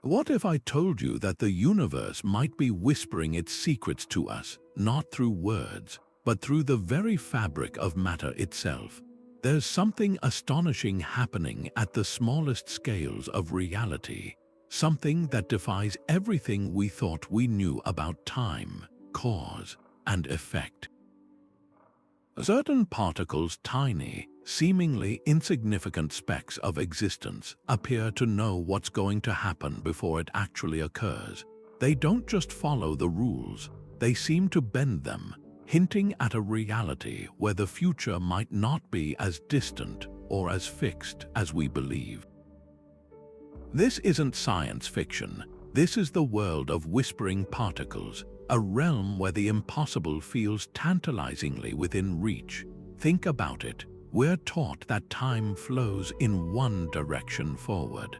What if I told you that the universe might be whispering its secrets to us, not through words, but through the very fabric of matter itself? There's something astonishing happening at the smallest scales of reality, something that defies everything we thought we knew about time, cause, and effect. Certain particles, tiny, seemingly insignificant specks of existence, appear to know what's going to happen before it actually occurs. They don't just follow the rules, they seem to bend them, hinting at a reality where the future might not be as distant or as fixed as we believe. This isn't science fiction. This is the world of whispering particles, a realm where the impossible feels tantalizingly within reach. Think about it. We're taught that time flows in one direction forward.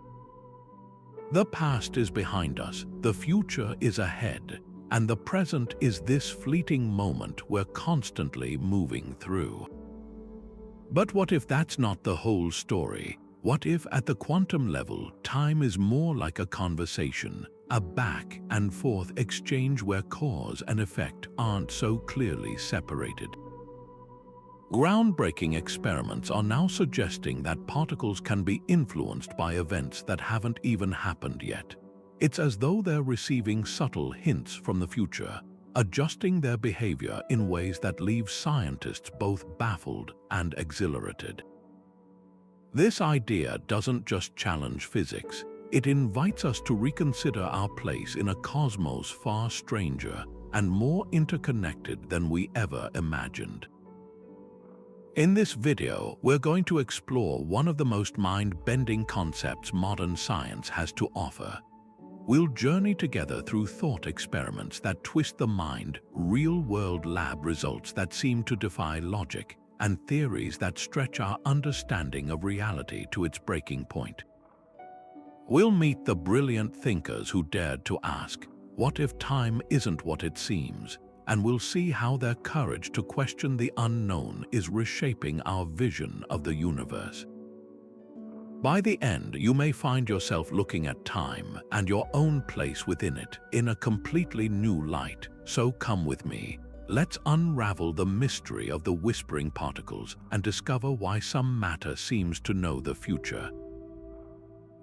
The past is behind us, the future is ahead, and the present is this fleeting moment we're constantly moving through. But what if that's not the whole story? What if at the quantum level, time is more like a conversation, a back and forth exchange where cause and effect aren't so clearly separated? Groundbreaking experiments are now suggesting that particles can be influenced by events that haven't even happened yet. It's as though they're receiving subtle hints from the future, adjusting their behavior in ways that leave scientists both baffled and exhilarated. This idea doesn't just challenge physics, it invites us to reconsider our place in a cosmos far stranger and more interconnected than we ever imagined. In this video, we're going to explore one of the most mind-bending concepts modern science has to offer. We'll journey together through thought experiments that twist the mind, real-world lab results that seem to defy logic, and theories that stretch our understanding of reality to its breaking point. We'll meet the brilliant thinkers who dared to ask, what if time isn't what it seems? And we'll see how their courage to question the unknown is reshaping our vision of the universe. By the end, you may find yourself looking at time and your own place within it in a completely new light. So come with me. Let's unravel the mystery of the whispering particles and discover why some matter seems to know the future.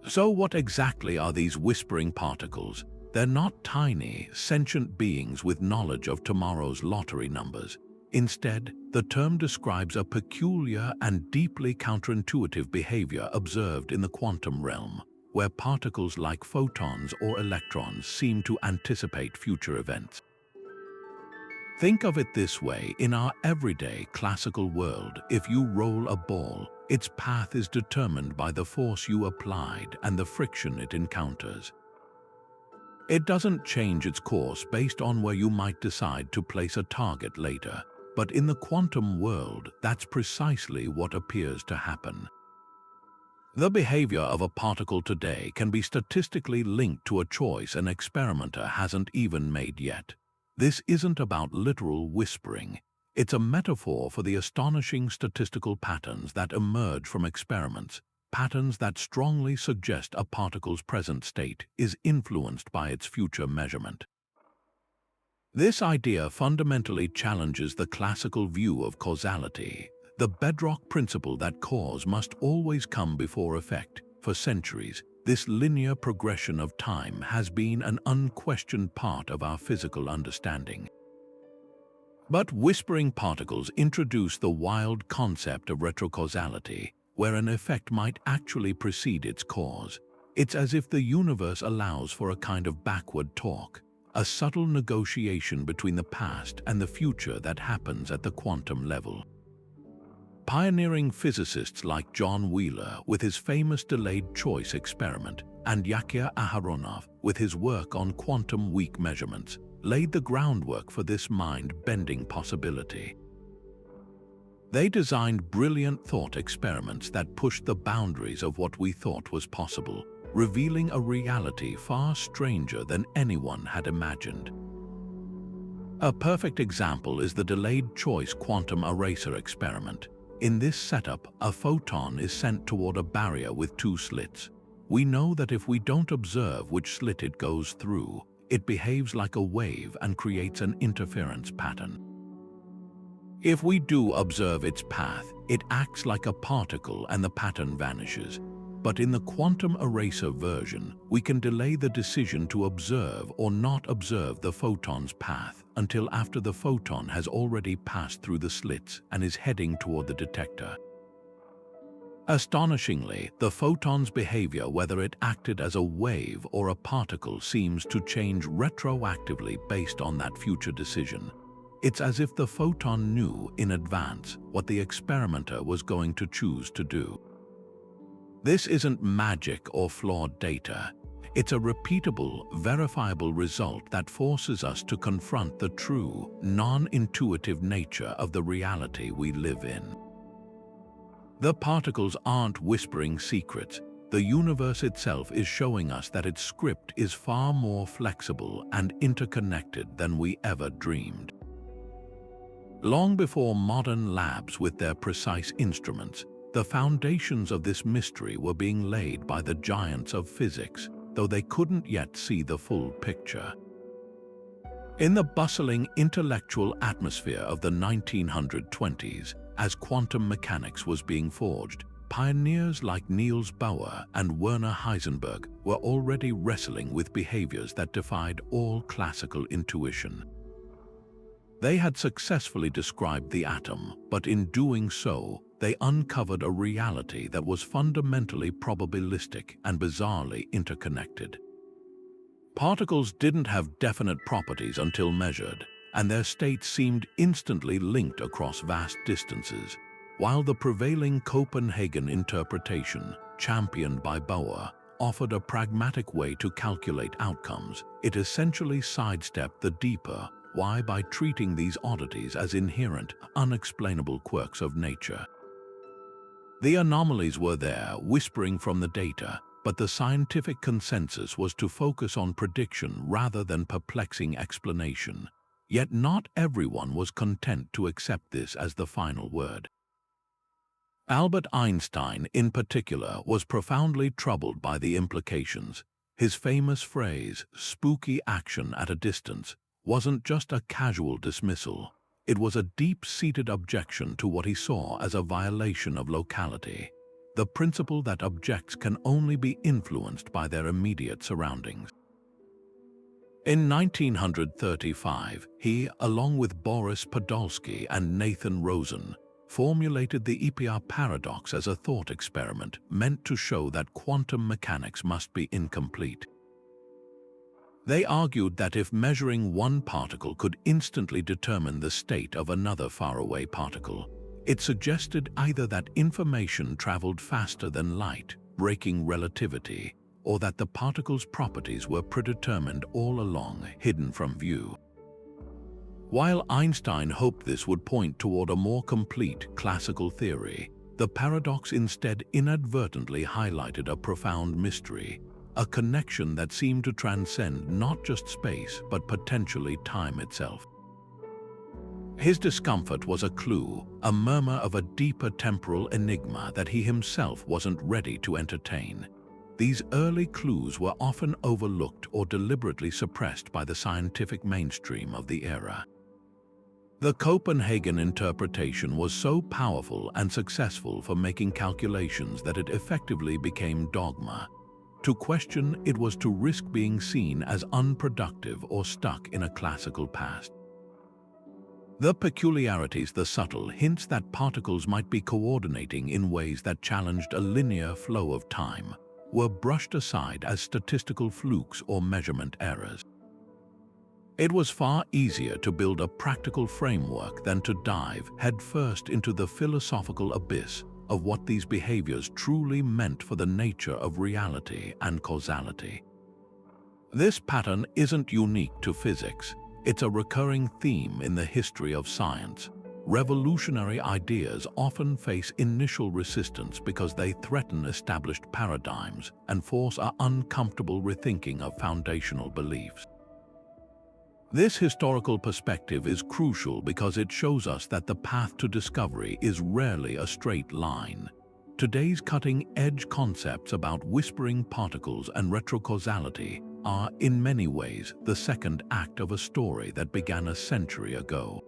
So what exactly are these whispering particles? They're not tiny, sentient beings with knowledge of tomorrow's lottery numbers. Instead, the term describes a peculiar and deeply counterintuitive behavior observed in the quantum realm, where particles like photons or electrons seem to anticipate future events. Think of it this way: in our everyday classical world, if you roll a ball, its path is determined by the force you applied and the friction it encounters. It doesn't change its course based on where you might decide to place a target later, but in the quantum world, that's precisely what appears to happen. The behavior of a particle today can be statistically linked to a choice an experimenter hasn't even made yet. This isn't about literal whispering. It's a metaphor for the astonishing statistical patterns that emerge from experiments, patterns that strongly suggest a particle's present state is influenced by its future measurement. This idea fundamentally challenges the classical view of causality, the bedrock principle that cause must always come before effect. For centuries, this linear progression of time has been an unquestioned part of our physical understanding. But whispering particles introduce the wild concept of retro-causality, where an effect might actually precede its cause. It's as if the universe allows for a kind of backward talk, a subtle negotiation between the past and the future that happens at the quantum level. Pioneering physicists like John Wheeler with his famous delayed choice experiment and Yahya Aharonov with his work on quantum weak measurements laid the groundwork for this mind-bending possibility. They designed brilliant thought experiments that pushed the boundaries of what we thought was possible, revealing a reality far stranger than anyone had imagined. A perfect example is the delayed choice quantum eraser experiment. In this setup, a photon is sent toward a barrier with two slits. We know that if we don't observe which slit it goes through, it behaves like a wave and creates an interference pattern. If we do observe its path, it acts like a particle and the pattern vanishes. But in the quantum eraser version, we can delay the decision to observe or not observe the photon's path until after the photon has already passed through the slits and is heading toward the detector. Astonishingly, the photon's behavior, whether it acted as a wave or a particle, seems to change retroactively based on that future decision. It's as if the photon knew in advance what the experimenter was going to choose to do. This isn't magic or flawed data. It's a repeatable, verifiable result that forces us to confront the true, non-intuitive nature of the reality we live in. The particles aren't whispering secrets. The universe itself is showing us that its script is far more flexible and interconnected than we ever dreamed. Long before modern labs with their precise instruments, the foundations of this mystery were being laid by the giants of physics, though they couldn't yet see the full picture. In the bustling intellectual atmosphere of the 1920s, as quantum mechanics was being forged, pioneers like Niels Bohr and Werner Heisenberg were already wrestling with behaviors that defied all classical intuition. They had successfully described the atom, but in doing so, they uncovered a reality that was fundamentally probabilistic and bizarrely interconnected. Particles didn't have definite properties until measured, and their states seemed instantly linked across vast distances. While the prevailing Copenhagen interpretation, championed by Bohr, offered a pragmatic way to calculate outcomes, it essentially sidestepped the deeper why by treating these oddities as inherent, unexplainable quirks of nature. The anomalies were there, whispering from the data, but the scientific consensus was to focus on prediction rather than perplexing explanation. Yet not everyone was content to accept this as the final word. Albert Einstein, in particular, was profoundly troubled by the implications. His famous phrase, "spooky action at a distance," wasn't just a casual dismissal. It was a deep-seated objection to what he saw as a violation of locality, the principle that objects can only be influenced by their immediate surroundings. In 1935, he, along with Boris Podolsky and Nathan Rosen, formulated the EPR Paradox as a thought experiment meant to show that quantum mechanics must be incomplete. They argued that if measuring one particle could instantly determine the state of another faraway particle, it suggested either that information traveled faster than light, breaking relativity, or that the particle's properties were predetermined all along, hidden from view. While Einstein hoped this would point toward a more complete classical theory, the paradox instead inadvertently highlighted a profound mystery, a connection that seemed to transcend not just space but potentially time itself. His discomfort was a clue, a murmur of a deeper temporal enigma that he himself wasn't ready to entertain. These early clues were often overlooked or deliberately suppressed by the scientific mainstream of the era. The Copenhagen interpretation was so powerful and successful for making calculations that it effectively became dogma. To question it was to risk being seen as unproductive or stuck in a classical past. The peculiarities, the subtle hints that particles might be coordinating in ways that challenged a linear flow of time, were brushed aside as statistical flukes or measurement errors. It was far easier to build a practical framework than to dive headfirst into the philosophical abyss of what these behaviors truly meant for the nature of reality and causality. This pattern isn't unique to physics. It's a recurring theme in the history of science. Revolutionary ideas often face initial resistance because they threaten established paradigms and force our uncomfortable rethinking of foundational beliefs. This historical perspective is crucial because it shows us that the path to discovery is rarely a straight line. Today's cutting-edge concepts about whispering particles and retrocausality are, in many ways, the second act of a story that began a century ago.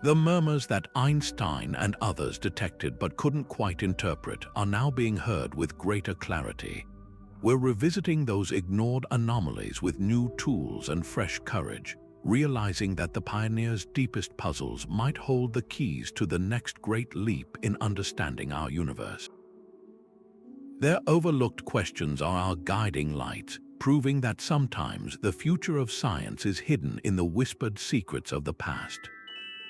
The murmurs that Einstein and others detected but couldn't quite interpret are now being heard with greater clarity. We're revisiting those ignored anomalies with new tools and fresh courage, realizing that the pioneers' deepest puzzles might hold the keys to the next great leap in understanding our universe. Their overlooked questions are our guiding lights, proving that sometimes the future of science is hidden in the whispered secrets of the past.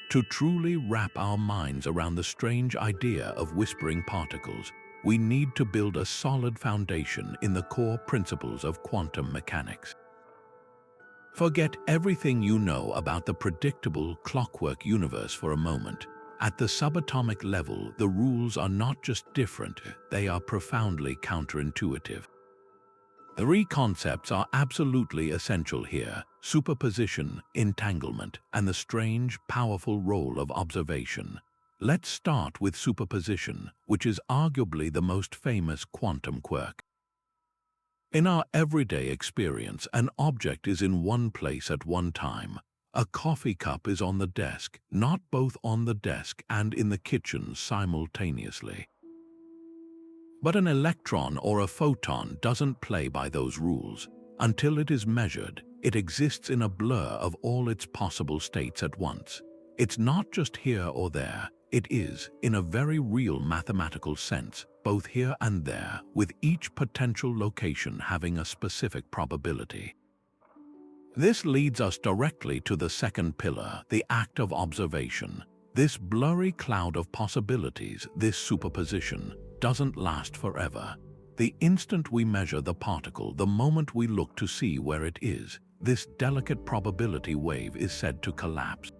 To truly wrap our minds around the strange idea of whispering particles, we need to build a solid foundation in the core principles of quantum mechanics. Forget everything you know about the predictable clockwork universe for a moment. At the subatomic level, the rules are not just different, they are profoundly counterintuitive. Three concepts are absolutely essential here: superposition, entanglement, and the strange, powerful role of observation. Let's start with superposition, which is arguably the most famous quantum quirk. In our everyday experience, an object is in one place at one time. A coffee cup is on the desk, not both on the desk and in the kitchen simultaneously. But an electron or a photon doesn't play by those rules. Until it is measured, it exists in a blur of all its possible states at once. It's not just here or there, it is, in a very real mathematical sense, both here and there, with each potential location having a specific probability. This leads us directly to the second pillar, the act of observation. This blurry cloud of possibilities, this superposition, doesn't last forever. The instant we measure the particle, the moment we look to see where it is, this delicate probability wave is said to collapse.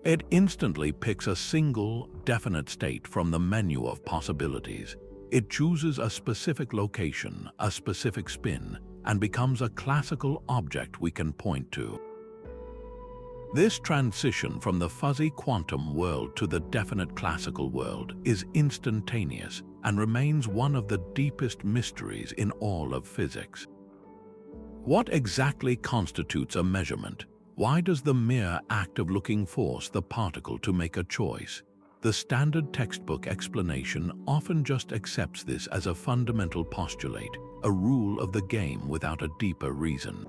It instantly picks a single, definite state from the menu of possibilities. It chooses a specific location, a specific spin, and becomes a classical object we can point to. This transition from the fuzzy quantum world to the definite classical world is instantaneous and remains one of the deepest mysteries in all of physics. What exactly constitutes a measurement? Why does the mere act of looking force the particle to make a choice? The standard textbook explanation often just accepts this as a fundamental postulate, a rule of the game without a deeper reason.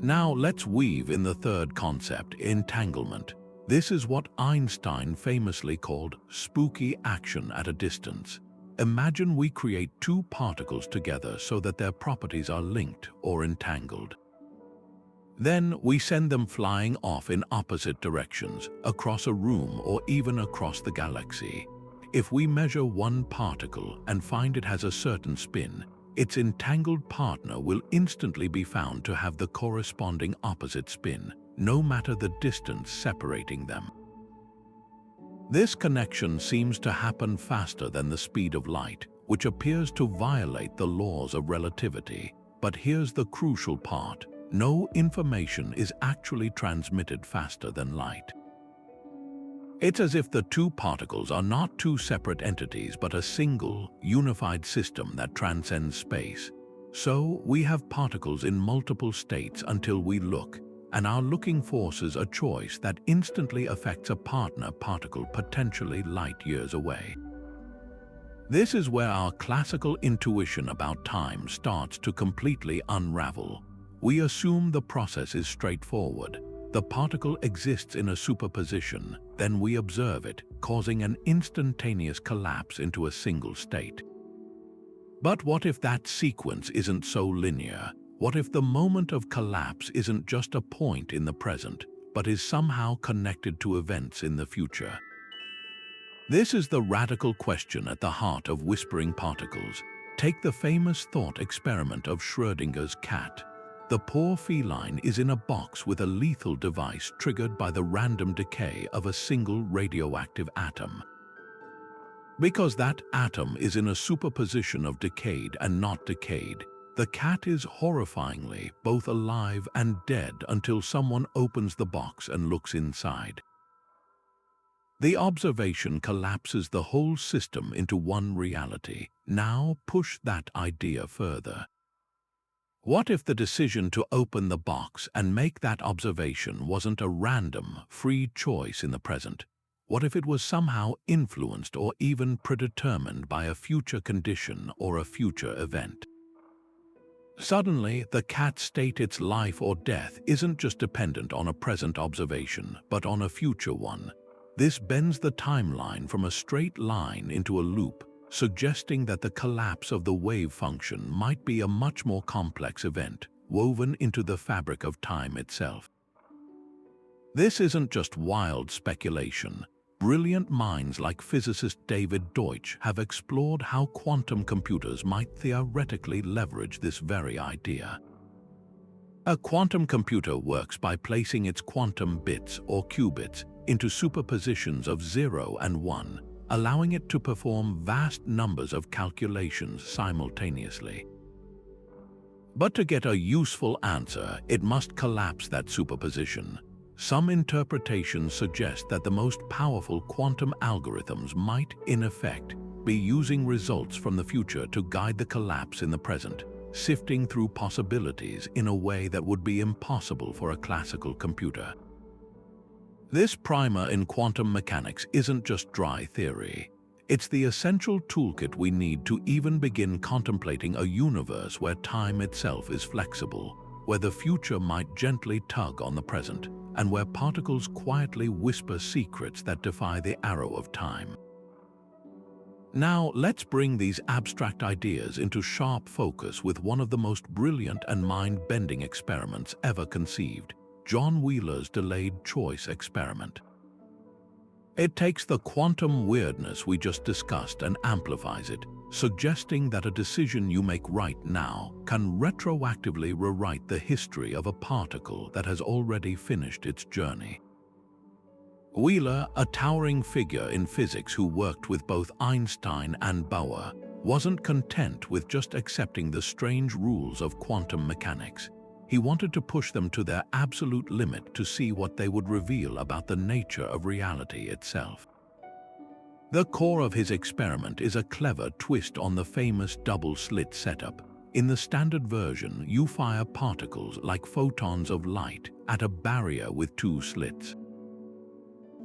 Now let's weave in the third concept, entanglement. This is what Einstein famously called spooky action at a distance. Imagine we create two particles together so that their properties are linked or entangled. Then we send them flying off in opposite directions, across a room or even across the galaxy. If we measure one particle and find it has a certain spin, its entangled partner will instantly be found to have the corresponding opposite spin, no matter the distance separating them. This connection seems to happen faster than the speed of light, which appears to violate the laws of relativity. But here's the crucial part: no information is actually transmitted faster than light. It's as if the two particles are not two separate entities but a single, unified system that transcends space. So we have particles in multiple states until we look, and our looking forces a choice that instantly affects a partner particle potentially light years away. This is where our classical intuition about time starts to completely unravel. We assume the process is straightforward. The particle exists in a superposition, then we observe it, causing an instantaneous collapse into a single state. But what if that sequence isn't so linear? What if the moment of collapse isn't just a point in the present, but is somehow connected to events in the future? This is the radical question at the heart of whispering particles. Take the famous thought experiment of Schrödinger's cat. The poor feline is in a box with a lethal device triggered by the random decay of a single radioactive atom. Because that atom is in a superposition of decayed and not decayed, the cat is horrifyingly both alive and dead until someone opens the box and looks inside. The observation collapses the whole system into one reality. Now push that idea further. What if the decision to open the box and make that observation wasn't a random, free choice in the present? What if it was somehow influenced or even predetermined by a future condition or a future event? Suddenly, the cat state, its life or death, isn't just dependent on a present observation, but on a future one. This bends the timeline from a straight line into a loop, suggesting that the collapse of the wave function might be a much more complex event, woven into the fabric of time itself. This isn't just wild speculation. Brilliant minds like physicist David Deutsch have explored how quantum computers might theoretically leverage this very idea. A quantum computer works by placing its quantum bits or qubits into superpositions of 0 and 1, allowing it to perform vast numbers of calculations simultaneously. But to get a useful answer, it must collapse that superposition. Some interpretations suggest that the most powerful quantum algorithms might, in effect, be using results from the future to guide the collapse in the present, sifting through possibilities in a way that would be impossible for a classical computer. This primer in quantum mechanics isn't just dry theory. It's the essential toolkit we need to even begin contemplating a universe where time itself is flexible, where the future might gently tug on the present, and where particles quietly whisper secrets that defy the arrow of time. Now, let's bring these abstract ideas into sharp focus with one of the most brilliant and mind-bending experiments ever conceived: John Wheeler's delayed choice experiment. It takes the quantum weirdness we just discussed and amplifies it, suggesting that a decision you make right now can retroactively rewrite the history of a particle that has already finished its journey. Wheeler, a towering figure in physics who worked with both Einstein and Bohr, wasn't content with just accepting the strange rules of quantum mechanics. He wanted to push them to their absolute limit to see what they would reveal about the nature of reality itself. The core of his experiment is a clever twist on the famous double-slit setup. In the standard version, you fire particles like photons of light at a barrier with two slits.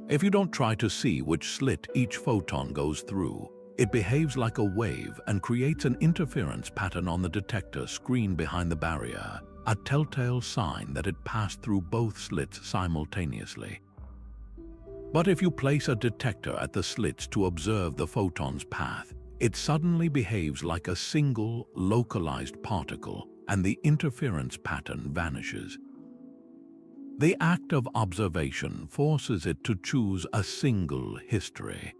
If you don't try to see which slit each photon goes through, it behaves like a wave and creates an interference pattern on the detector screen behind the barrier, a telltale sign that it passed through both slits simultaneously. But if you place a detector at the slits to observe the photon's path, it suddenly behaves like a single, localized particle, and the interference pattern vanishes. The act of observation forces it to choose a single history.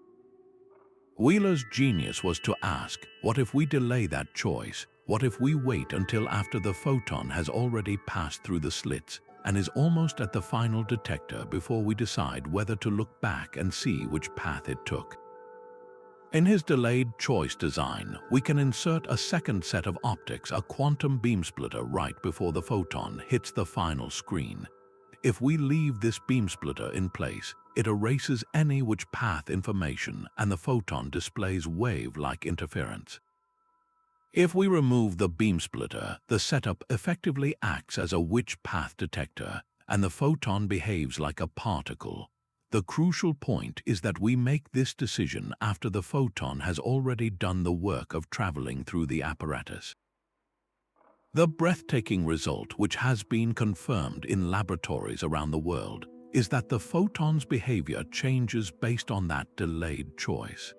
Wheeler's genius was to ask, what if we delay that choice? What if we wait until after the photon has already passed through the slits and is almost at the final detector before we decide whether to look back and see which path it took? In his delayed choice design, we can insert a second set of optics, a quantum beam splitter, right before the photon hits the final screen. If we leave this beam splitter in place, it erases any which path information and the photon displays wave-like interference. If we remove the beam splitter, the setup effectively acts as a which path detector, and the photon behaves like a particle. The crucial point is that we make this decision after the photon has already done the work of traveling through the apparatus. The breathtaking result, which has been confirmed in laboratories around the world, is that the photon's behavior changes based on that delayed choice.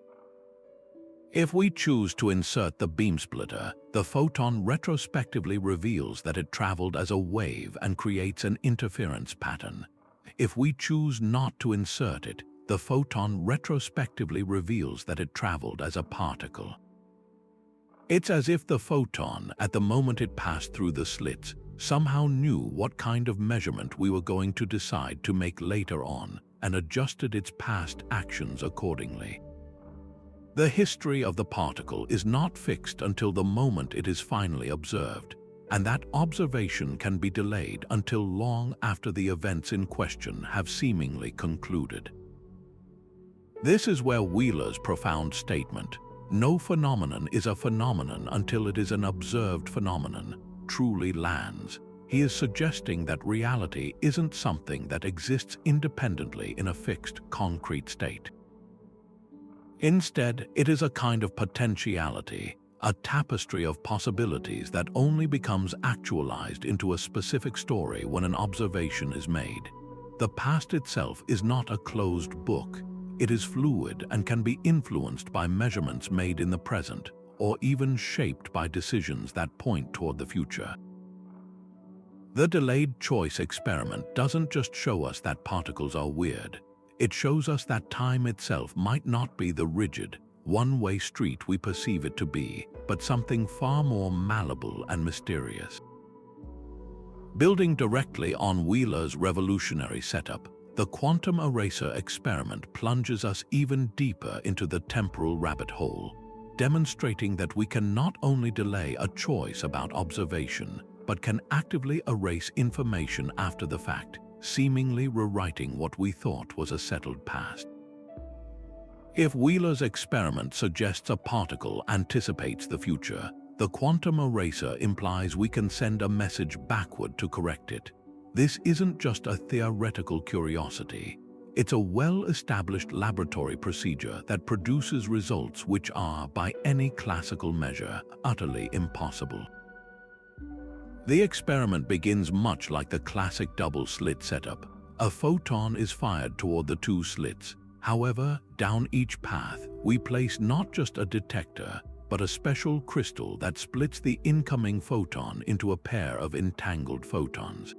If we choose to insert the beam splitter, the photon retrospectively reveals that it traveled as a wave and creates an interference pattern. If we choose not to insert it, the photon retrospectively reveals that it traveled as a particle. It's as if the photon, at the moment it passed through the slits, somehow knew what kind of measurement we were going to decide to make later on and adjusted its past actions accordingly. The history of the particle is not fixed until the moment it is finally observed, and that observation can be delayed until long after the events in question have seemingly concluded. This is where Wheeler's profound statement, "No phenomenon is a phenomenon until it is an observed phenomenon," truly lands. He is suggesting that reality isn't something that exists independently in a fixed, concrete state. Instead, it is a kind of potentiality, a tapestry of possibilities that only becomes actualized into a specific story when an observation is made. The past itself is not a closed book. It is fluid and can be influenced by measurements made in the present, or even shaped by decisions that point toward the future. The delayed choice experiment doesn't just show us that particles are weird. It shows us that time itself might not be the rigid, one-way street we perceive it to be, but something far more malleable and mysterious. Building directly on Wheeler's revolutionary setup, the quantum eraser experiment plunges us even deeper into the temporal rabbit hole, demonstrating that we can not only delay a choice about observation, but can actively erase information after the fact, seemingly rewriting what we thought was a settled past. If Wheeler's experiment suggests a particle anticipates the future, the quantum eraser implies we can send a message backward to correct it. This isn't just a theoretical curiosity. It's a well-established laboratory procedure that produces results which are, by any classical measure, utterly impossible. The experiment begins much like the classic double-slit setup. A photon is fired toward the two slits. However, down each path, we place not just a detector, but a special crystal that splits the incoming photon into a pair of entangled photons.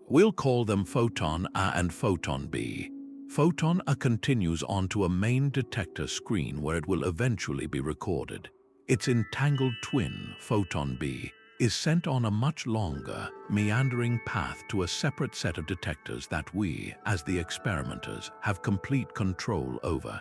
We'll call them photon A and photon B. Photon A continues onto a main detector screen where it will eventually be recorded. Its entangled twin, photon B, is sent on a much longer, meandering path to a separate set of detectors that we, as the experimenters, have complete control over.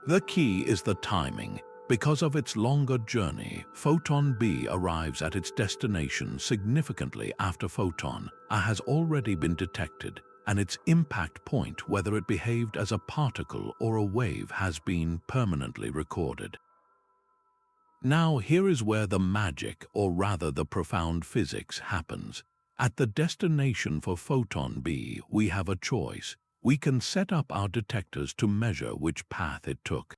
The key is the timing. Because of its longer journey, photon B arrives at its destination significantly after photon A has already been detected, and its impact point, whether it behaved as a particle or a wave, has been permanently recorded. Now here is where the magic, or rather the profound physics, happens. At the destination for photon B, we have a choice. We can set up our detectors to measure which path it took.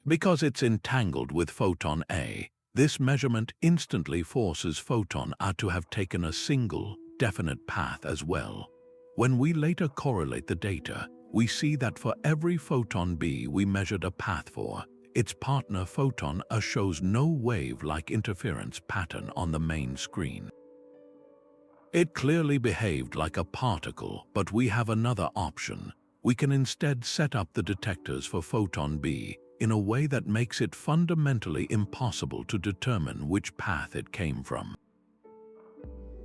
Because it's entangled with photon A, this measurement instantly forces photon A to have taken a single, definite path as well. When we later correlate the data, we see that for every photon B we measured a path for, its partner photon A shows no wave-like interference pattern on the main screen. It clearly behaved like a particle, but we have another option. We can instead set up the detectors for photon B in a way that makes it fundamentally impossible to determine which path it came from.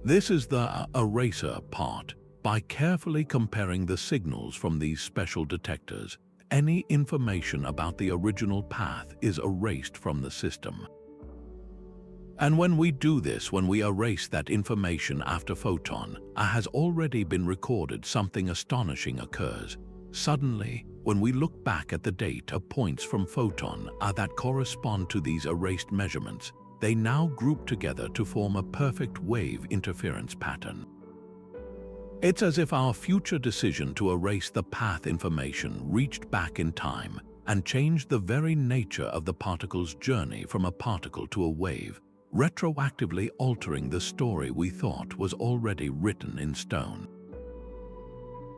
This is the eraser part. By carefully comparing the signals from these special detectors, any information about the original path is erased from the system. And when we do this, when we erase that information after photon A has already been recorded, something astonishing occurs. Suddenly, when we look back at the data points from photon A that correspond to these erased measurements, they now group together to form a perfect wave interference pattern. It's as if our future decision to erase the path information reached back in time and changed the very nature of the particle's journey from a particle to a wave, retroactively altering the story we thought was already written in stone.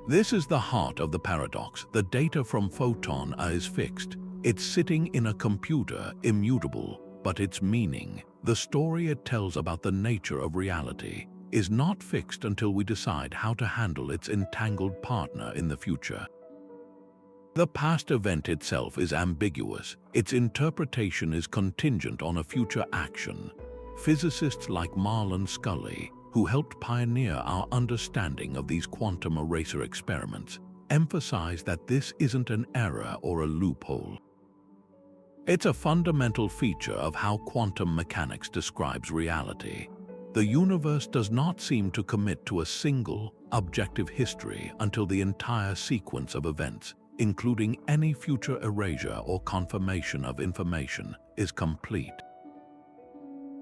This is the heart of the paradox. The data from photon A is fixed. It's sitting in a computer, immutable, but its meaning, the story it tells about the nature of reality, is not fixed until we decide how to handle its entangled partner in the future. The past event itself is ambiguous. Its interpretation is contingent on a future action. Physicists like Marlon Scully, who helped pioneer our understanding of these quantum eraser experiments, emphasize that this isn't an error or a loophole. It's a fundamental feature of how quantum mechanics describes reality. the universe does not seem to commit to a single, objective history until the entire sequence of events, including any future erasure or confirmation of information, is complete.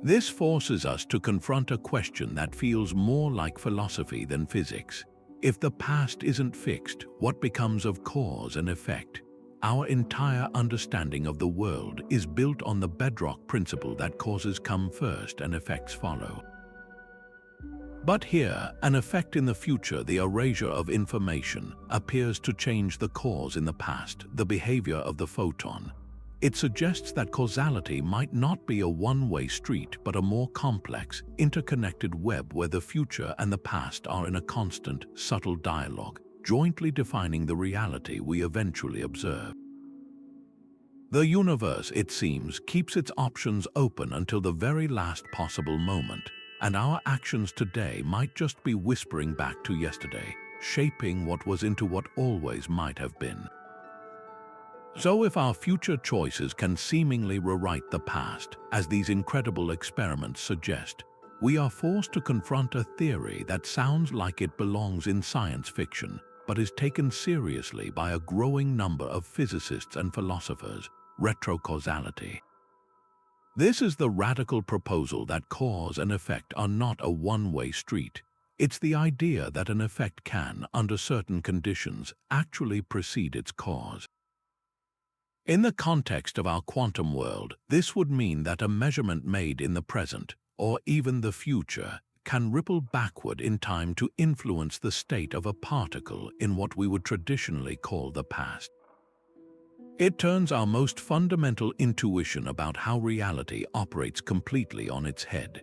This forces us to confront a question that feels more like philosophy than physics. If the past isn't fixed, what becomes of cause and effect? Our entire understanding of the world is built on the bedrock principle that causes come first and effects follow. But here, an effect in the future, the erasure of information, appears to change the cause in the past, the behavior of the photon. It suggests that causality might not be a one-way street, but a more complex, interconnected web where the future and the past are in a constant, subtle dialogue, jointly defining the reality we eventually observe. The universe, it seems, keeps its options open until the very last possible moment, and our actions today might just be whispering back to yesterday, shaping what was into what always might have been. So if our future choices can seemingly rewrite the past, as these incredible experiments suggest, we are forced to confront a theory that sounds like it belongs in science fiction, but is taken seriously by a growing number of physicists and philosophers: retro-causality. This is the radical proposal that cause and effect are not a one-way street. It's the idea that an effect can, under certain conditions, actually precede its cause. In the context of our quantum world, this would mean that a measurement made in the present, or even the future, can ripple backward in time to influence the state of a particle in what we would traditionally call the past. It turns our most fundamental intuition about how reality operates completely on its head.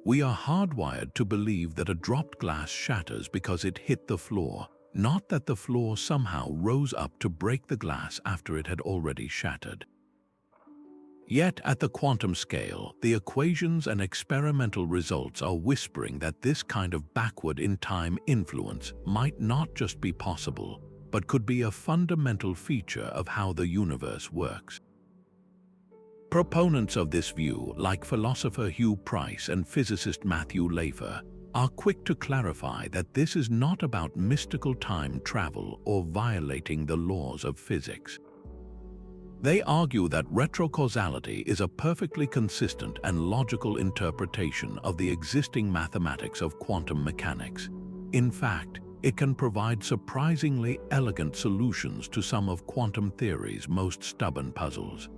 We are hardwired to believe that a dropped glass shatters because it hit the floor, not that the floor somehow rose up to break the glass after it had already shattered. Yet, at the quantum scale, the equations and experimental results are whispering that this kind of backward-in-time influence might not just be possible, but could be a fundamental feature of how the universe works. Proponents of this view, like philosopher Hugh Price and physicist Matthew Laffer, are quick to clarify that this is not about mystical time travel or violating the laws of physics. They argue that retro-causality is a perfectly consistent and logical interpretation of the existing mathematics of quantum mechanics. In fact, it can provide surprisingly elegant solutions to some of quantum theory's most stubborn puzzles.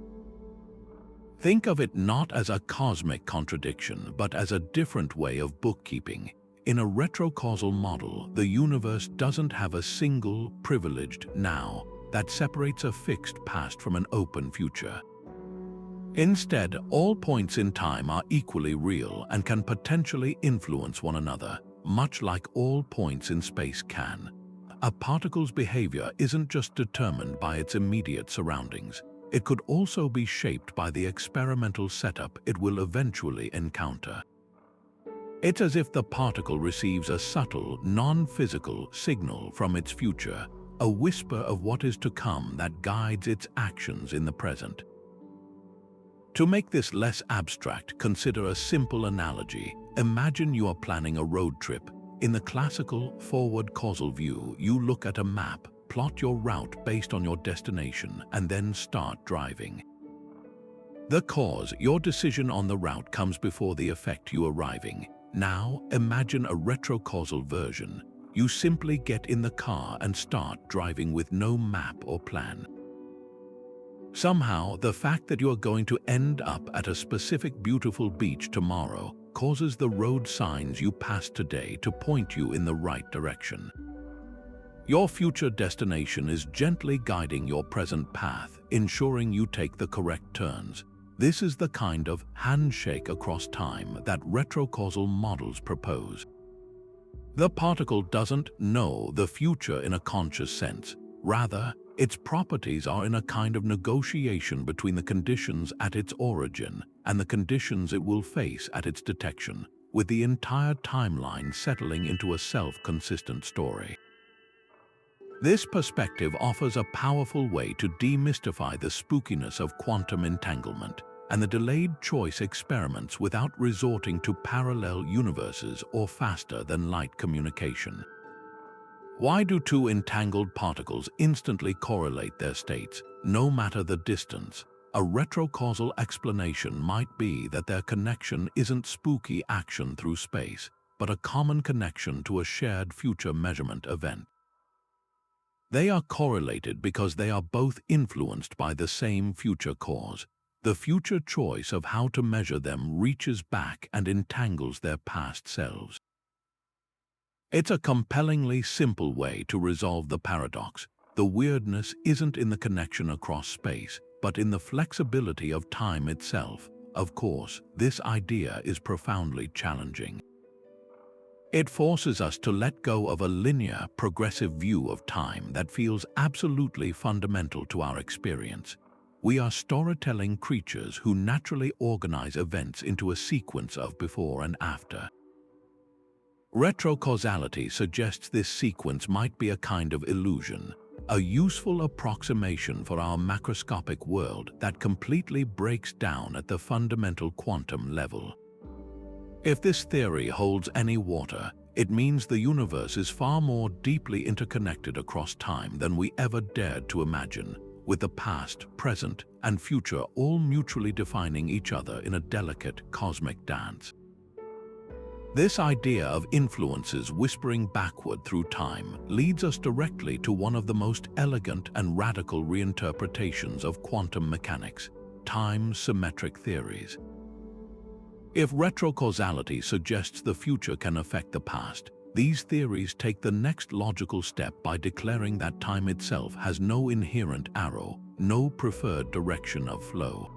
Think of it not as a cosmic contradiction, but as a different way of bookkeeping. In a retro-causal model, the universe doesn't have a single, privileged now that separates a fixed past from an open future. Instead, all points in time are equally real and can potentially influence one another, much like all points in space can. A particle's behavior isn't just determined by its immediate surroundings. It could also be shaped by the experimental setup it will eventually encounter. It's as if the particle receives a subtle, non-physical signal from its future, a whisper of what is to come that guides its actions in the present. To make this less abstract, consider a simple analogy. Imagine you are planning a road trip. In the classical forward causal view, you look at a map, plot your route based on your destination, and then start driving. The cause, your decision on the route, comes before the effect, you arriving. Now, imagine a retro-causal version. You simply get in the car and start driving with no map or plan. Somehow, the fact that you are going to end up at a specific beautiful beach tomorrow causes the road signs you passed today to point you in the right direction. Your future destination is gently guiding your present path, ensuring you take the correct turns. This is the kind of handshake across time that retro-causal models propose. The particle doesn't know the future in a conscious sense. Rather, its properties are in a kind of negotiation between the conditions at its origin and the conditions it will face at its detection, with the entire timeline settling into a self-consistent story. This perspective offers a powerful way to demystify the spookiness of quantum entanglement. and the delayed choice experiments without resorting to parallel universes or faster-than-light communication. Why do two entangled particles instantly correlate their states, no matter the distance? A retrocausal explanation might be that their connection isn't spooky action through space, but a common connection to a shared future measurement event. They are correlated because they are both influenced by the same future cause. The future choice of how to measure them reaches back and entangles their past selves. It's a compellingly simple way to resolve the paradox. The weirdness isn't in the connection across space, but in the flexibility of time itself. Of course, this idea is profoundly challenging. It forces us to let go of a linear, progressive view of time that feels absolutely fundamental to our experience. We are storytelling creatures who naturally organize events into a sequence of before and after. Retro-causality suggests this sequence might be a kind of illusion, a useful approximation for our macroscopic world that completely breaks down at the fundamental quantum level. If this theory holds any water, it means the universe is far more deeply interconnected across time than we ever dared to imagine, with the past, present, and future all mutually defining each other in a delicate cosmic dance. This idea of influences whispering backward through time leads us directly to one of the most elegant and radical reinterpretations of quantum mechanics, time-symmetric theories. If retrocausality suggests the future can affect the past, these theories take the next logical step by declaring that time itself has no inherent arrow, no preferred direction of flow.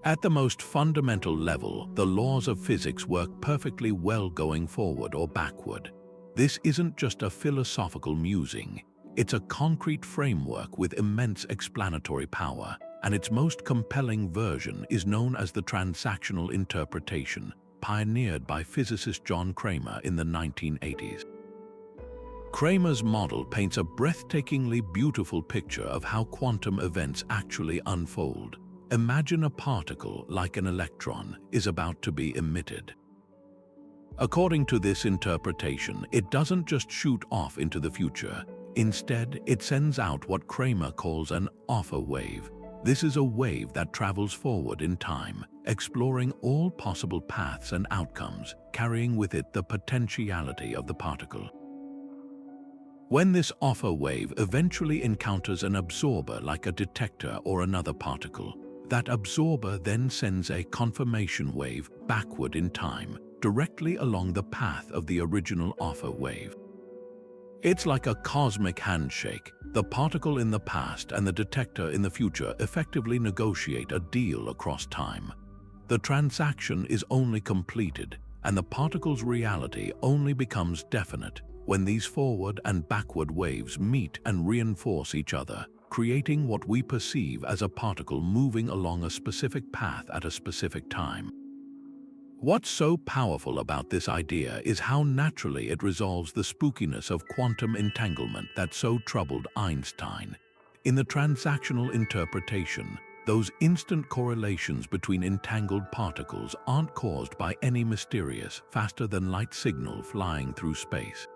At the most fundamental level, the laws of physics work perfectly well going forward or backward. This isn't just a philosophical musing, it's a concrete framework with immense explanatory power, and its most compelling version is known as the Transactional Interpretation, pioneered by physicist John Cramer in the 1980s. Cramer's model paints a breathtakingly beautiful picture of how quantum events actually unfold. Imagine a particle, like an electron, is about to be emitted. According to this interpretation, it doesn't just shoot off into the future. Instead, it sends out what Cramer calls an alpha wave. This is a wave that travels forward in time, exploring all possible paths and outcomes, carrying with it the potentiality of the particle. When this alpha wave eventually encounters an absorber like a detector or another particle, that absorber then sends a confirmation wave backward in time, directly along the path of the original alpha wave. It's like a cosmic handshake. The particle in the past and the detector in the future effectively negotiate a deal across time. The transaction is only completed, and the particle's reality only becomes definite when these forward and backward waves meet and reinforce each other, creating what we perceive as a particle moving along a specific path at a specific time. What's so powerful about this idea is how naturally it resolves the spookiness of quantum entanglement that so troubled Einstein. In the transactional interpretation, those instant correlations between entangled particles aren't caused by any mysterious, faster-than-light signal flying through space.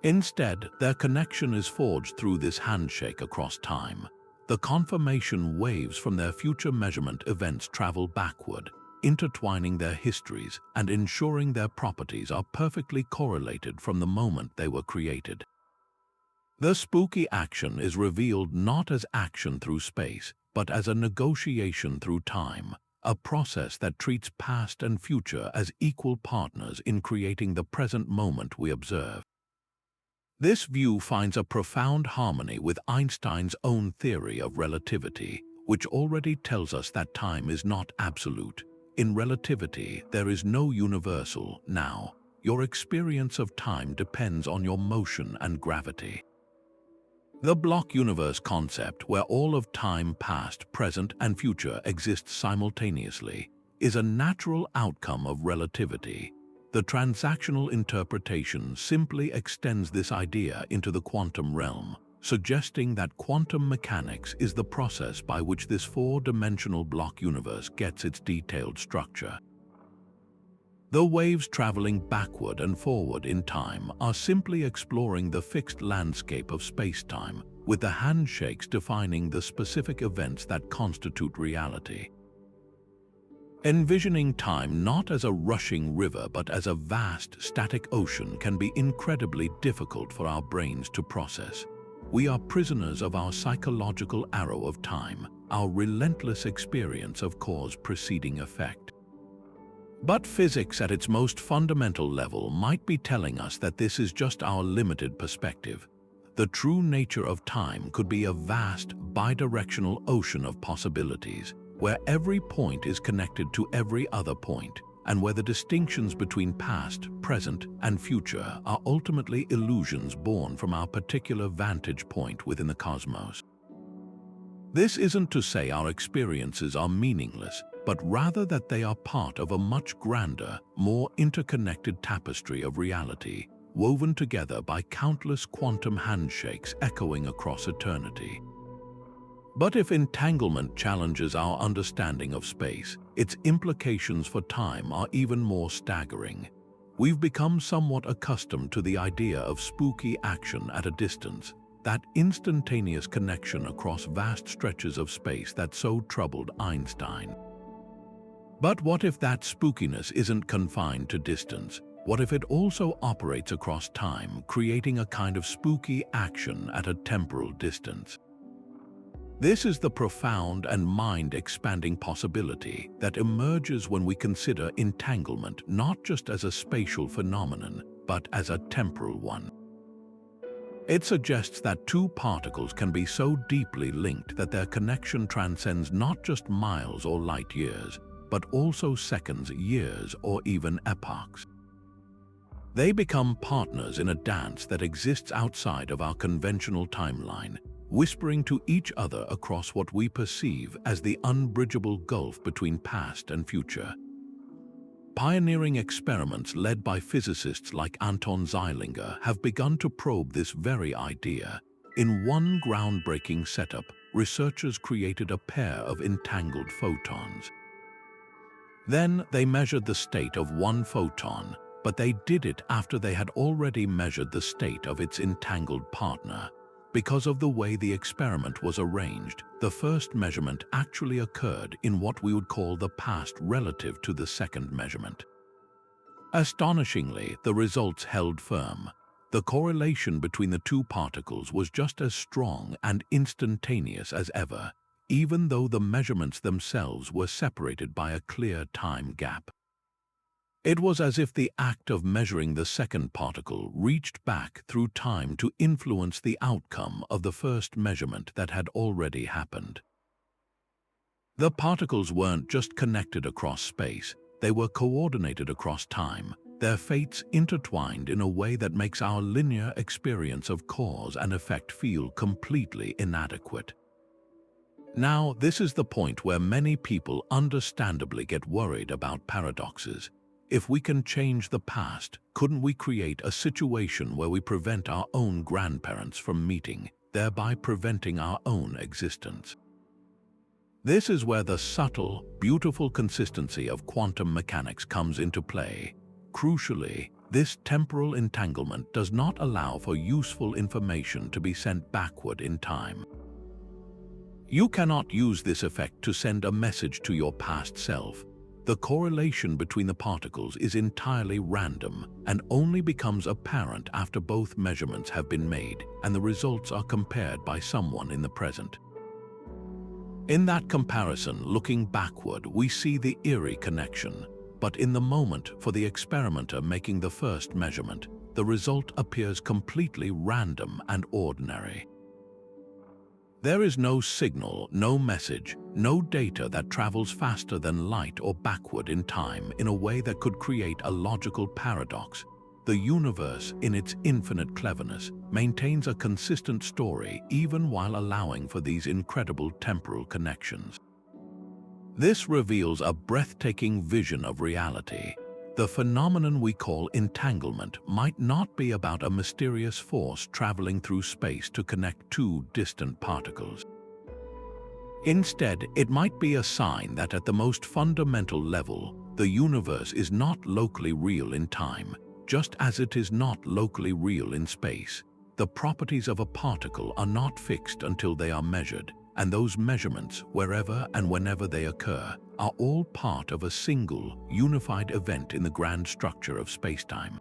Instead, their connection is forged through this handshake across time. The confirmation waves from their future measurement events travel backward, intertwining their histories and ensuring their properties are perfectly correlated from the moment they were created. The spooky action is revealed not as action through space, but as a negotiation through time, a process that treats past and future as equal partners in creating the present moment we observe. This view finds a profound harmony with Einstein's own theory of relativity, which already tells us that time is not absolute. In relativity, there is no universal now. Your experience of time depends on your motion and gravity. The block universe concept, where all of time, past, present, and future exists simultaneously, is a natural outcome of relativity. The transactional interpretation simply extends this idea into the quantum realm, suggesting that quantum mechanics is the process by which this four-dimensional block universe gets its detailed structure. The waves traveling backward and forward in time are simply exploring the fixed landscape of space-time, with the handshakes defining the specific events that constitute reality. Envisioning time not as a rushing river but as a vast, static ocean can be incredibly difficult for our brains to process. We are prisoners of our psychological arrow of time, our relentless experience of cause preceding effect. But physics at its most fundamental level might be telling us that this is just our limited perspective. The true nature of time could be a vast, bidirectional ocean of possibilities, where every point is connected to every other point, and where the distinctions between past, present, and future are ultimately illusions born from our particular vantage point within the cosmos. This isn't to say our experiences are meaningless, but rather that they are part of a much grander, more interconnected tapestry of reality, woven together by countless quantum handshakes echoing across eternity. But if entanglement challenges our understanding of space, its implications for time are even more staggering. We've become somewhat accustomed to the idea of spooky action at a distance, that instantaneous connection across vast stretches of space that so troubled Einstein. But what if that spookiness isn't confined to distance? What if it also operates across time, creating a kind of spooky action at a temporal distance? This is the profound and mind-expanding possibility that emerges when we consider entanglement not just as a spatial phenomenon, but as a temporal one. It suggests that two particles can be so deeply linked that their connection transcends not just miles or light years, but also seconds, years, or even epochs. They become partners in a dance that exists outside of our conventional timeline, whispering to each other across what we perceive as the unbridgeable gulf between past and future. Pioneering experiments led by physicists like Anton Zeilinger have begun to probe this very idea. In one groundbreaking setup, researchers created a pair of entangled photons. Then they measured the state of one photon, but they did it after they had already measured the state of its entangled partner. Because of the way the experiment was arranged, the first measurement actually occurred in what we would call the past relative to the second measurement. Astonishingly, the results held firm. The correlation between the two particles was just as strong and instantaneous as ever, even though the measurements themselves were separated by a clear time gap. It was as if the act of measuring the second particle reached back through time to influence the outcome of the first measurement that had already happened. The particles weren't just connected across space, they were coordinated across time, their fates intertwined in a way that makes our linear experience of cause and effect feel completely inadequate. Now, this is the point where many people understandably get worried about paradoxes. If we can change the past, couldn't we create a situation where we prevent our own grandparents from meeting, thereby preventing our own existence? This is where the subtle, beautiful consistency of quantum mechanics comes into play. Crucially, this temporal entanglement does not allow for useful information to be sent backward in time. You cannot use this effect to send a message to your past self. The correlation between the particles is entirely random and only becomes apparent after both measurements have been made and the results are compared by someone in the present. In that comparison, looking backward, we see the eerie connection, but in the moment for the experimenter making the first measurement, the result appears completely random and ordinary. There is no signal, no message, no data that travels faster than light or backward in time in a way that could create a logical paradox. The universe, in its infinite cleverness, maintains a consistent story even while allowing for these incredible temporal connections. This reveals a breathtaking vision of reality. The phenomenon we entanglement might not be about a mysterious force traveling through space to connect two distant particles. Instead, it might be a sign that at the most fundamental level, the universe is not locally real in time, just as it is not locally real in space. The properties of a particle are not fixed until they are measured, and those measurements, wherever and whenever they occur, are all part of a single, unified event in the grand structure of spacetime.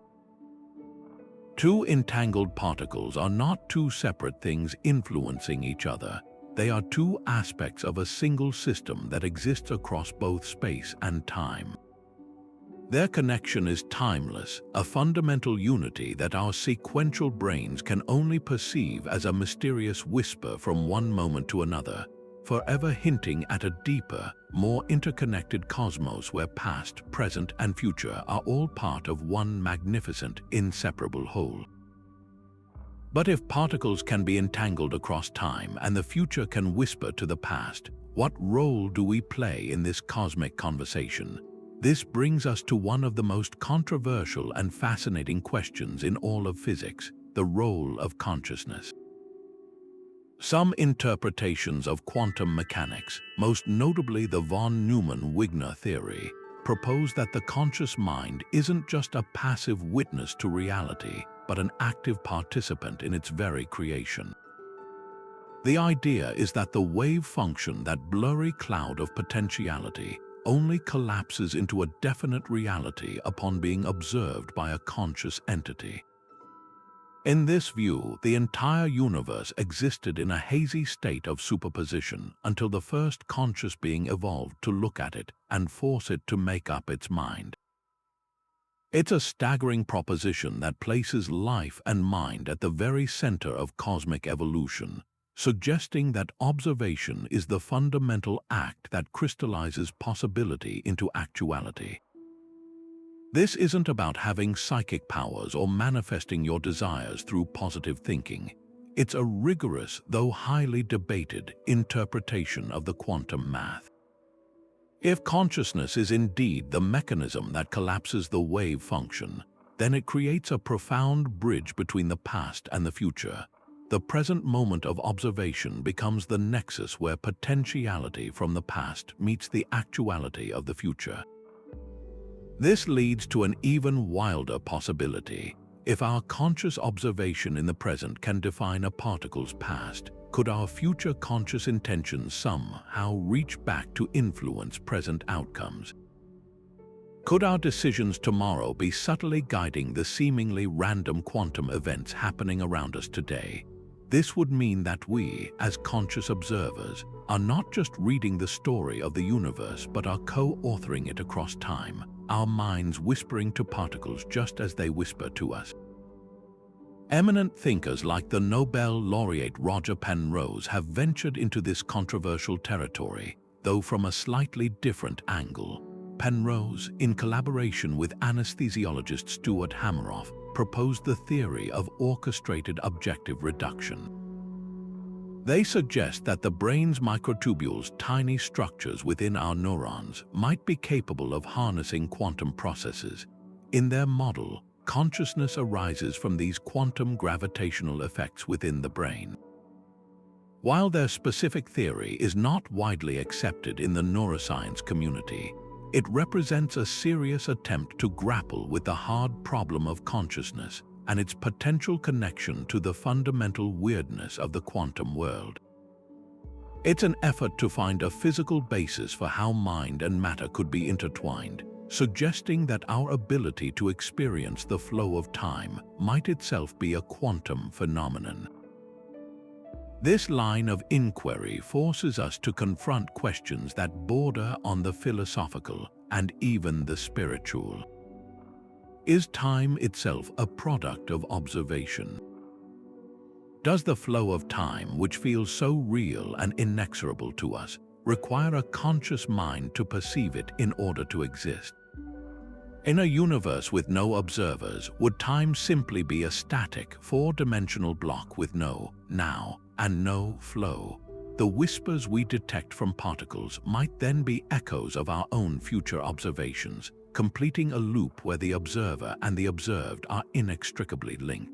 Two entangled particles are not two separate things influencing each other. They are two aspects of a single system that exists across both space and time. Their connection is timeless, a fundamental unity that our sequential brains can only perceive as a mysterious whisper from one moment to another, forever hinting at a deeper, more interconnected cosmos where past, present, and future are all part of one magnificent, inseparable whole. But if particles can be entangled across time and the future can whisper to the past, what role do we play in this cosmic conversation? This brings us to one of the most controversial and fascinating questions in all of physics: the role of consciousness. Some interpretations of quantum mechanics, most notably the von Neumann-Wigner theory, propose that the conscious mind isn't just a passive witness to reality, but an active participant in its very creation. The idea is that the wave function, that blurry cloud of potentiality, only collapses into a definite reality upon being observed by a conscious entity. In this view, the entire universe existed in a hazy state of superposition until the first conscious being evolved to look at it and force it to make up its mind. It's a staggering proposition that places life and mind at the very center of cosmic evolution, suggesting that observation is the fundamental act that crystallizes possibility into actuality. This isn't about having psychic powers or manifesting your desires through positive thinking. It's a rigorous, though highly debated, interpretation of the quantum math. If consciousness is indeed the mechanism that collapses the wave function, then it creates a profound bridge between the past and the future. The present moment of observation becomes the nexus where potentiality from the past meets the actuality of the future. This leads to an even wilder possibility. If our conscious observation in the present can define a particle's past, could our future conscious intentions somehow reach back to influence present outcomes? Could our decisions tomorrow be subtly guiding the seemingly random quantum events happening around us today? This would mean that we, as conscious observers, are not just reading the story of the universe but are co-authoring it across time, our minds whispering to particles just as they whisper to us. Eminent thinkers like the Nobel laureate Roger Penrose have ventured into this controversial territory, though from a slightly different angle. Penrose, in collaboration with anesthesiologist Stuart Hameroff, proposed the theory of orchestrated objective reduction. They suggest that the brain's microtubules, tiny structures within our neurons, might be capable of harnessing quantum processes. In their model, consciousness arises from these quantum gravitational effects within the brain. While their specific theory is not widely accepted in the neuroscience community, it represents a serious attempt to grapple with the hard problem of consciousness and its potential connection to the fundamental weirdness of the quantum world. It's an effort to find a physical basis for how mind and matter could be intertwined, suggesting that our ability to experience the flow of time might itself be a quantum phenomenon. This line of inquiry forces us to confront questions that border on the philosophical and even the spiritual. Is time itself a product of observation? Does the flow of time, which feels so real and inexorable to us, require a conscious mind to perceive it in order to exist? In a universe with no observers, would time simply be a static, four-dimensional block with no now and no flow? The whispers we detect from particles might then be echoes of our own future observations, completing a loop where the observer and the observed are inextricably linked.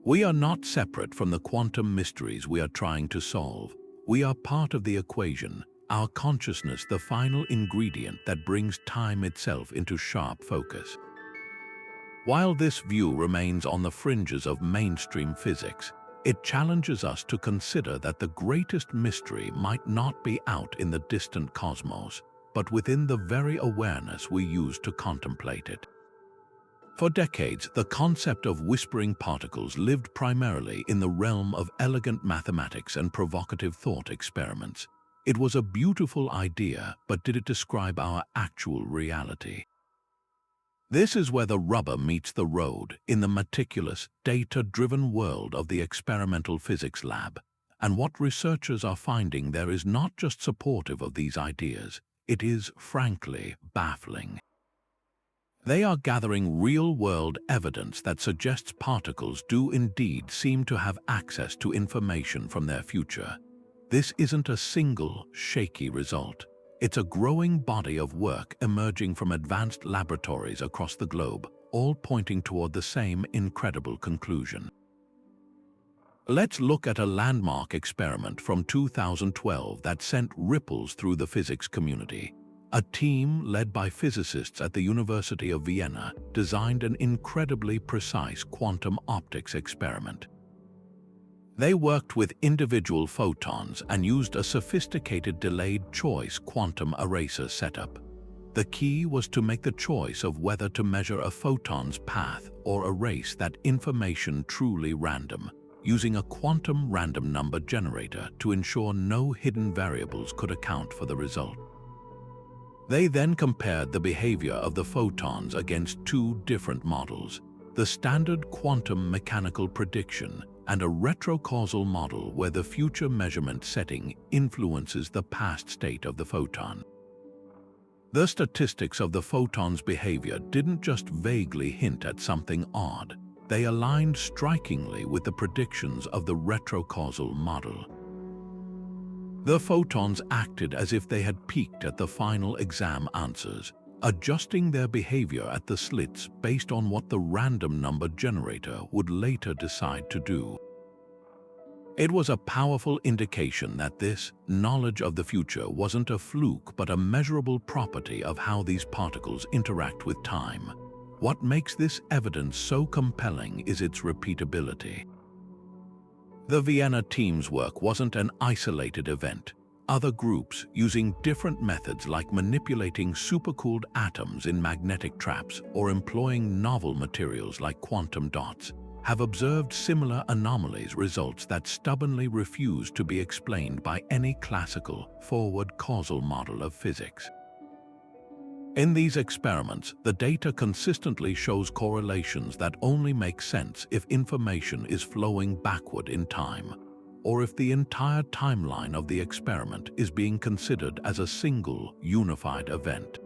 We are not separate from the quantum mysteries we are trying to solve. We are part of the equation, our consciousness the final ingredient that brings time itself into sharp focus. While this view remains on the fringes of mainstream physics, it challenges us to consider that the greatest mystery might not be out in the distant cosmos, but within the very awareness we use to contemplate it. For decades, the concept of whispering particles lived primarily in the realm of elegant mathematics and provocative thought experiments. It was a beautiful idea, but did it describe our actual reality? This is where the rubber meets the road in the meticulous, data-driven world of the experimental physics lab. And what researchers are finding there is not just supportive of these ideas, it is, frankly, baffling. They are gathering real-world evidence that suggests particles do indeed seem to have access to information from their future. This isn't a single, shaky result. It's a growing body of work emerging from advanced laboratories across the globe, all pointing toward the same incredible conclusion. Let's look at a landmark experiment from 2012 that sent ripples through the physics community. A team led by physicists at the University of Vienna designed an incredibly precise quantum optics experiment. They worked with individual photons and used a sophisticated delayed choice quantum eraser setup. The key was to make the choice of whether to measure a photon's path or erase that information truly random, using a quantum random number generator to ensure no hidden variables could account for the result. They then compared the behavior of the photons against two different models, the standard quantum mechanical prediction and a retro-causal model where the future measurement setting influences the past state of the photon. The statistics of the photon's behavior didn't just vaguely hint at something odd, they aligned strikingly with the predictions of the retro-causal model. The photons acted as if they had peeked at the final exam answers, adjusting their behavior at the slits based on what the random number generator would later decide to do. It was a powerful indication that this knowledge of the future wasn't a fluke but a measurable property of how these particles interact with time. What makes this evidence so compelling is its repeatability. The Vienna team's work wasn't an isolated event. Other groups, using different methods like manipulating supercooled atoms in magnetic traps or employing novel materials like quantum dots, have observed similar anomalies, results that stubbornly refuse to be explained by any classical, forward causal model of physics. In these experiments, the data consistently shows correlations that only make sense if information is flowing backward in time, or if the entire timeline of the experiment is being considered as a single, unified event.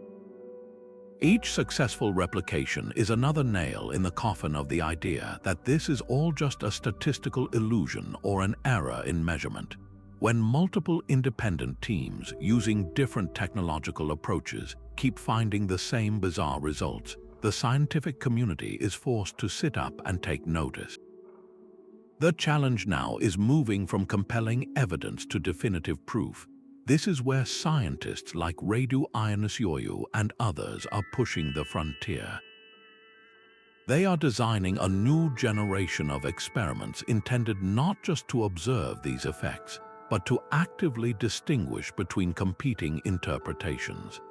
Each successful replication is another nail in the coffin of the idea that this is all just a statistical illusion or an error in measurement. When multiple independent teams using different technological approaches keep finding the same bizarre results, the scientific community is forced to sit up and take notice. The challenge now is moving from compelling evidence to definitive proof. This is where scientists like Radu Ioannisiou and others are pushing the frontier. They are designing a new generation of experiments intended not just to observe these effects, but to actively distinguish between competing interpretations.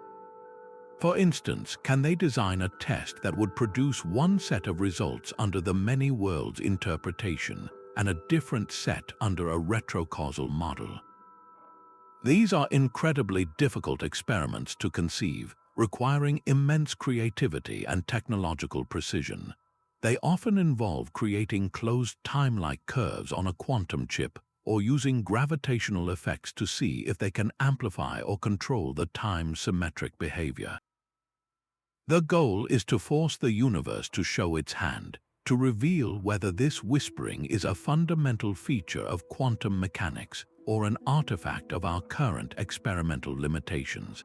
For instance, can they design a test that would produce one set of results under the many worlds interpretation and a different set under a retro-causal model? These are incredibly difficult experiments to conceive, requiring immense creativity and technological precision. They often involve creating closed time-like curves on a quantum chip or using gravitational effects to see if they can amplify or control the time-symmetric behavior. The goal is to force the universe to show its hand, to reveal whether this whispering is a fundamental feature of quantum mechanics or an artifact of our current experimental limitations.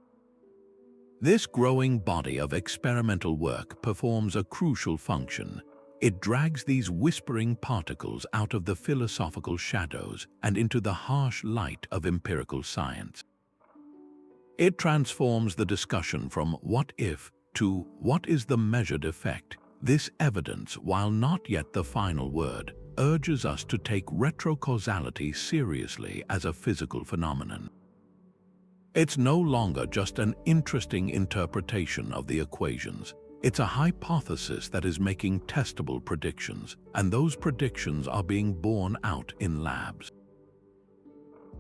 This growing body of experimental work performs a crucial function. It drags these whispering particles out of the philosophical shadows and into the harsh light of empirical science. It transforms the discussion from what if to what is the measured effect. This evidence, while not yet the final word, urges us to take retrocausality seriously as a physical phenomenon. It's no longer just an interesting interpretation of the equations. It's a hypothesis that is making testable predictions, and those predictions are being borne out in labs.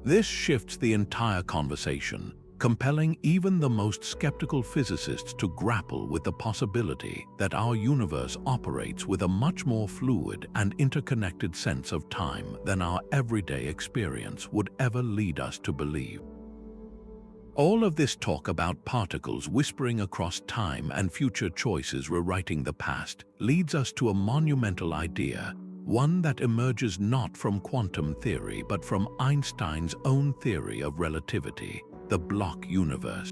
This shifts the entire conversation, compelling even the most skeptical physicists to grapple with the possibility that our universe operates with a much more fluid and interconnected sense of time than our everyday experience would ever lead us to believe. All of this talk about particles whispering across time and future choices rewriting the past leads us to a monumental idea, one that emerges not from quantum theory but from Einstein's own theory of relativity, the block universe.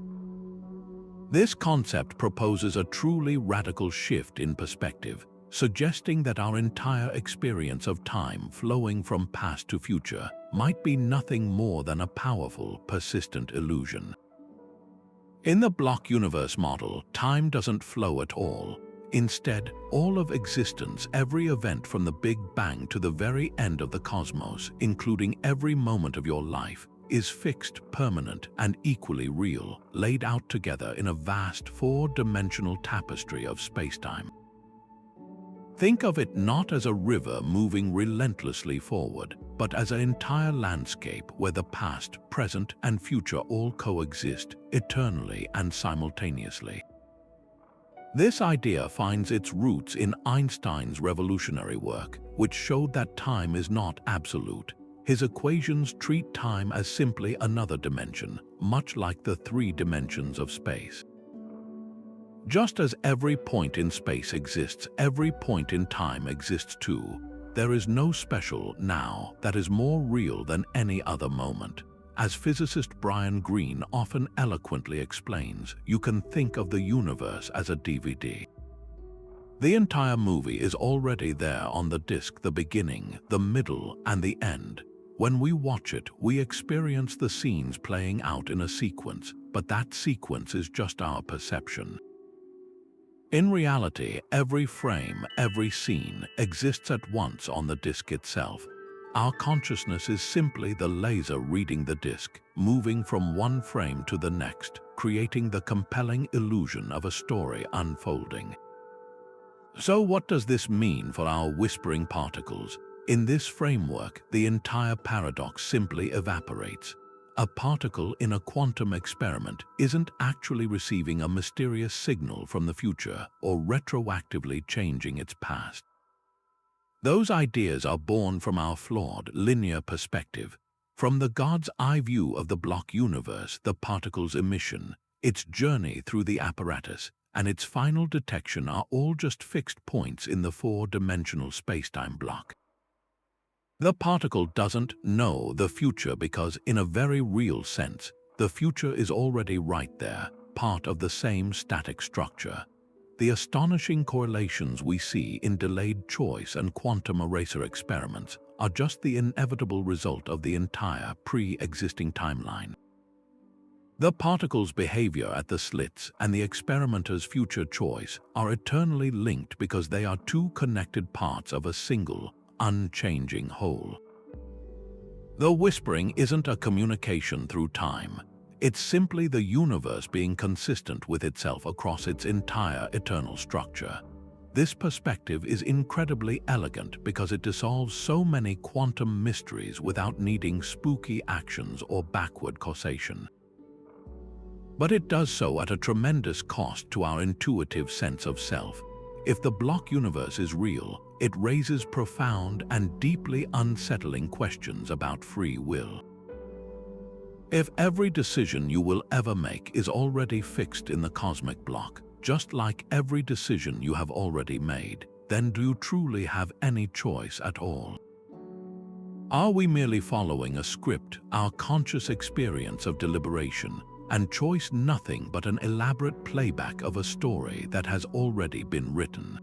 This concept proposes a truly radical shift in perspective, suggesting that our entire experience of time flowing from past to future might be nothing more than a powerful, persistent illusion. In the block universe model, time doesn't flow at all. Instead, all of existence, every event from the Big Bang to the very end of the cosmos, including every moment of your life, is fixed, permanent, and equally real, laid out together in a vast four-dimensional tapestry of spacetime. Think of it not as a river moving relentlessly forward, but as an entire landscape where the past, present, and future all coexist eternally and simultaneously. This idea finds its roots in Einstein's revolutionary work, which showed that time is not absolute. His equations treat time as simply another dimension, much like the three dimensions of space. Just as every point in space exists, every point in time exists too. There is no special now that is more real than any other moment. As physicist Brian Greene often eloquently explains, you can think of the universe as a DVD. The entire movie is already there on the disc, the beginning, the middle, and the end. When we watch it, we experience the scenes playing out in a sequence, but that sequence is just our perception. In reality, every frame, every scene exists at once on the disc itself. Our consciousness is simply the laser reading the disc, moving from one frame to the next, creating the compelling illusion of a story unfolding. So what does this mean for our whispering particles? In this framework, the entire paradox simply evaporates. A particle in a quantum experiment isn't actually receiving a mysterious signal from the future or retroactively changing its past. Those ideas are born from our flawed, linear perspective. From the God's eye view of the block universe, the particle's emission, its journey through the apparatus, and its final detection are all just fixed points in the four-dimensional spacetime block. The particle doesn't know the future because, in a very real sense, the future is already right there, part of the same static structure. The astonishing correlations we see in delayed choice and quantum eraser experiments are just the inevitable result of the entire pre-existing timeline. The particle's behavior at the slits and the experimenter's future choice are eternally linked because they are two connected parts of a single, unchanging whole. The whispering isn't a communication through time. It's simply the universe being consistent with itself across its entire eternal structure. This perspective is incredibly elegant because it dissolves so many quantum mysteries without needing spooky actions or backward causation. But it does so at a tremendous cost to our intuitive sense of self. If the block universe is real, it raises profound and deeply unsettling questions about free will. If every decision you will ever make is already fixed in the cosmic block, just like every decision you have already made, then do you truly have any choice at all? Are we merely following a script, our conscious experience of deliberation, and choice nothing but an elaborate playback of a story that has already been written.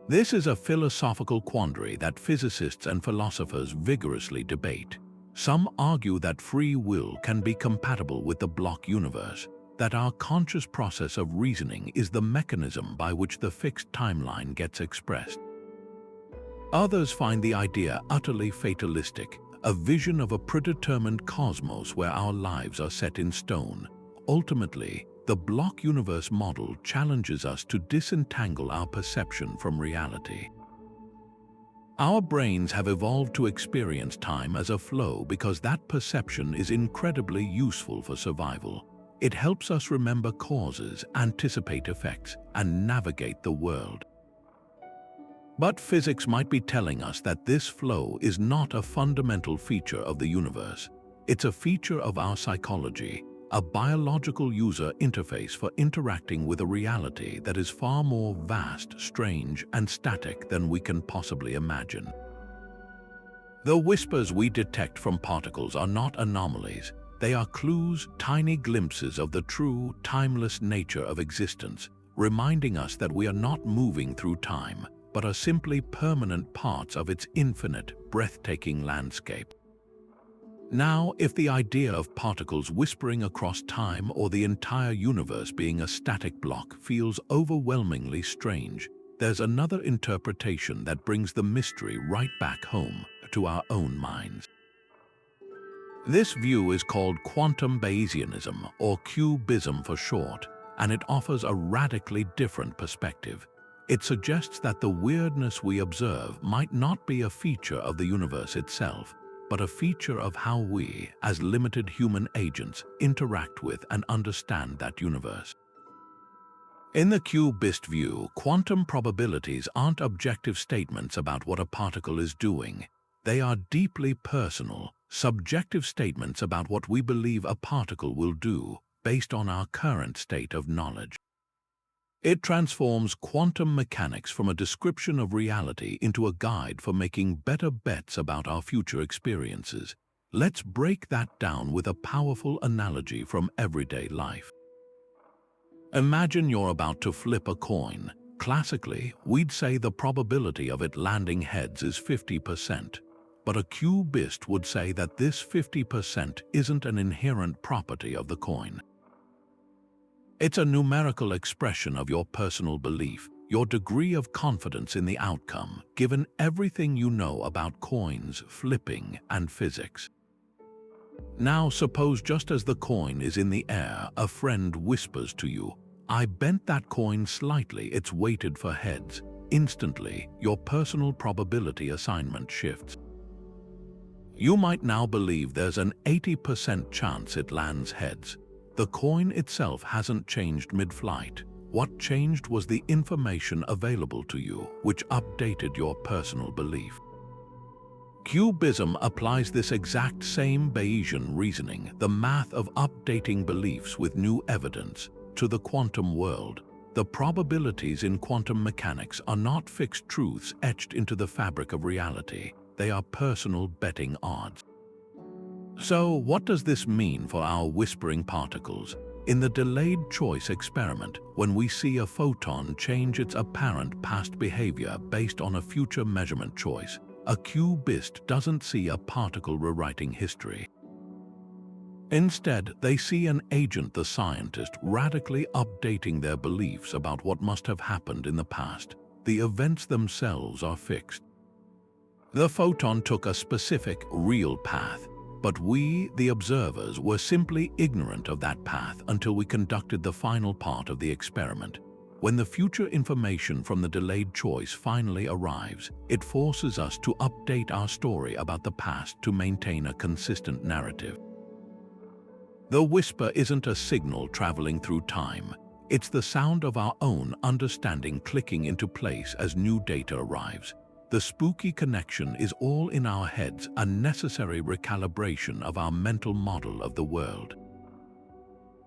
This is a philosophical quandary that physicists and philosophers vigorously debate. Some argue that free will can be compatible with the block universe, that our conscious process of reasoning is the mechanism by which the fixed timeline gets expressed. Others find the idea utterly fatalistic, a vision of a predetermined cosmos where our lives are set in stone. Ultimately, the block universe model challenges us to disentangle our perception from reality. Our brains have evolved to experience time as a flow because that perception is incredibly useful for survival. It helps us remember causes, anticipate effects, and navigate the world. But physics might be telling us that this flow is not a fundamental feature of the universe. It's a feature of our psychology, a biological user interface for interacting with a reality that is far more vast, strange, and static than we can possibly imagine. The whispers we detect from particles are not anomalies. They are clues, tiny glimpses of the true, timeless nature of existence, reminding us that we are not moving through time, but are simply permanent parts of its infinite, breathtaking landscape. Now, if the idea of particles whispering across time or the entire universe being a static block feels overwhelmingly strange, there's another interpretation that brings the mystery right back home to our own minds. This view is called quantum Bayesianism, or cubism for short, and it offers a radically different perspective. It suggests that the weirdness we observe might not be a feature of the universe itself, but a feature of how we, as limited human agents, interact with and understand that universe. In the cubist view, quantum probabilities aren't objective statements about what a particle is doing. They are deeply personal, subjective statements about what we believe a particle will do, based on our current state of knowledge. It transforms quantum mechanics from a description of reality into a guide for making better bets about our future experiences. Let's break that down with a powerful analogy from everyday life. Imagine you're about to flip a coin. Classically, we'd say the probability of it landing heads is 50%. But a cubist would say that this 50% isn't an inherent property of the coin. It's a numerical expression of your personal belief, your degree of confidence in the outcome, given everything you know about coins, flipping, and physics. Now suppose just as the coin is in the air, a friend whispers to you, "I bent that coin slightly, it's weighted for heads." Instantly, your personal probability assignment shifts. You might now believe there's an 80% chance it lands heads. The coin itself hasn't changed mid-flight. What changed was the information available to you, which updated your personal belief. Cubism applies this exact same Bayesian reasoning, the math of updating beliefs with new evidence, to the quantum world. The probabilities in quantum mechanics are not fixed truths etched into the fabric of reality. They are personal betting odds. So, what does this mean for our whispering particles? In the delayed choice experiment, when we see a photon change its apparent past behavior based on a future measurement choice, a cubist doesn't see a particle rewriting history. Instead, they see an agent, the scientist, radically updating their beliefs about what must have happened in the past. The events themselves are fixed. The photon took a specific, real path, but we, the observers, were simply ignorant of that path until we conducted the final part of the experiment. When the future information from the delayed choice finally arrives, it forces us to update our story about the past to maintain a consistent narrative. The whisper isn't a signal traveling through time. It's the sound of our own understanding clicking into place as new data arrives. The spooky connection is all in our heads, a necessary recalibration of our mental model of the world.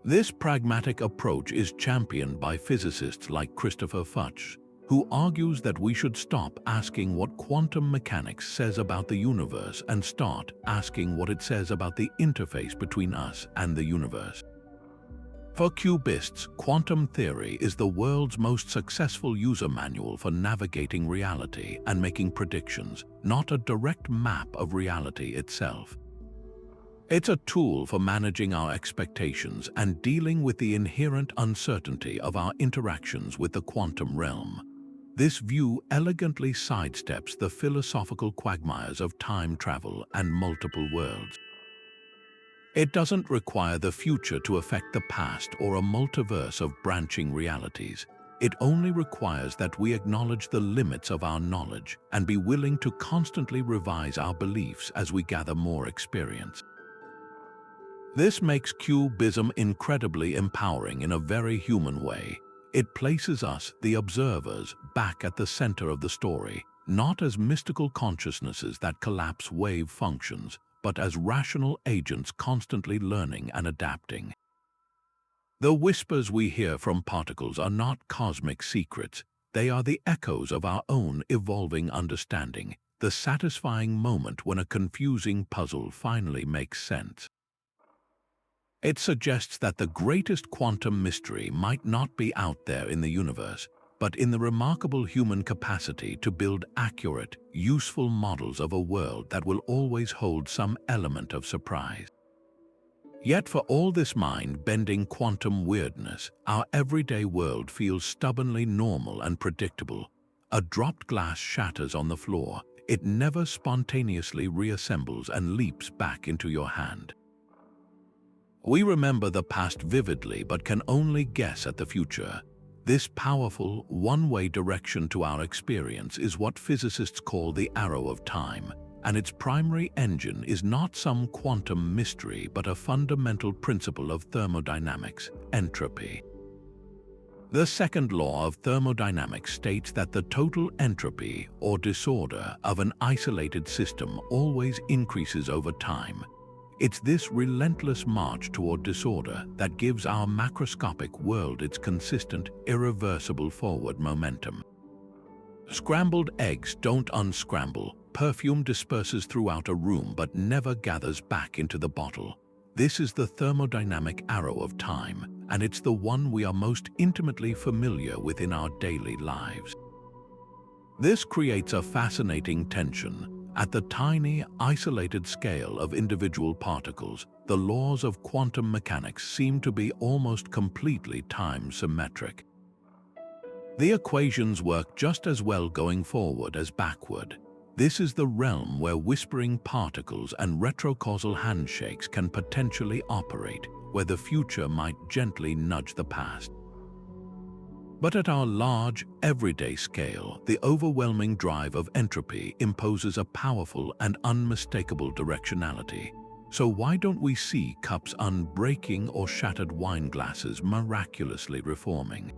This pragmatic approach is championed by physicists like Christopher Fuchs, who argues that we should stop asking what quantum mechanics says about the universe and start asking what it says about the interface between us and the universe. For cubists, quantum theory is the world's most successful user manual for navigating reality and making predictions, not a direct map of reality itself. It's a tool for managing our expectations and dealing with the inherent uncertainty of our interactions with the quantum realm. This view elegantly sidesteps the philosophical quagmires of time travel and multiple worlds. It doesn't require the future to affect the past or a multiverse of branching realities. It only requires that we acknowledge the limits of our knowledge and be willing to constantly revise our beliefs as we gather more experience. This makes cubism incredibly empowering in a very human way. It places us, the observers, back at the center of the story, not as mystical consciousnesses that collapse wave functions, but as rational agents constantly learning and adapting. The whispers we hear from particles are not cosmic secrets. They are the echoes of our own evolving understanding, the satisfying moment when a confusing puzzle finally makes sense. It suggests that the greatest quantum mystery might not be out there in the universe, but in the remarkable human capacity to build accurate, useful models of a world that will always hold some element of surprise. Yet for all this mind-bending quantum weirdness, our everyday world feels stubbornly normal and predictable. A dropped glass shatters on the floor. It never spontaneously reassembles and leaps back into your hand. We remember the past vividly but can only guess at the future. This powerful, one-way direction to our experience is what physicists call the arrow of time, and its primary engine is not some quantum mystery but a fundamental principle of thermodynamics, entropy. The second law of thermodynamics states that the total entropy, or disorder, of an isolated system always increases over time. It's this relentless march toward disorder that gives our macroscopic world its consistent, irreversible forward momentum. Scrambled eggs don't unscramble. Perfume disperses throughout a room but never gathers back into the bottle. This is the thermodynamic arrow of time, and it's the one we are most intimately familiar with in our daily lives. This creates a fascinating tension. At the tiny, isolated scale of individual particles, the laws of quantum mechanics seem to be almost completely time-symmetric. The equations work just as well going forward as backward. This is the realm where whispering particles and retrocausal handshakes can potentially operate, where the future might gently nudge the past. But at our large, everyday scale, the overwhelming drive of entropy imposes a powerful and unmistakable directionality. So why don't we see cups unbreaking or shattered wine glasses miraculously reforming?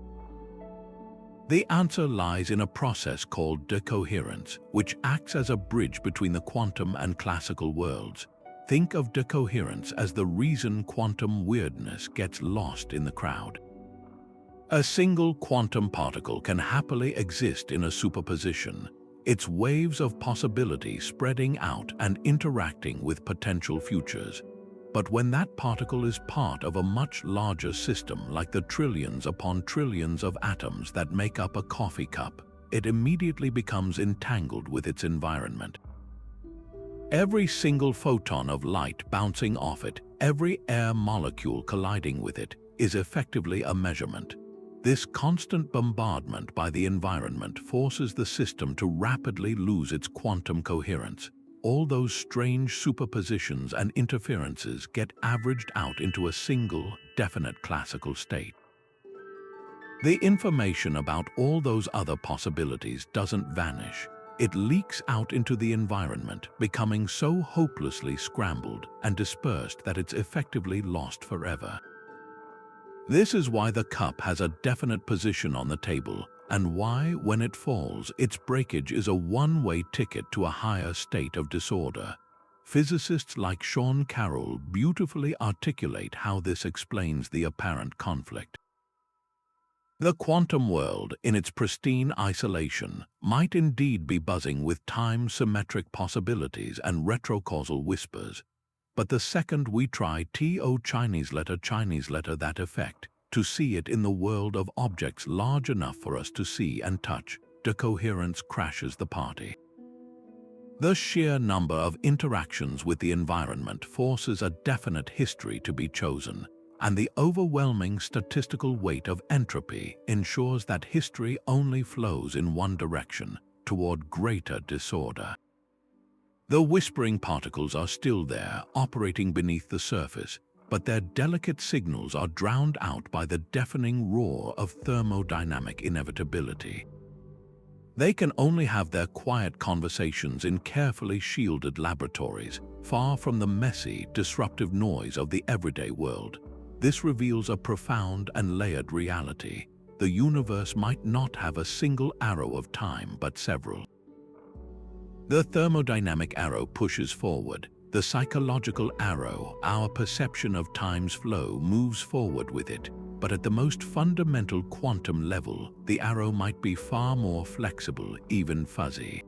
The answer lies in a process called decoherence, which acts as a bridge between the quantum and classical worlds. Think of decoherence as the reason quantum weirdness gets lost in the crowd. A single quantum particle can happily exist in a superposition, its waves of possibility spreading out and interacting with potential futures. But when that particle is part of a much larger system like the trillions upon trillions of atoms that make up a coffee cup, it immediately becomes entangled with its environment. Every single photon of light bouncing off it, every air molecule colliding with it, is effectively a measurement. This constant bombardment by the environment forces the system to rapidly lose its quantum coherence. All those strange superpositions and interferences get averaged out into a single, definite classical state. The information about all those other possibilities doesn't vanish. It leaks out into the environment, becoming so hopelessly scrambled and dispersed that it's effectively lost forever. This is why the cup has a definite position on the table, and why, when it falls, its breakage is a one-way ticket to a higher state of disorder. Physicists like Sean Carroll beautifully articulate how this explains the apparent conflict. The quantum world, in its pristine isolation, might indeed be buzzing with time-symmetric possibilities and retrocausal whispers. but the second we try to Chinese letter that effect, to see it in the world of objects large enough for us to see and touch, decoherence crashes the party. The sheer number of interactions with the environment forces a definite history to be chosen, and the overwhelming statistical weight of entropy ensures that history only flows in one direction, toward greater disorder. The whispering particles are still there, operating beneath the surface, but their delicate signals are drowned out by the deafening roar of thermodynamic inevitability. They can only have their quiet conversations in carefully shielded laboratories, far from the messy, disruptive noise of the everyday world. This reveals a profound and layered reality. The universe might not have a single arrow of time, but several. The thermodynamic arrow pushes forward. The psychological arrow, our perception of time's flow, moves forward with it. But at the most fundamental quantum level, the arrow might be far more flexible, even fuzzy.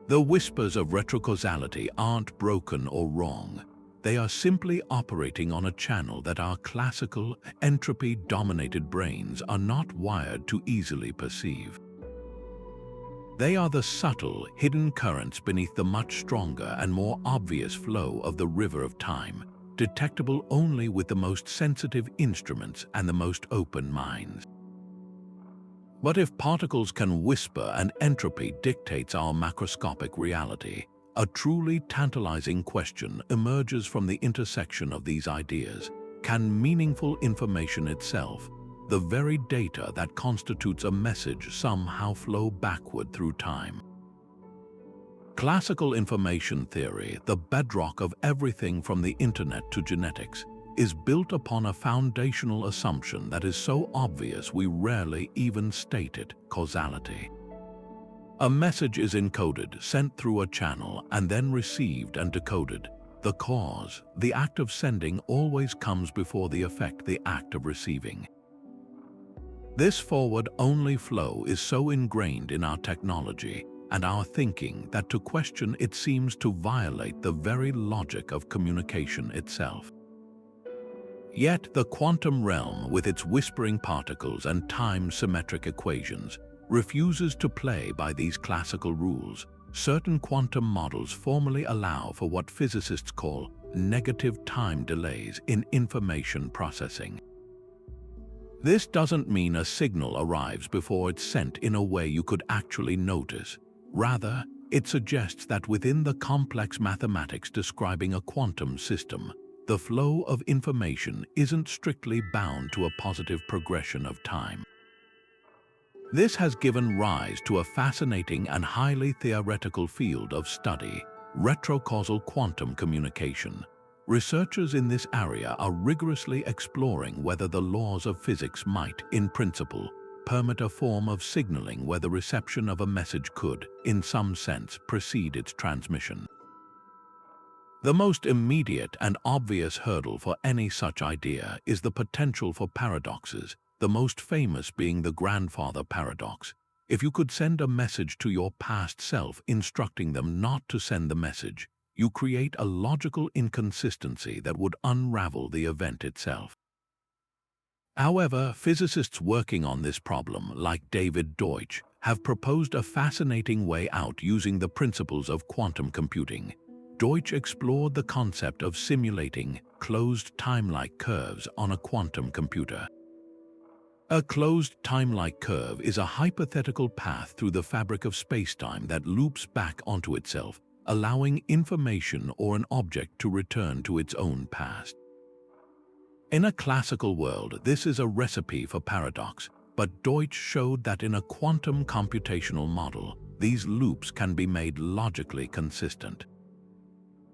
The whispers of retrocausality aren't broken or wrong. They are simply operating on a channel that our classical, entropy-dominated brains are not wired to easily perceive. They are the subtle, hidden currents beneath the much stronger and more obvious flow of the river of time, detectable only with the most sensitive instruments and the most open minds. But if particles can whisper and entropy dictates our macroscopic reality, a truly tantalizing question emerges from the intersection of these ideas. Can meaningful information itself, the very data that constitutes a message, somehow flow backward through time? Classical information theory, the bedrock of everything from the internet to genetics, is built upon a foundational assumption that is so obvious we rarely even state it: causality. A message is encoded, sent through a channel, and then received and decoded. The cause, the act of sending, always comes before the effect, the act of receiving. This forward-only flow is so ingrained in our technology and our thinking that to question it seems to violate the very logic of communication itself. Yet the quantum realm, with its whispering particles and time-symmetric equations, refuses to play by these classical rules. Certain quantum models formally allow for what physicists call negative time delays in information processing. This doesn't mean a signal arrives before it's sent in a way you could actually notice. Rather, it suggests that within the complex mathematics describing a quantum system, the flow of information isn't strictly bound to a positive progression of time. This has given rise to a fascinating and highly theoretical field of study: retrocausal quantum communication. Researchers in this area are rigorously exploring whether the laws of physics might, in principle, permit a form of signaling where the reception of a message could, in some sense, precede its transmission. The most immediate and obvious hurdle for any such idea is the potential for paradoxes, the most famous being the grandfather paradox. If you could send a message to your past self instructing them not to send the message, you create a logical inconsistency that would unravel the event itself. However, physicists working on this problem, like David Deutsch, have proposed a fascinating way out using the principles of quantum computing. Deutsch explored the concept of simulating closed time-like curves on a quantum computer. A closed time-like curve is a hypothetical path through the fabric of spacetime that loops back onto itself, allowing information or an object to return to its own past. In a classical world, this is a recipe for paradox, but Deutsch showed that in a quantum computational model, these loops can be made logically consistent.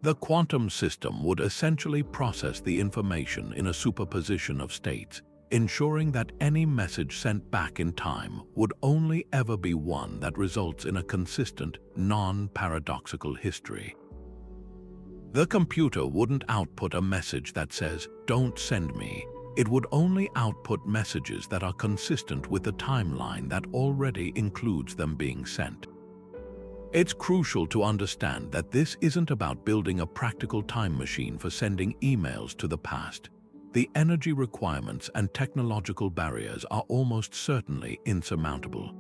The quantum system would essentially process the information in a superposition of states, ensuring that any message sent back in time would only ever be one that results in a consistent, non-paradoxical history. The computer wouldn't output a message that says, "Don't send me." It would only output messages that are consistent with the timeline that already includes them being sent. It's crucial to understand that this isn't about building a practical time machine for sending emails to the past. The energy requirements and technological barriers are almost certainly insurmountable.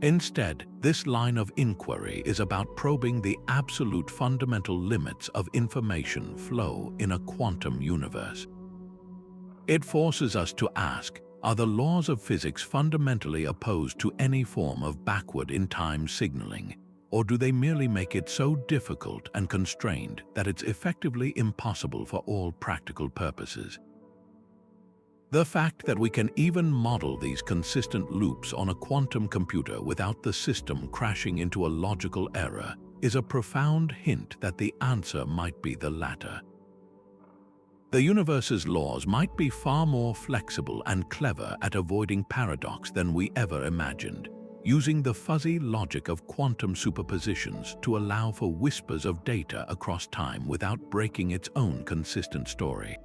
Instead, this line of inquiry is about probing the absolute fundamental limits of information flow in a quantum universe. It forces us to ask, are the laws of physics fundamentally opposed to any form of backward-in-time signaling, or do they merely make it so difficult and constrained that it's effectively impossible for all practical purposes? The fact that we can even model these consistent loops on a quantum computer without the system crashing into a logical error is a profound hint that the answer might be the latter. The universe's laws might be far more flexible and clever at avoiding paradox than we ever imagined, using the fuzzy logic of quantum superpositions to allow for whispers of data across time without breaking its own consistent story.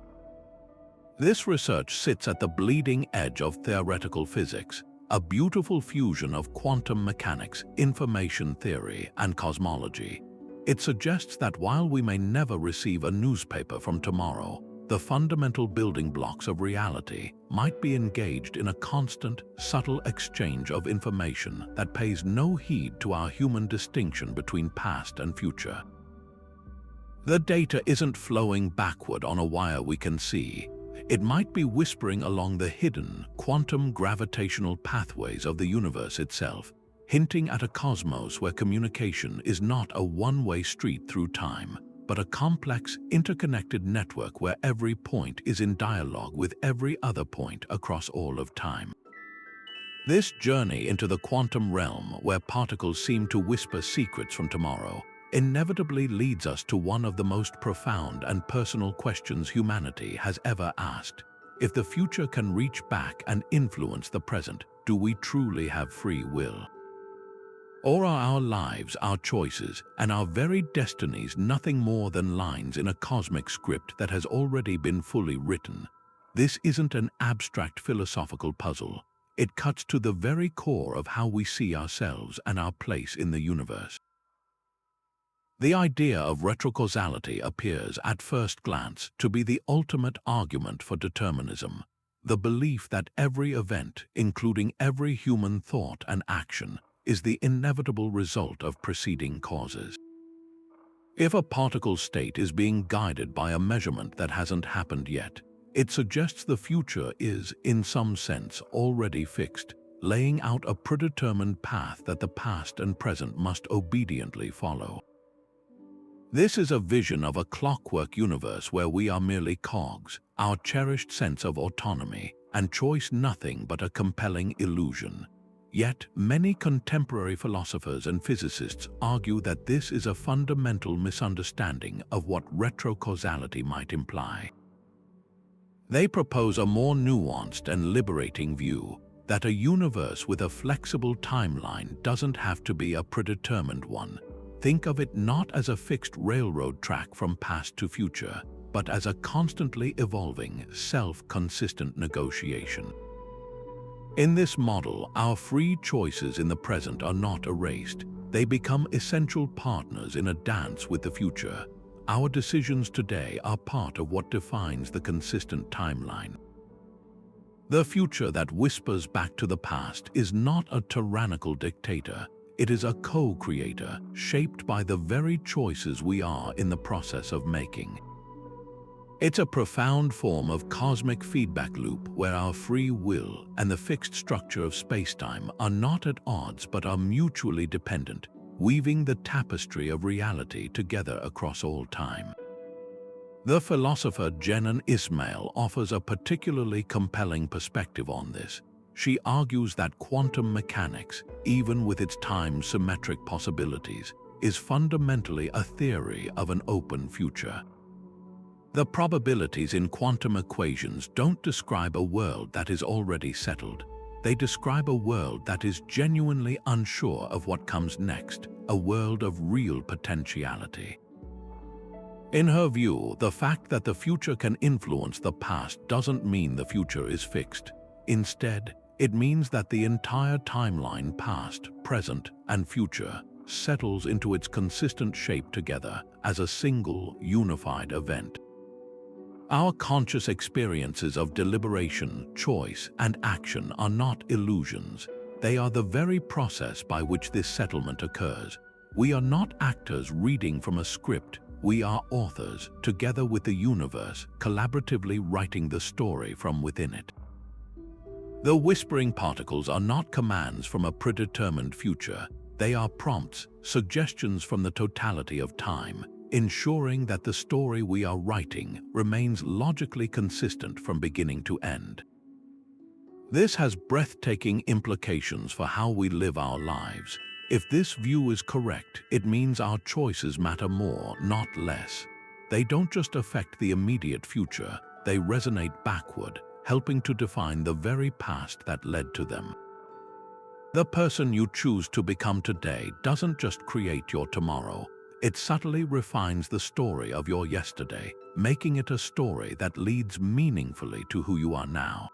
This research sits at the bleeding edge of theoretical physics, a beautiful fusion of quantum mechanics, information theory, and cosmology. It suggests that while we may never receive a newspaper from tomorrow, the fundamental building blocks of reality might be engaged in a constant, subtle exchange of information that pays no heed to our human distinction between past and future. The data isn't flowing backward on a wire we can see. It might be whispering along the hidden, quantum gravitational pathways of the universe itself, hinting at a cosmos where communication is not a one-way street through time, but a complex, interconnected network where every point is in dialogue with every other point across all of time. This journey into the quantum realm, where particles seem to whisper secrets from tomorrow, inevitably leads us to one of the most profound and personal questions humanity has ever asked. If the future can reach back and influence the present, do we truly have free will? Or are our lives, our choices, and our very destinies nothing more than lines in a cosmic script that has already been fully written? This isn't an abstract philosophical puzzle. It cuts to the very core of how we see ourselves and our place in the universe. The idea of retro-causality appears, at first glance, to be the ultimate argument for determinism, the belief that every event, including every human thought and action, is the inevitable result of preceding causes. If a particle state is being guided by a measurement that hasn't happened yet, it suggests the future is, in some sense, already fixed, laying out a predetermined path that the past and present must obediently follow. This is a vision of a clockwork universe where we are merely cogs, our cherished sense of autonomy and choice nothing but a compelling illusion. Yet, many contemporary philosophers and physicists argue that this is a fundamental misunderstanding of what retro-causality might imply. They propose a more nuanced and liberating view, that a universe with a flexible timeline doesn't have to be a predetermined one. Think of it not as a fixed railroad track from past to future, but as a constantly evolving, self-consistent negotiation. In this model, our free choices in the present are not erased. They become essential partners in a dance with the future. Our decisions today are part of what defines the consistent timeline. The future that whispers back to the past is not a tyrannical dictator. It is a co-creator, shaped by the very choices we are in the process of making. It's a profound form of cosmic feedback loop where our free will and the fixed structure of spacetime are not at odds but are mutually dependent, weaving the tapestry of reality together across all time. The philosopher Jenan Ismail offers a particularly compelling perspective on this. She argues that quantum mechanics, even with its time-symmetric possibilities, is fundamentally a theory of an open future. The probabilities in quantum equations don't describe a world that is already settled. They describe a world that is genuinely unsure of what comes next, a world of real potentiality. In her view, the fact that the future can influence the past doesn't mean the future is fixed. Instead, it means that the entire timeline, past, present, and future, settles into its consistent shape together as a single, unified event. Our conscious experiences of deliberation, choice, and action are not illusions. They are the very process by which this settlement occurs. We are not actors reading from a script. We are authors, together with the universe, collaboratively writing the story from within it. The whispering particles are not commands from a predetermined future. They are prompts, suggestions from the totality of time, ensuring that the story we are writing remains logically consistent from beginning to end. This has breathtaking implications for how we live our lives. If this view is correct, it means our choices matter more, not less. They don't just affect the immediate future, they resonate backward, helping to define the very past that led to them. The person you choose to become today doesn't just create your tomorrow. It subtly refines the story of your yesterday, making it a story that leads meaningfully to who you are now.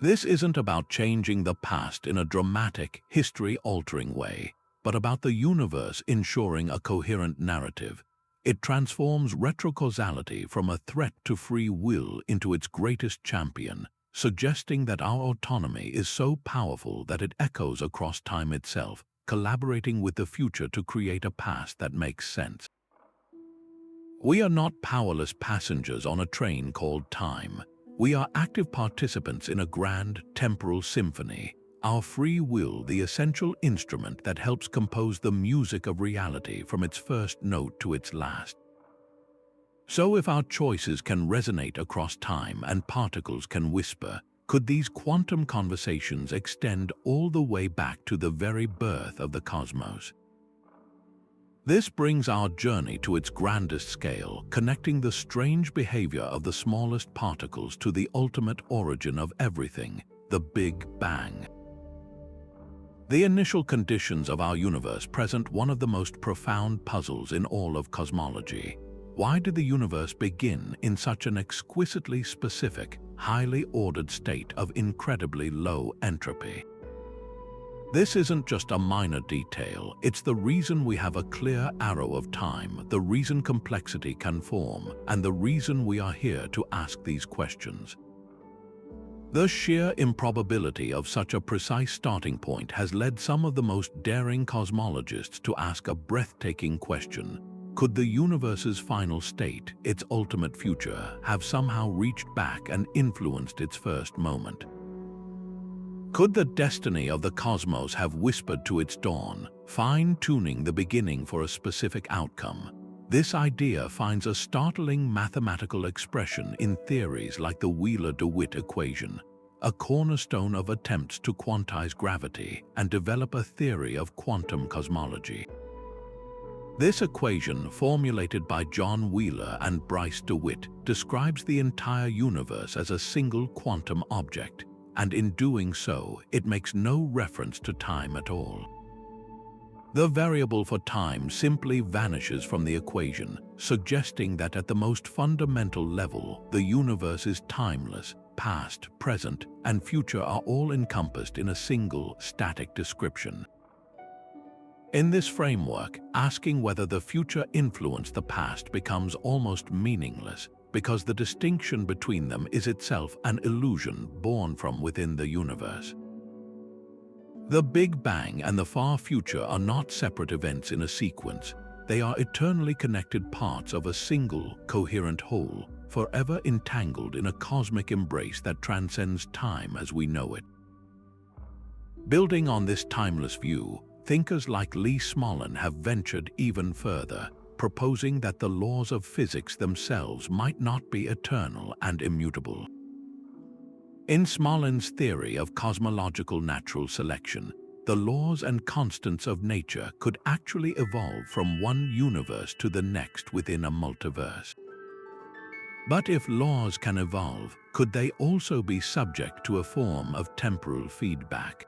This isn't about changing the past in a dramatic, history-altering way, but about the universe ensuring a coherent narrative. It transforms retro-causality from a threat to free will into its greatest champion, suggesting that our autonomy is so powerful that it echoes across time itself, collaborating with the future to create a past that makes sense. We are not powerless passengers on a train called time. We are active participants in a grand, temporal symphony, our free will the essential instrument that helps compose the music of reality from its first note to its last. So if our choices can resonate across time and particles can whisper, could these quantum conversations extend all the way back to the very birth of the cosmos? This brings our journey to its grandest scale, connecting the strange behavior of the smallest particles to the ultimate origin of everything, the Big Bang. The initial conditions of our universe present one of the most profound puzzles in all of cosmology. Why did the universe begin in such an exquisitely specific, highly ordered state of incredibly low entropy? This isn't just a minor detail, it's the reason we have a clear arrow of time, the reason complexity can form, and the reason we are here to ask these questions. The sheer improbability of such a precise starting point has led some of the most daring cosmologists to ask a breathtaking question. Could the universe's final state, its ultimate future, have somehow reached back and influenced its first moment? Could the destiny of the cosmos have whispered to its dawn, fine-tuning the beginning for a specific outcome? This idea finds a startling mathematical expression in theories like the Wheeler-DeWitt equation, a cornerstone of attempts to quantize gravity and develop a theory of quantum cosmology. This equation, formulated by John Wheeler and Bryce DeWitt, describes the entire universe as a single quantum object, and in doing so, it makes no reference to time at all. The variable for time simply vanishes from the equation, suggesting that at the most fundamental level, the universe is timeless. Past, present, and future are all encompassed in a single, static description. In this framework, asking whether the future influenced the past becomes almost meaningless, because the distinction between them is itself an illusion born from within the universe. The Big Bang and the far future are not separate events in a sequence. They are eternally connected parts of a single, coherent whole, forever entangled in a cosmic embrace that transcends time as we know it. Building on this timeless view, thinkers like Lee Smolin have ventured even further, proposing that the laws of physics themselves might not be eternal and immutable. In Smolin's theory of cosmological natural selection, the laws and constants of nature could actually evolve from one universe to the next within a multiverse. But if laws can evolve, could they also be subject to a form of temporal feedback?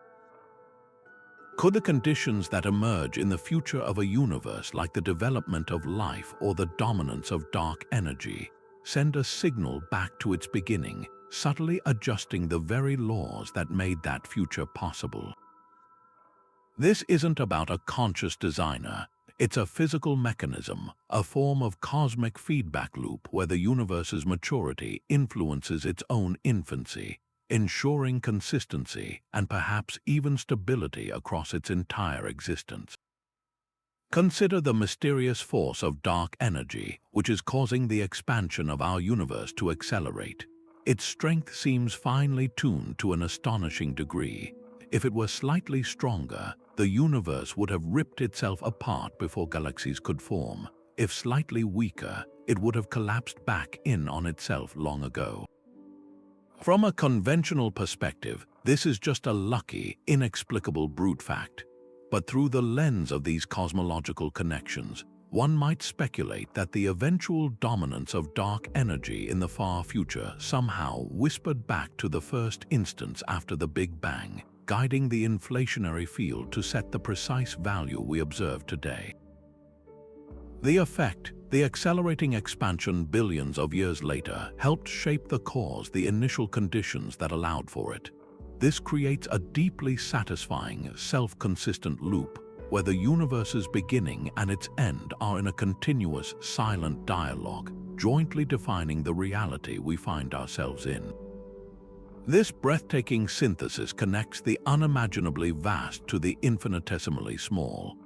Could the conditions that emerge in the future of a universe, like the development of life or the dominance of dark energy, send a signal back to its beginning, subtly adjusting the very laws that made that future possible? This isn't about a conscious designer. It's a physical mechanism, a form of cosmic feedback loop where the universe's maturity influences its own infancy, ensuring consistency and perhaps even stability across its entire existence. Consider the mysterious force of dark energy, which is causing the expansion of our universe to accelerate. Its strength seems finely tuned to an astonishing degree. If it were slightly stronger, the universe would have ripped itself apart before galaxies could form. If slightly weaker, it would have collapsed back in on itself long ago. From a conventional perspective, this is just a lucky, inexplicable brute fact. But through the lens of these cosmological connections, one might speculate that the eventual dominance of dark energy in the far future somehow whispered back to the first instance after the Big Bang, guiding the inflationary field to set the precise value we observe today. The effect, the accelerating expansion billions of years later, helped shape the cause, the initial conditions that allowed for it. This creates a deeply satisfying, self-consistent loop where the universe's beginning and its end are in a continuous, silent dialogue, jointly defining the reality we find ourselves in. This breathtaking synthesis connects the unimaginably vast to the infinitesimally small.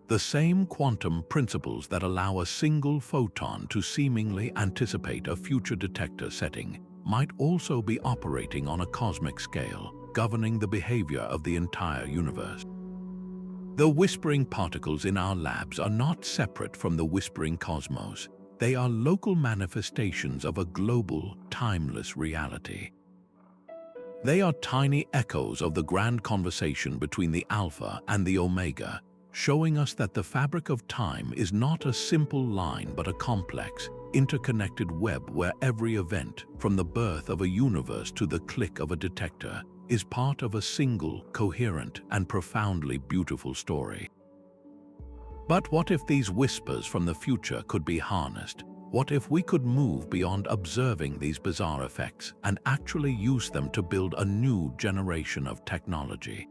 The same quantum principles that allow a single photon to seemingly anticipate a future detector setting might also be operating on a cosmic scale, governing the behavior of the entire universe. The whispering particles in our labs are not separate from the whispering cosmos. They are local manifestations of a global, timeless reality. They are tiny echoes of the grand conversation between the Alpha and the Omega, showing us that the fabric of time is not a simple line but a complex, interconnected web where every event, from the birth of a universe to the click of a detector, is part of a single, coherent, and profoundly beautiful story. But what if these whispers from the future could be harnessed? What if we could move beyond observing these bizarre effects and actually use them to build a new generation of technology?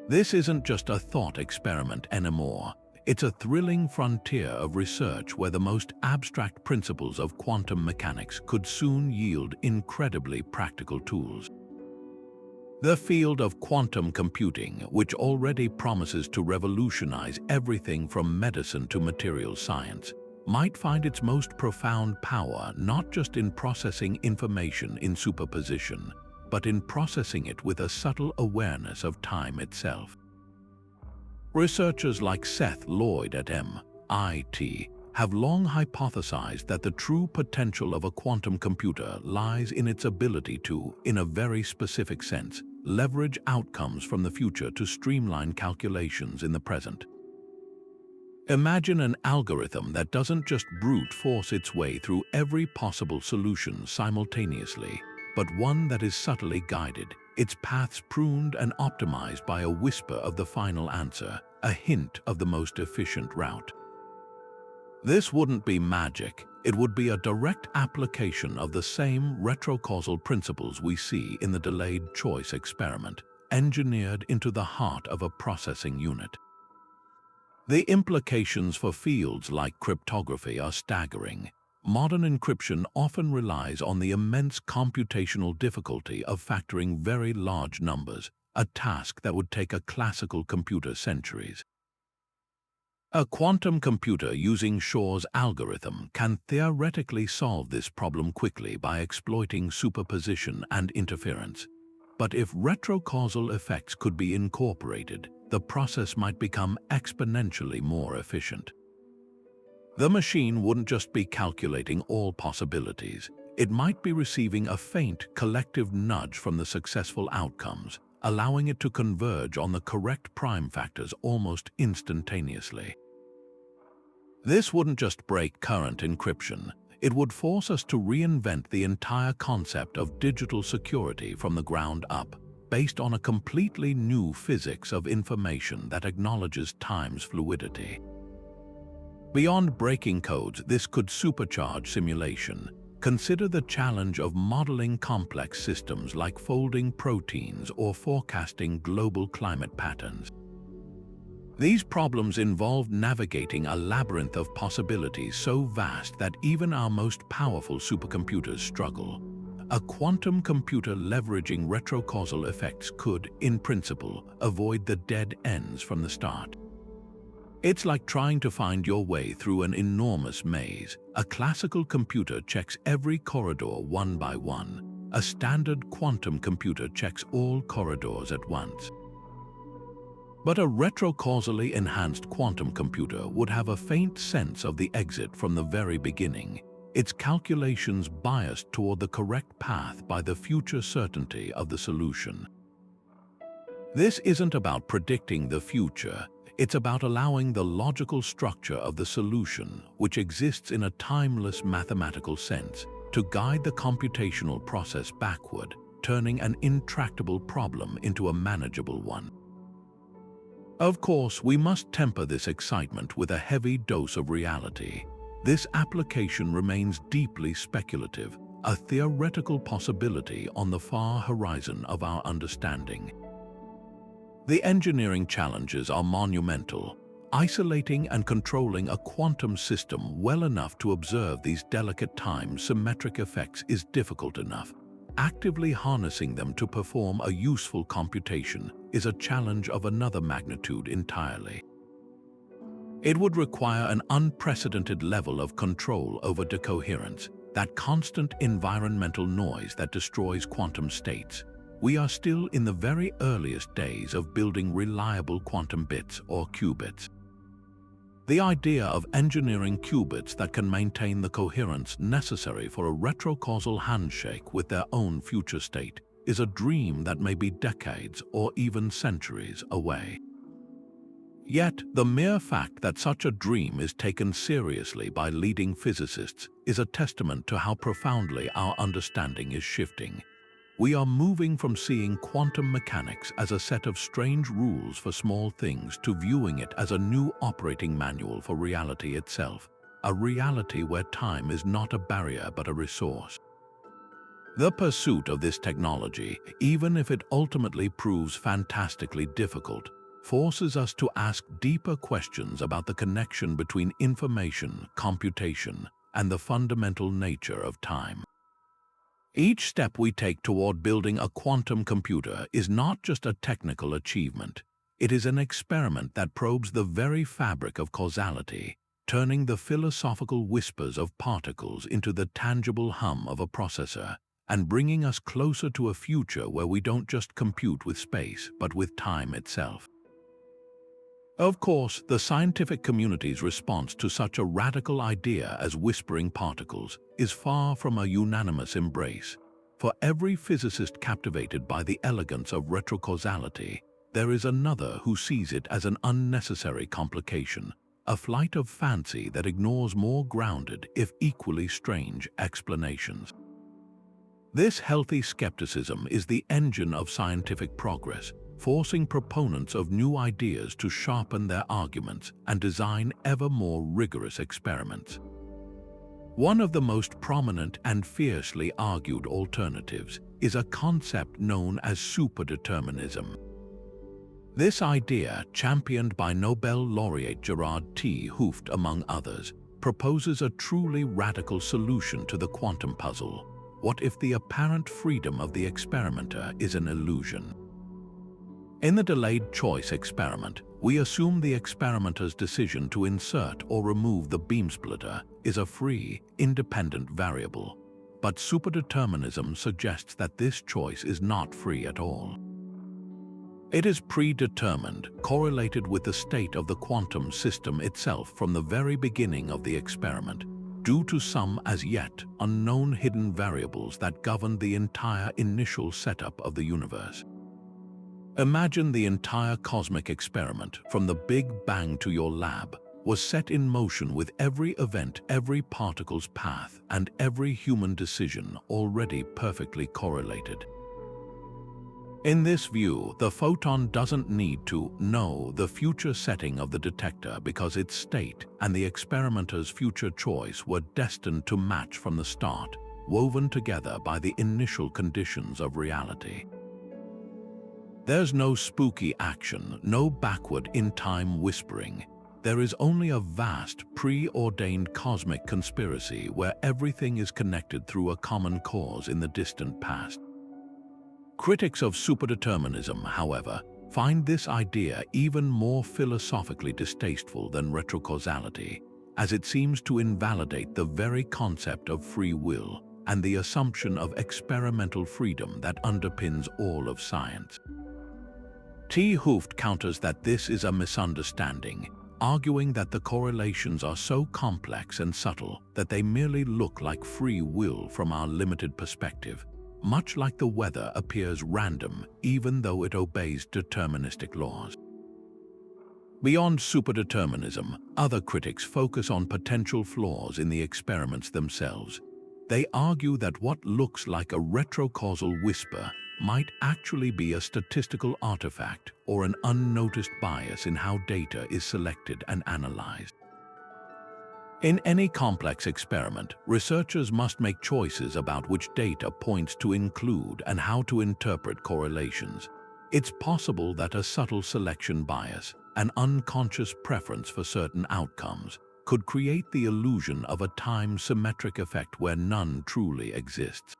This isn't just a thought experiment anymore. It's a thrilling frontier of research where the most abstract principles of quantum mechanics could soon yield incredibly practical tools. The field of quantum computing, which already promises to revolutionize everything from medicine to material science, might find its most profound power not just in processing information in superposition, but in processing it with a subtle awareness of time itself. Researchers like Seth Lloyd at MIT have long hypothesized that the true potential of a quantum computer lies in its ability to, in a very specific sense, leverage outcomes from the future to streamline calculations in the present. Imagine an algorithm that doesn't just brute force its way through every possible solution simultaneously, but one that is subtly guided, its paths pruned and optimized by a whisper of the final answer, a hint of the most efficient route. This wouldn't be magic, it would be a direct application of the same retrocausal principles we see in the delayed choice experiment, engineered into the heart of a processing unit. The implications for fields like cryptography are staggering. Modern encryption often relies on the immense computational difficulty of factoring very large numbers, a task that would take a classical computer centuries. A quantum computer using Shor's algorithm can theoretically solve this problem quickly by exploiting superposition and interference. But if retrocausal effects could be incorporated, the process might become exponentially more efficient. The machine wouldn't just be calculating all possibilities, it might be receiving a faint collective nudge from the successful outcomes, allowing it to converge on the correct prime factors almost instantaneously. This wouldn't just break current encryption, it would force us to reinvent the entire concept of digital security from the ground up, based on a completely new physics of information that acknowledges time's fluidity. Beyond breaking codes, this could supercharge simulation. Consider the challenge of modeling complex systems like folding proteins or forecasting global climate patterns. These problems involve navigating a labyrinth of possibilities so vast that even our most powerful supercomputers struggle. A quantum computer leveraging retrocausal effects could, in principle, avoid the dead ends from the start. It's like trying to find your way through an enormous maze. A classical computer checks every corridor one by one. A standard quantum computer checks all corridors at once. But a retrocausally enhanced quantum computer would have a faint sense of the exit from the very beginning, its calculations biased toward the correct path by the future certainty of the solution. This isn't about predicting the future, it's about allowing the logical structure of the solution, which exists in a timeless mathematical sense, to guide the computational process backward, turning an intractable problem into a manageable one. Of course, we must temper this excitement with a heavy dose of reality. This application remains deeply speculative, a theoretical possibility on the far horizon of our understanding. The engineering challenges are monumental. Isolating and controlling a quantum system well enough to observe these delicate time-symmetric effects is difficult enough. Actively harnessing them to perform a useful computation is a challenge of another magnitude entirely. It would require an unprecedented level of control over decoherence, that constant environmental noise that destroys quantum states. We are still in the very earliest days of building reliable quantum bits or qubits. The idea of engineering qubits that can maintain the coherence necessary for a retrocausal handshake with their own future state is a dream that may be decades or even centuries away. Yet, the mere fact that such a dream is taken seriously by leading physicists is a testament to how profoundly our understanding is shifting. We are moving from seeing quantum mechanics as a set of strange rules for small things to viewing it as a new operating manual for reality itself, a reality where time is not a barrier but a resource. The pursuit of this technology, even if it ultimately proves fantastically difficult, forces us to ask deeper questions about the connection between information, computation, and the fundamental nature of time. Each step we take toward building a quantum computer is not just a technical achievement. It is an experiment that probes the very fabric of causality, turning the philosophical whispers of particles into the tangible hum of a processor, and bringing us closer to a future where we don't just compute with space, but with time itself. Of course, the scientific community's response to such a radical idea as whispering particles is far from a unanimous embrace. For every physicist captivated by the elegance of retrocausality, there is another who sees it as an unnecessary complication, a flight of fancy that ignores more grounded, if equally strange, explanations. This healthy skepticism is the engine of scientific progress, forcing proponents of new ideas to sharpen their arguments and design ever more rigorous experiments. One of the most prominent and fiercely argued alternatives is a concept known as superdeterminism. This idea, championed by Nobel laureate Gerard T. Hooft among others, proposes a truly radical solution to the quantum puzzle. What if the apparent freedom of the experimenter is an illusion? In the delayed choice experiment, we assume the experimenter's decision to insert or remove the beam splitter is a free, independent variable. But superdeterminism suggests that this choice is not free at all. It is predetermined, correlated with the state of the quantum system itself from the very beginning of the experiment, due to some as yet unknown hidden variables that govern the entire initial setup of the universe. Imagine the entire cosmic experiment, from the Big Bang to your lab, was set in motion with every event, every particle's path, and every human decision already perfectly correlated. In this view, the photon doesn't need to know the future setting of the detector because its state and the experimenter's future choice were destined to match from the start, woven together by the initial conditions of reality. There's no spooky action, no backward in time whispering. There is only a vast, preordained cosmic conspiracy where everything is connected through a common cause in the distant past. Critics of superdeterminism, however, find this idea even more philosophically distasteful than retrocausality, as it seems to invalidate the very concept of free will and the assumption of experimental freedom that underpins all of science. T. Hooft counters that this is a misunderstanding, arguing that the correlations are so complex and subtle that they merely look like free will from our limited perspective, much like the weather appears random even though it obeys deterministic laws. Beyond superdeterminism, other critics focus on potential flaws in the experiments themselves. They argue that what looks like a retrocausal whisper might actually be a statistical artifact or an unnoticed bias in how data is selected and analyzed. In any complex experiment, researchers must make choices about which data points to include and how to interpret correlations. It's possible that a subtle selection bias, an unconscious preference for certain outcomes, could create the illusion of a time-symmetric effect where none truly exists.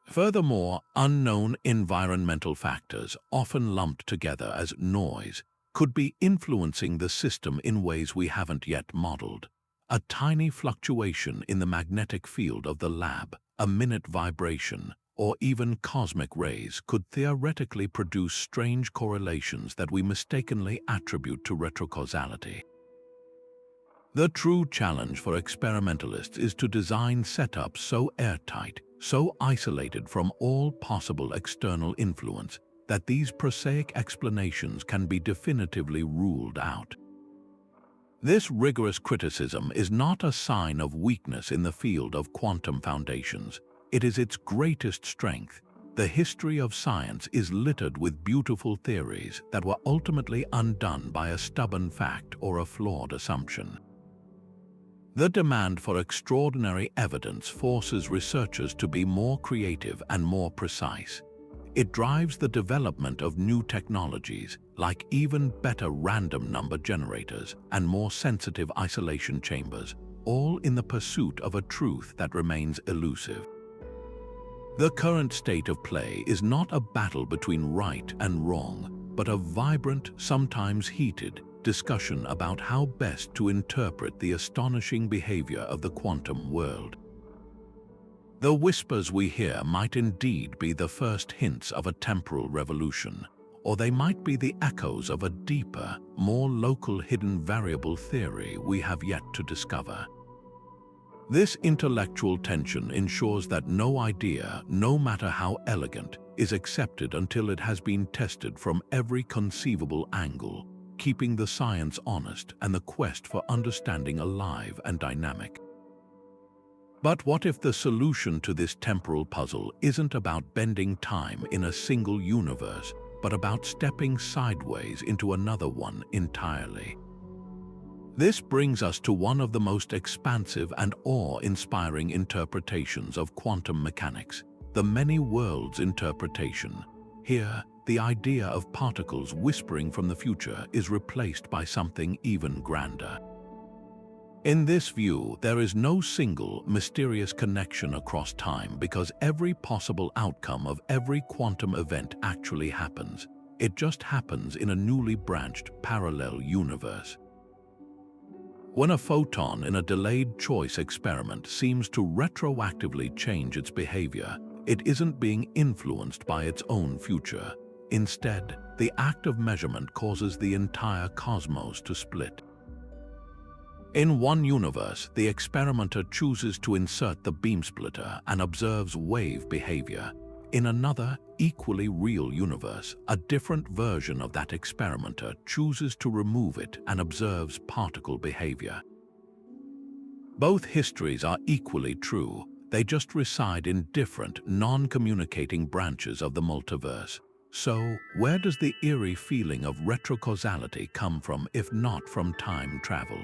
Furthermore, unknown environmental factors, often lumped together as noise, could be influencing the system in ways we haven't yet modeled. A tiny fluctuation in the magnetic field of the lab, a minute vibration, or even cosmic rays could theoretically produce strange correlations that we mistakenly attribute to retrocausality. The true challenge for experimentalists is to design setups so airtight, so isolated from all possible external influence, that these prosaic explanations can be definitively ruled out. This rigorous criticism is not a sign of weakness in the field of quantum foundations. It is its greatest strength. The history of science is littered with beautiful theories that were ultimately undone by a stubborn fact or a flawed assumption. The demand for extraordinary evidence forces researchers to be more creative and more precise. It drives the development of new technologies, like even better random number generators and more sensitive isolation chambers, all in the pursuit of a truth that remains elusive. The current state of play is not a battle between right and wrong, but a vibrant, sometimes heated, discussion about how best to interpret the astonishing behavior of the quantum world. The whispers we hear might indeed be the first hints of a temporal revolution, or they might be the echoes of a deeper, more local hidden variable theory we have yet to discover. This intellectual tension ensures that no idea, no matter how elegant, is accepted until it has been tested from every conceivable angle, keeping the science honest and the quest for understanding alive and dynamic. But what if the solution to this temporal puzzle isn't about bending time in a single universe, but about stepping sideways into another one entirely? This brings us to one of the most expansive and awe-inspiring interpretations of quantum mechanics, the many worlds interpretation. Here, the idea of particles whispering from the future is replaced by something even grander. In this view, there is no single, mysterious connection across time because every possible outcome of every quantum event actually happens. It just happens in a newly branched parallel universe. When a photon in a delayed choice experiment seems to retroactively change its behavior, it isn't being influenced by its own future. Instead, the act of measurement causes the entire cosmos to split. In one universe, the experimenter chooses to insert the beam splitter and observes wave behavior. In another, equally real universe, a different version of that experimenter chooses to remove it and observes particle behavior. Both histories are equally true. They just reside in different, non-communicating branches of the multiverse. So, where does the eerie feeling of retrocausality come from if not from time travel?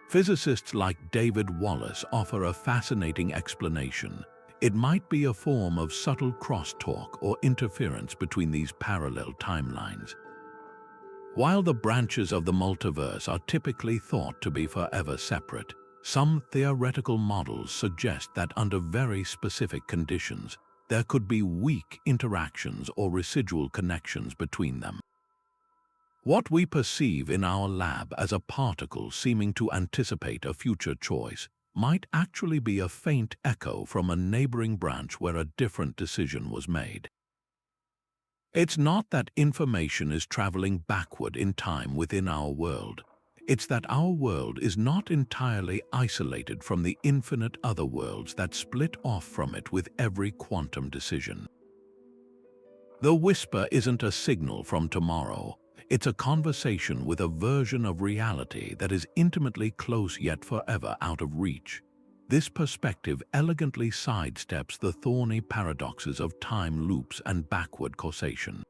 Physicists like David Wallace offer a fascinating explanation. It might be a form of subtle crosstalk or interference between these parallel timelines. While the branches of the multiverse are typically thought to be forever separate, some theoretical models suggest that under very specific conditions, there could be weak interactions or residual connections between them. What we perceive in our lab as a particle seeming to anticipate a future choice might actually be a faint echo from a neighboring branch where a different decision was made. It's not that information is traveling backward in time within our world. It's that our world is not entirely isolated from the infinite other worlds that split off from it with every quantum decision. The whisper isn't a signal from tomorrow. It's a conversation with a version of reality that is intimately close yet forever out of reach. This perspective elegantly sidesteps the thorny paradoxes of time loops and backward causation.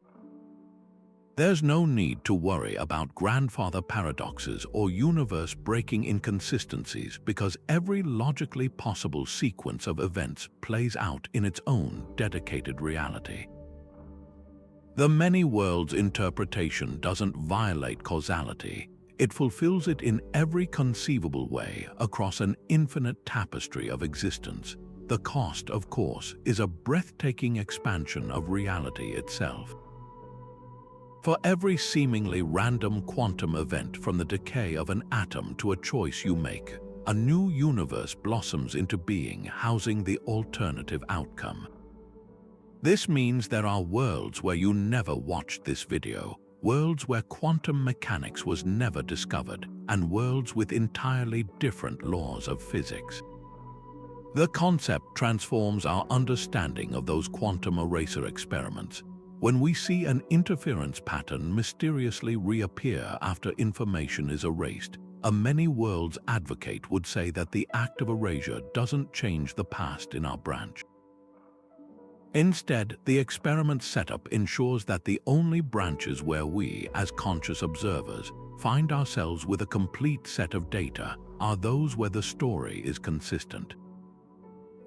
There's no need to worry about grandfather paradoxes or universe-breaking inconsistencies because every logically possible sequence of events plays out in its own dedicated reality. The many worlds interpretation doesn't violate causality. It fulfills it in every conceivable way across an infinite tapestry of existence. The cost, of course, is a breathtaking expansion of reality itself. For every seemingly random quantum event, from the decay of an atom to a choice you make, a new universe blossoms into being, housing the alternative outcome. This means there are worlds where you never watched this video, worlds where quantum mechanics was never discovered, and worlds with entirely different laws of physics. The concept transforms our understanding of those quantum eraser experiments. When we see an interference pattern mysteriously reappear after information is erased, a many worlds advocate would say that the act of erasure doesn't change the past in our branch. Instead, the experiment setup ensures that the only branches where we, as conscious observers, find ourselves with a complete set of data are those where the story is consistent.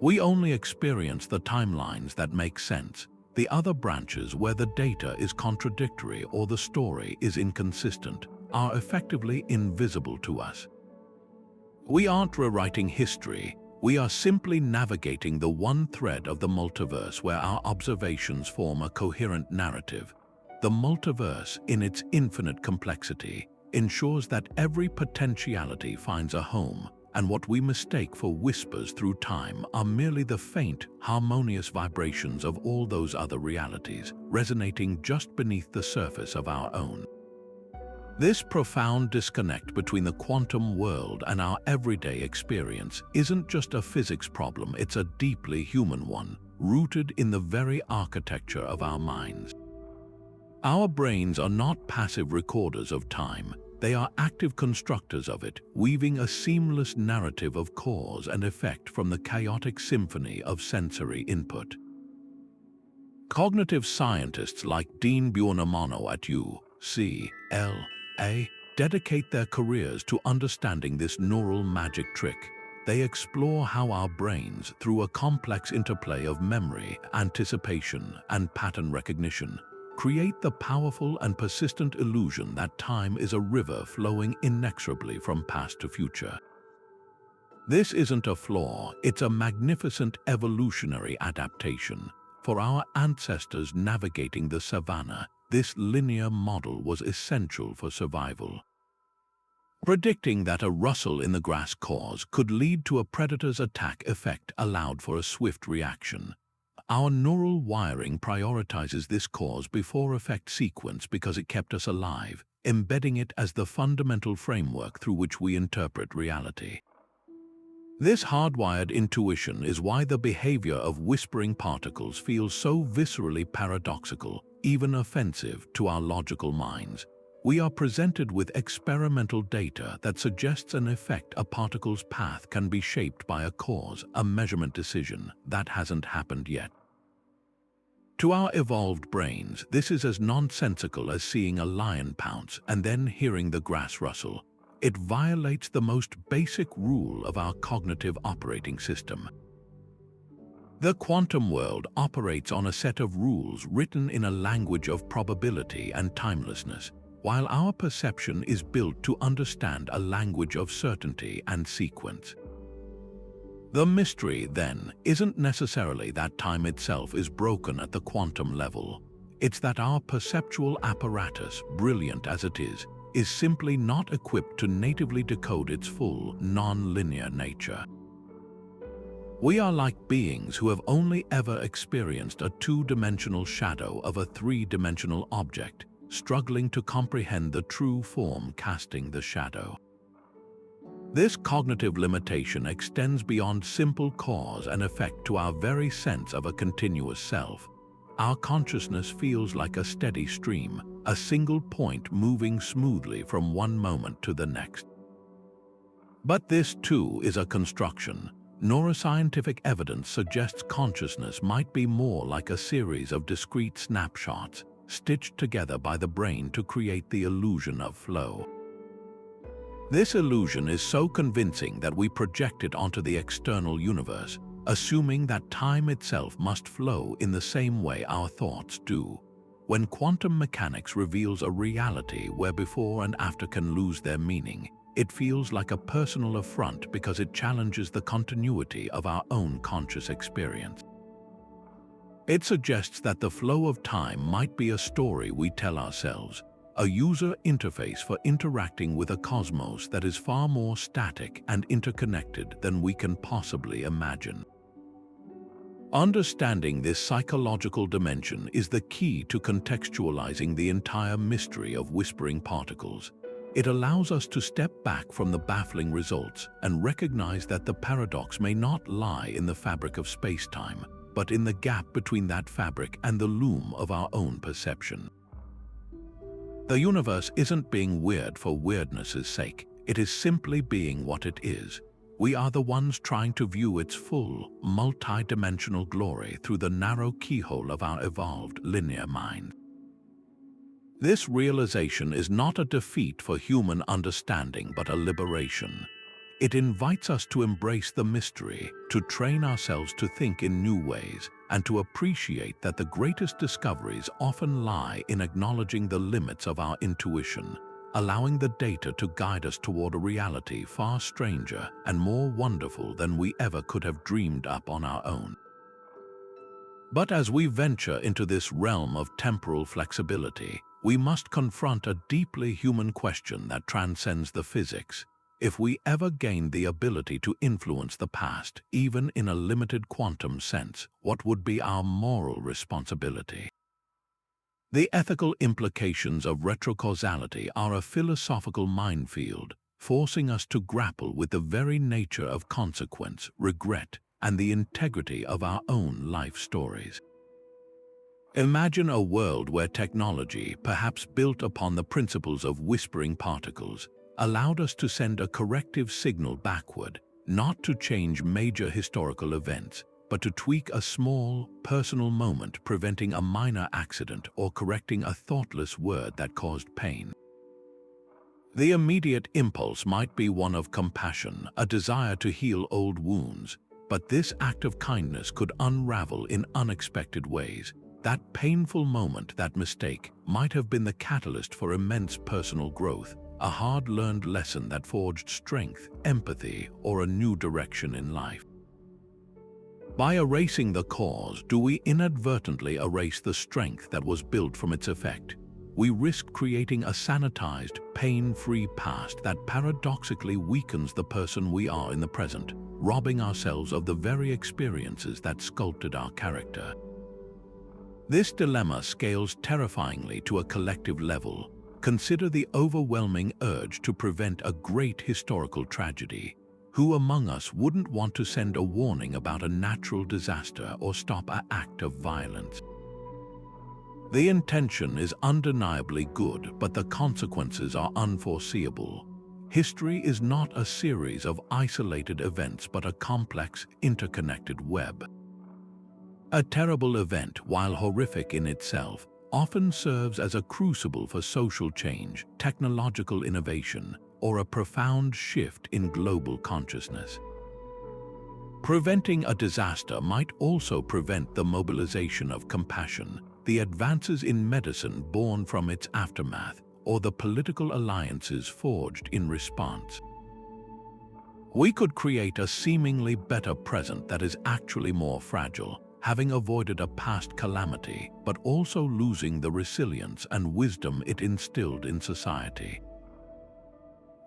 We only experience the timelines that make sense. The other branches where the data is contradictory or the story is inconsistent are effectively invisible to us. We aren't rewriting history. We are simply navigating the one thread of the multiverse where our observations form a coherent narrative. The multiverse, in its infinite complexity, ensures that every potentiality finds a home, and what we mistake for whispers through time are merely the faint, harmonious vibrations of all those other realities, resonating just beneath the surface of our own. This profound disconnect between the quantum world and our everyday experience isn't just a physics problem, it's a deeply human one, rooted in the very architecture of our minds. Our brains are not passive recorders of time. They are active constructors of it, weaving a seamless narrative of cause and effect from the chaotic symphony of sensory input. Cognitive scientists like Dean Buonamano at UCLA dedicate their careers to understanding this neural magic trick. They explore how our brains, through a complex interplay of memory, anticipation, and pattern recognition, create the powerful and persistent illusion that time is a river flowing inexorably from past to future. This isn't a flaw, it's a magnificent evolutionary adaptation. For our ancestors navigating the savannah, this linear model was essential for survival. Predicting that a rustle in the grass cause could lead to a predator's attack effect allowed for a swift reaction. Our neural wiring prioritizes this cause-before-effect sequence because it kept us alive, embedding it as the fundamental framework through which we interpret reality. This hardwired intuition is why the behavior of whispering particles feels so viscerally paradoxical, even offensive to our logical minds. We are presented with experimental data that suggests an effect a particle's path can be shaped by a cause, a measurement decision, that hasn't happened yet. To our evolved brains, this is as nonsensical as seeing a lion pounce and then hearing the grass rustle. It violates the most basic rule of our cognitive operating system. The quantum world operates on a set of rules written in a language of probability and timelessness, while our perception is built to understand a language of certainty and sequence. The mystery, then, isn't necessarily that time itself is broken at the quantum level. It's that our perceptual apparatus, brilliant as it is simply not equipped to natively decode its full, non-linear nature. We are like beings who have only ever experienced a two-dimensional shadow of a three-dimensional object, struggling to comprehend the true form casting the shadow. This cognitive limitation extends beyond simple cause and effect to our very sense of a continuous self. Our consciousness feels like a steady stream, a single point moving smoothly from one moment to the next. But this too is a construction. Neuroscientific evidence suggests consciousness might be more like a series of discrete snapshots, stitched together by the brain to create the illusion of flow. This illusion is so convincing that we project it onto the external universe, assuming that time itself must flow in the same way our thoughts do. When quantum mechanics reveals a reality where before and after can lose their meaning, it feels like a personal affront because it challenges the continuity of our own conscious experience. It suggests that the flow of time might be a story we tell ourselves, a user interface for interacting with a cosmos that is far more static and interconnected than we can possibly imagine. Understanding this psychological dimension is the key to contextualizing the entire mystery of whispering particles. It allows us to step back from the baffling results and recognize that the paradox may not lie in the fabric of space-time, but in the gap between that fabric and the loom of our own perception. The universe isn't being weird for weirdness' sake. It is simply being what it is. We are the ones trying to view its full, multi-dimensional glory through the narrow keyhole of our evolved linear mind. This realization is not a defeat for human understanding, but a liberation. It invites us to embrace the mystery, to train ourselves to think in new ways, and to appreciate that the greatest discoveries often lie in acknowledging the limits of our intuition, allowing the data to guide us toward a reality far stranger and more wonderful than we ever could have dreamed up on our own. But as we venture into this realm of temporal flexibility, we must confront a deeply human question that transcends the physics. If we ever gained the ability to influence the past, even in a limited quantum sense, what would be our moral responsibility? The ethical implications of retro-causality are a philosophical minefield, forcing us to grapple with the very nature of consequence, regret, and the integrity of our own life stories. Imagine a world where technology, perhaps built upon the principles of whispering particles, allowed us to send a corrective signal backward, not to change major historical events, but to tweak a small, personal moment, preventing a minor accident or correcting a thoughtless word that caused pain. The immediate impulse might be one of compassion, a desire to heal old wounds, but this act of kindness could unravel in unexpected ways. That painful moment, that mistake, might have been the catalyst for immense personal growth, a hard-learned lesson that forged strength, empathy, or a new direction in life. By erasing the cause, do we inadvertently erase the strength that was built from its effect? We risk creating a sanitized, pain-free past that paradoxically weakens the person we are in the present, robbing ourselves of the very experiences that sculpted our character. This dilemma scales terrifyingly to a collective level. Consider the overwhelming urge to prevent a great historical tragedy. Who among us wouldn't want to send a warning about a natural disaster or stop an act of violence? The intention is undeniably good, but the consequences are unforeseeable. History is not a series of isolated events, but a complex, interconnected web. A terrible event, while horrific in itself, often serves as a crucible for social change, technological innovation, or a profound shift in global consciousness. Preventing a disaster might also prevent the mobilization of compassion, the advances in medicine born from its aftermath, or the political alliances forged in response. We could create a seemingly better present that is actually more fragile, having avoided a past calamity, but also losing the resilience and wisdom it instilled in society.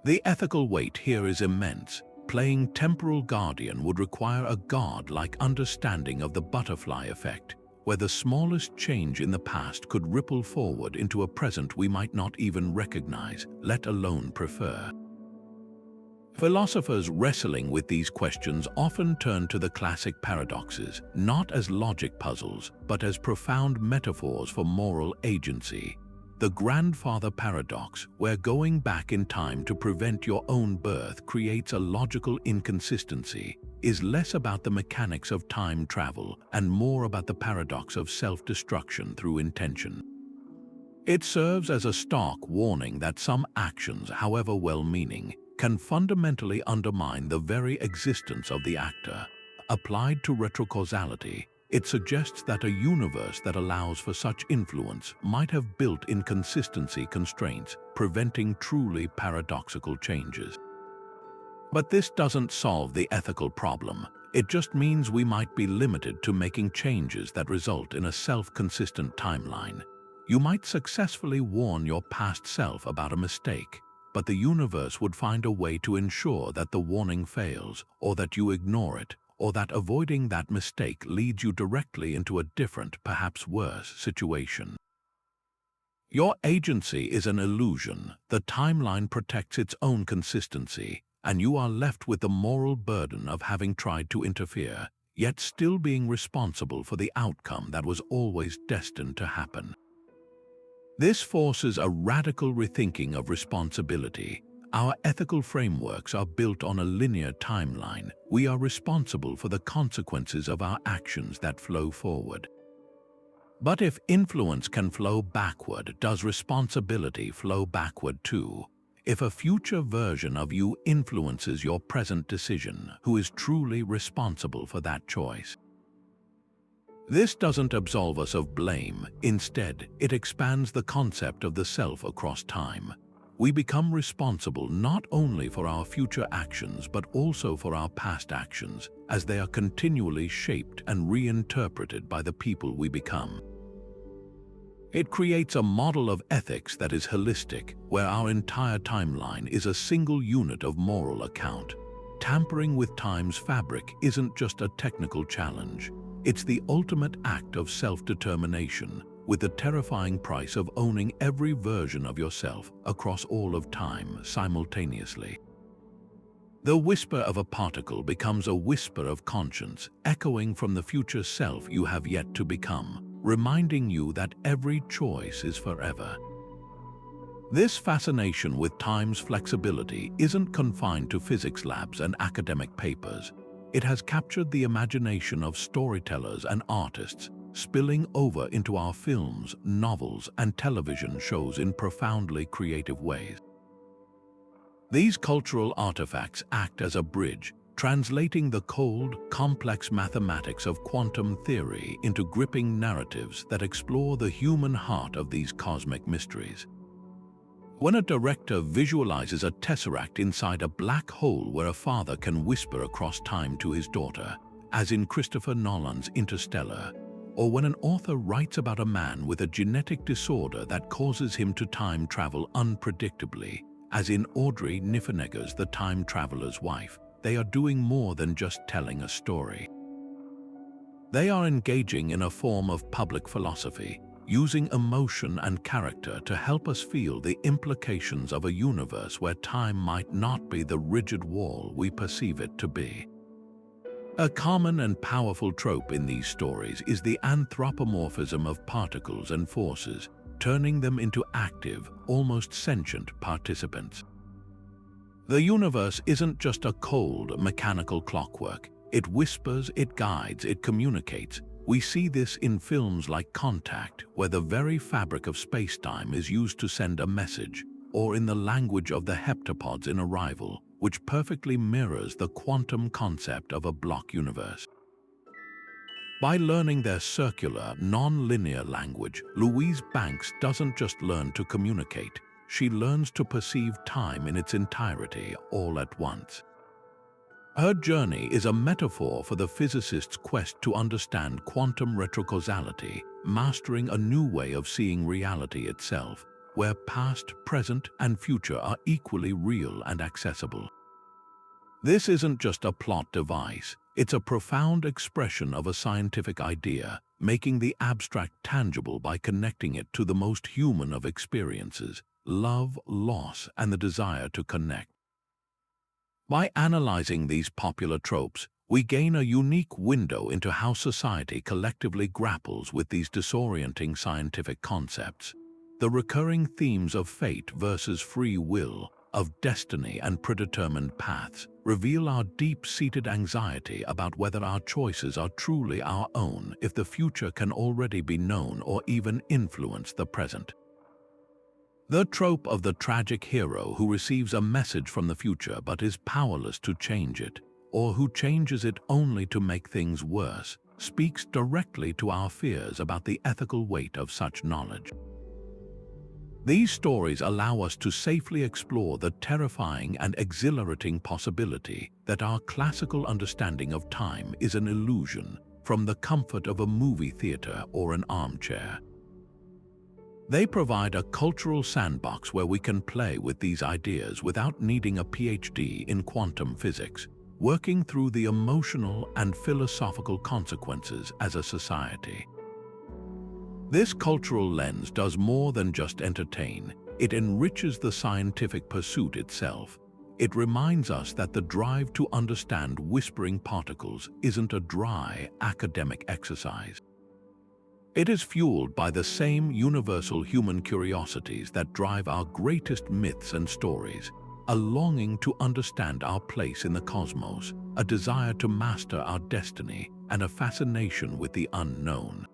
The ethical weight here is immense. Playing temporal guardian would require a god-like understanding of the butterfly effect, where the smallest change in the past could ripple forward into a present we might not even recognize, let alone prefer. Philosophers wrestling with these questions often turn to the classic paradoxes, not as logic puzzles, but as profound metaphors for moral agency. The grandfather paradox, where going back in time to prevent your own birth creates a logical inconsistency, is less about the mechanics of time travel and more about the paradox of self-destruction through intention. It serves as a stark warning that some actions, however well-meaning, can fundamentally undermine the very existence of the actor. Applied to retrocausality, it suggests that a universe that allows for such influence might have built-in consistency constraints, preventing truly paradoxical changes. But this doesn't solve the ethical problem. It just means we might be limited to making changes that result in a self-consistent timeline. You might successfully warn your past self about a mistake, but the universe would find a way to ensure that the warning fails, or that you ignore it, or that avoiding that mistake leads you directly into a different, perhaps worse, situation. Your agency is an illusion. The timeline protects its own consistency, and you are left with the moral burden of having tried to interfere, yet still being responsible for the outcome that was always destined to happen. This forces a radical rethinking of responsibility. Our ethical frameworks are built on a linear timeline. We are responsible for the consequences of our actions that flow forward. But if influence can flow backward, does responsibility flow backward too? If a future version of you influences your present decision, who is truly responsible for that choice? This doesn't absolve us of blame. Instead, it expands the concept of the self across time. We become responsible not only for our future actions but also for our past actions, as they are continually shaped and reinterpreted by the people we become. It creates a model of ethics that is holistic, where our entire timeline is a single unit of moral account. Tampering with time's fabric isn't just a technical challenge. It's the ultimate act of self-determination, with the terrifying price of owning every version of yourself across all of time simultaneously. The whisper of a particle becomes a whisper of conscience, echoing from the future self you have yet to become, reminding you that every choice is forever. This fascination with time's flexibility isn't confined to physics labs and academic papers. It has captured the imagination of storytellers and artists, spilling over into our films, novels, and television shows in profoundly creative ways. These cultural artifacts act as a bridge, translating the cold, complex mathematics of quantum theory into gripping narratives that explore the human heart of these cosmic mysteries. When a director visualizes a tesseract inside a black hole where a father can whisper across time to his daughter, as in Christopher Nolan's Interstellar, or when an author writes about a man with a genetic disorder that causes him to time travel unpredictably, as in Audrey Niffenegger's The Time Traveler's Wife, they are doing more than just telling a story. They are engaging in a form of public philosophy, using emotion and character to help us feel the implications of a universe where time might not be the rigid wall we perceive it to be. A common and powerful trope in these stories is the anthropomorphism of particles and forces, turning them into active, almost sentient participants. The universe isn't just a cold, mechanical clockwork. It whispers, it guides, it communicates. We see this in films like Contact, where the very fabric of space-time is used to send a message, or in the language of the heptapods in Arrival, which perfectly mirrors the quantum concept of a block universe. By learning their circular, non-linear language, Louise Banks doesn't just learn to communicate, she learns to perceive time in its entirety all at once. Her journey is a metaphor for the physicist's quest to understand quantum retrocausality, mastering a new way of seeing reality itself, where past, present, and future are equally real and accessible. This isn't just a plot device, it's a profound expression of a scientific idea, making the abstract tangible by connecting it to the most human of experiences: love, loss, and the desire to connect. By analyzing these popular tropes, we gain a unique window into how society collectively grapples with these disorienting scientific concepts. The recurring themes of fate versus free will, of destiny and predetermined paths, reveal our deep-seated anxiety about whether our choices are truly our own if the future can already be known or even influence the present. The trope of the tragic hero who receives a message from the future but is powerless to change it, or who changes it only to make things worse, speaks directly to our fears about the ethical weight of such knowledge. These stories allow us to safely explore the terrifying and exhilarating possibility that our classical understanding of time is an illusion from the comfort of a movie theater or an armchair. They provide a cultural sandbox where we can play with these ideas without needing a PhD in quantum physics, working through the emotional and philosophical consequences as a society. This cultural lens does more than just entertain, it enriches the scientific pursuit itself. It reminds us that the drive to understand whispering particles isn't a dry, academic exercise. It is fueled by the same universal human curiosities that drive our greatest myths and stories: a longing to understand our place in the cosmos, a desire to master our destiny, and a fascination with the unknown.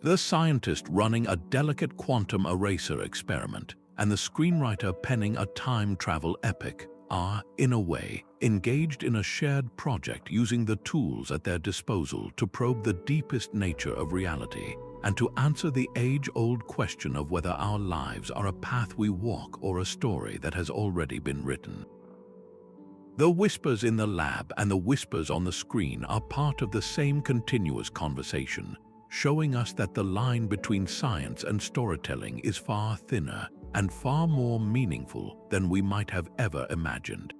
The scientist running a delicate quantum eraser experiment and the screenwriter penning a time travel epic are, in a way, engaged in a shared project using the tools at their disposal to probe the deepest nature of reality and to answer the age-old question of whether our lives are a path we walk or a story that has already been written. The whispers in the lab and the whispers on the screen are part of the same continuous conversation, showing us that the line between science and storytelling is far thinner and far more meaningful than we might have ever imagined.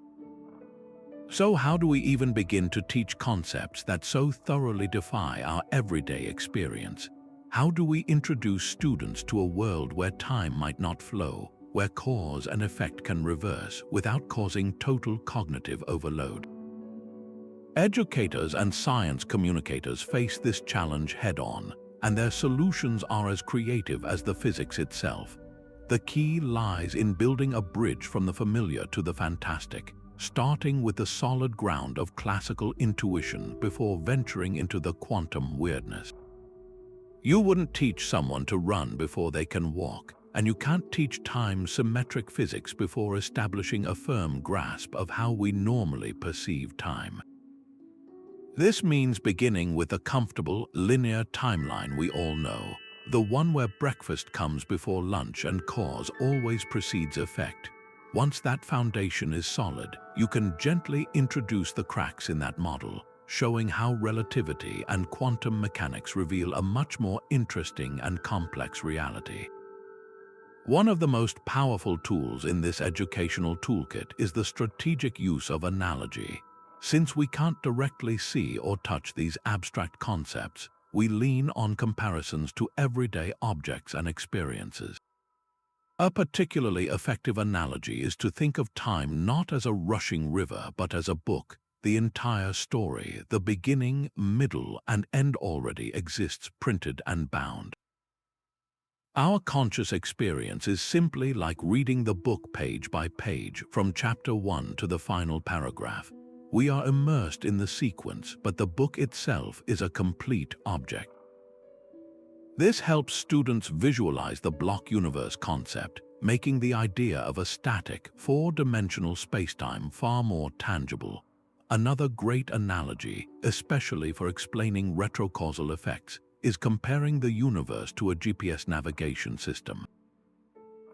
So how do we even begin to teach concepts that so thoroughly defy our everyday experience? How do we introduce students to a world where time might not flow, where cause and effect can reverse without causing total cognitive overload? Educators and science communicators face this challenge head-on, and their solutions are as creative as the physics itself. The key lies in building a bridge from the familiar to the fantastic, starting with the solid ground of classical intuition before venturing into the quantum weirdness. You wouldn't teach someone to run before they can walk, and you can't teach time-symmetric physics before establishing a firm grasp of how we normally perceive time. This means beginning with a comfortable, linear timeline we all know, the one where breakfast comes before lunch and cause always precedes effect. Once that foundation is solid, you can gently introduce the cracks in that model, showing how relativity and quantum mechanics reveal a much more interesting and complex reality. One of the most powerful tools in this educational toolkit is the strategic use of analogy. Since we can't directly see or touch these abstract concepts, we lean on comparisons to everyday objects and experiences. A particularly effective analogy is to think of time not as a rushing river but as a book. The entire story, the beginning, middle, and end already exists printed and bound. Our conscious experience is simply like reading the book page by page from chapter 1 to the final paragraph. We are immersed in the sequence, but the book itself is a complete object. This helps students visualize the block universe concept, making the idea of a static, four-dimensional spacetime far more tangible. Another great analogy, especially for explaining retrocausal effects, is comparing the universe to a GPS navigation system.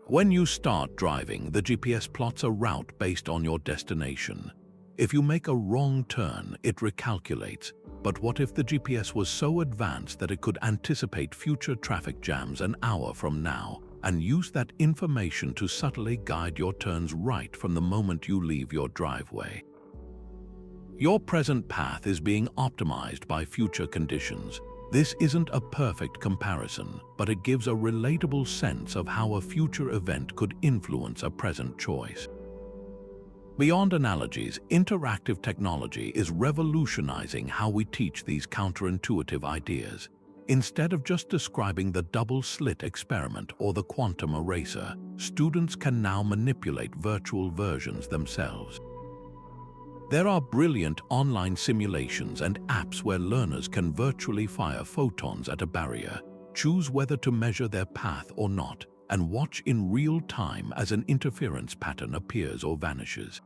When you start driving, the GPS plots a route based on your destination. If you make a wrong turn, it recalculates. But what if the GPS was so advanced that it could anticipate future traffic jams an hour from now and use that information to subtly guide your turns right from the moment you leave your driveway? Your present path is being optimized by future conditions. This isn't a perfect comparison, but it gives a relatable sense of how a future event could influence a present choice. Beyond analogies, interactive technology is revolutionizing how we teach these counterintuitive ideas. Instead of just describing the double-slit experiment or the quantum eraser, students can now manipulate virtual versions themselves. There are brilliant online simulations and apps where learners can virtually fire photons at a barrier, choose whether to measure their path or not, and watch in real time as an interference pattern appears or vanishes.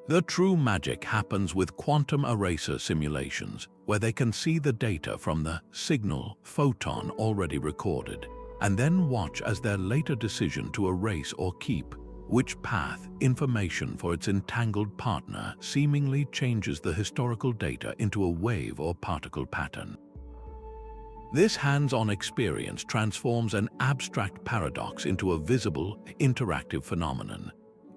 The true magic happens with quantum eraser simulations, where they can see the data from the signal photon already recorded, and then watch as their later decision to erase or keep which path information for its entangled partner seemingly changes the historical data into a wave or particle pattern. This hands-on experience transforms an abstract paradox into a visible, interactive phenomenon.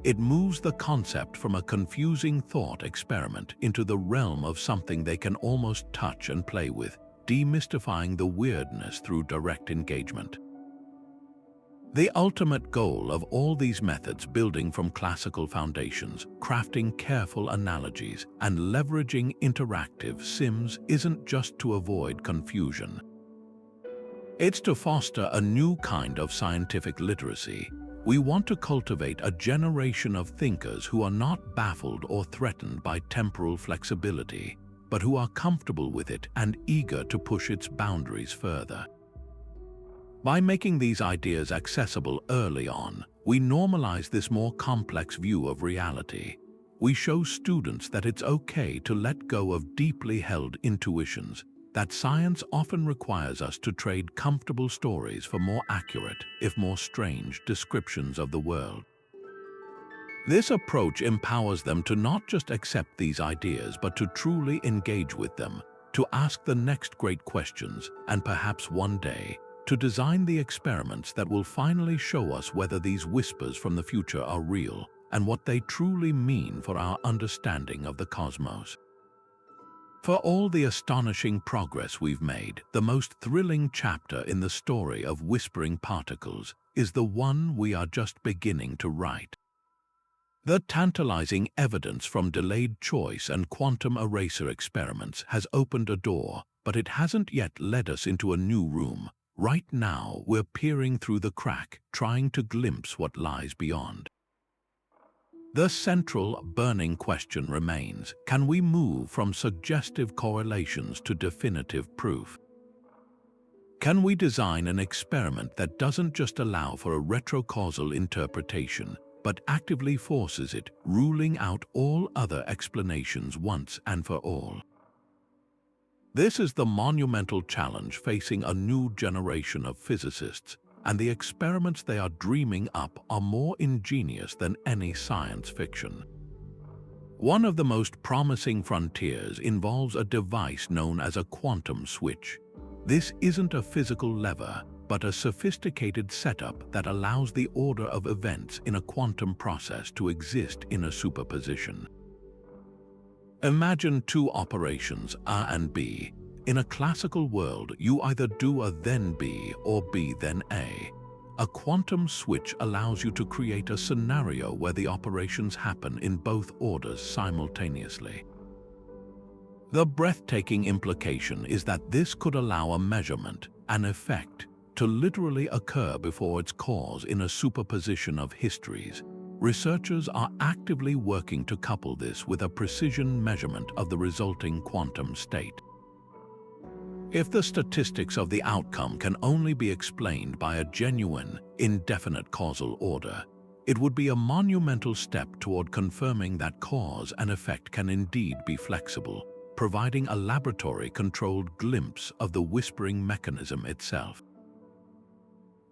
It moves the concept from a confusing thought experiment into the realm of something they can almost touch and play with, demystifying the weirdness through direct engagement. The ultimate goal of all these methods, building from classical foundations, crafting careful analogies, and leveraging interactive sims, isn't just to avoid confusion. It's to foster a new kind of scientific literacy. We want to cultivate a generation of thinkers who are not baffled or threatened by temporal flexibility, but who are comfortable with it and eager to push its boundaries further. By making these ideas accessible early on, we normalize this more complex view of reality. We show students that it's okay to let go of deeply held intuitions, that science often requires us to trade comfortable stories for more accurate, if more strange, descriptions of the world. This approach empowers them to not just accept these ideas, but to truly engage with them, to ask the next great questions, and perhaps one day, to design the experiments that will finally show us whether these whispers from the future are real and what they truly mean for our understanding of the cosmos. For all the astonishing progress we've made, the most thrilling chapter in the story of whispering particles is the one we are just beginning to write. The tantalizing evidence from delayed choice and quantum eraser experiments has opened a door, but it hasn't yet led us into a new room. Right now, we're peering through the crack, trying to glimpse what lies beyond. The central, burning question remains: can we move from suggestive correlations to definitive proof? Can we design an experiment that doesn't just allow for a retrocausal interpretation, but actively forces it, ruling out all other explanations once and for all? This is the monumental challenge facing a new generation of physicists, and the experiments they are dreaming up are more ingenious than any science fiction. One of the most promising frontiers involves a device known as a quantum switch. This isn't a physical lever, but a sophisticated setup that allows the order of events in a quantum process to exist in a superposition. Imagine two operations, A and B. In a classical world, you either do A then B or B then A. A quantum switch allows you to create a scenario where the operations happen in both orders simultaneously. The breathtaking implication is that this could allow a measurement, an effect, to literally occur before its cause in a superposition of histories. Researchers are actively working to couple this with a precision measurement of the resulting quantum state. If the statistics of the outcome can only be explained by a genuine, indefinite causal order, it would be a monumental step toward confirming that cause and effect can indeed be flexible, providing a laboratory-controlled glimpse of the whispering mechanism itself.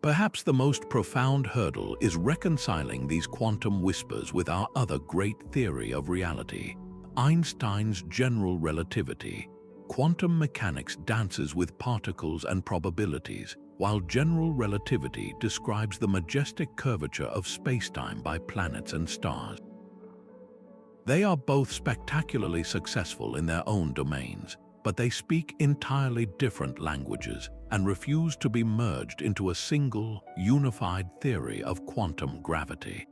Perhaps the most profound hurdle is reconciling these quantum whispers with our other great theory of reality, Einstein's general relativity. Quantum mechanics dances with particles and probabilities, while general relativity describes the majestic curvature of spacetime by planets and stars. They are both spectacularly successful in their own domains, but they speak entirely different languages and refuse to be merged into a single, unified theory of quantum gravity.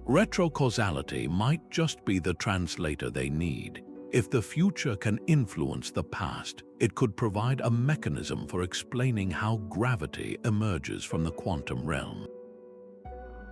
Retro-causality might just be the translator they need. If the future can influence the past, it could provide a mechanism for explaining how gravity emerges from the quantum realm.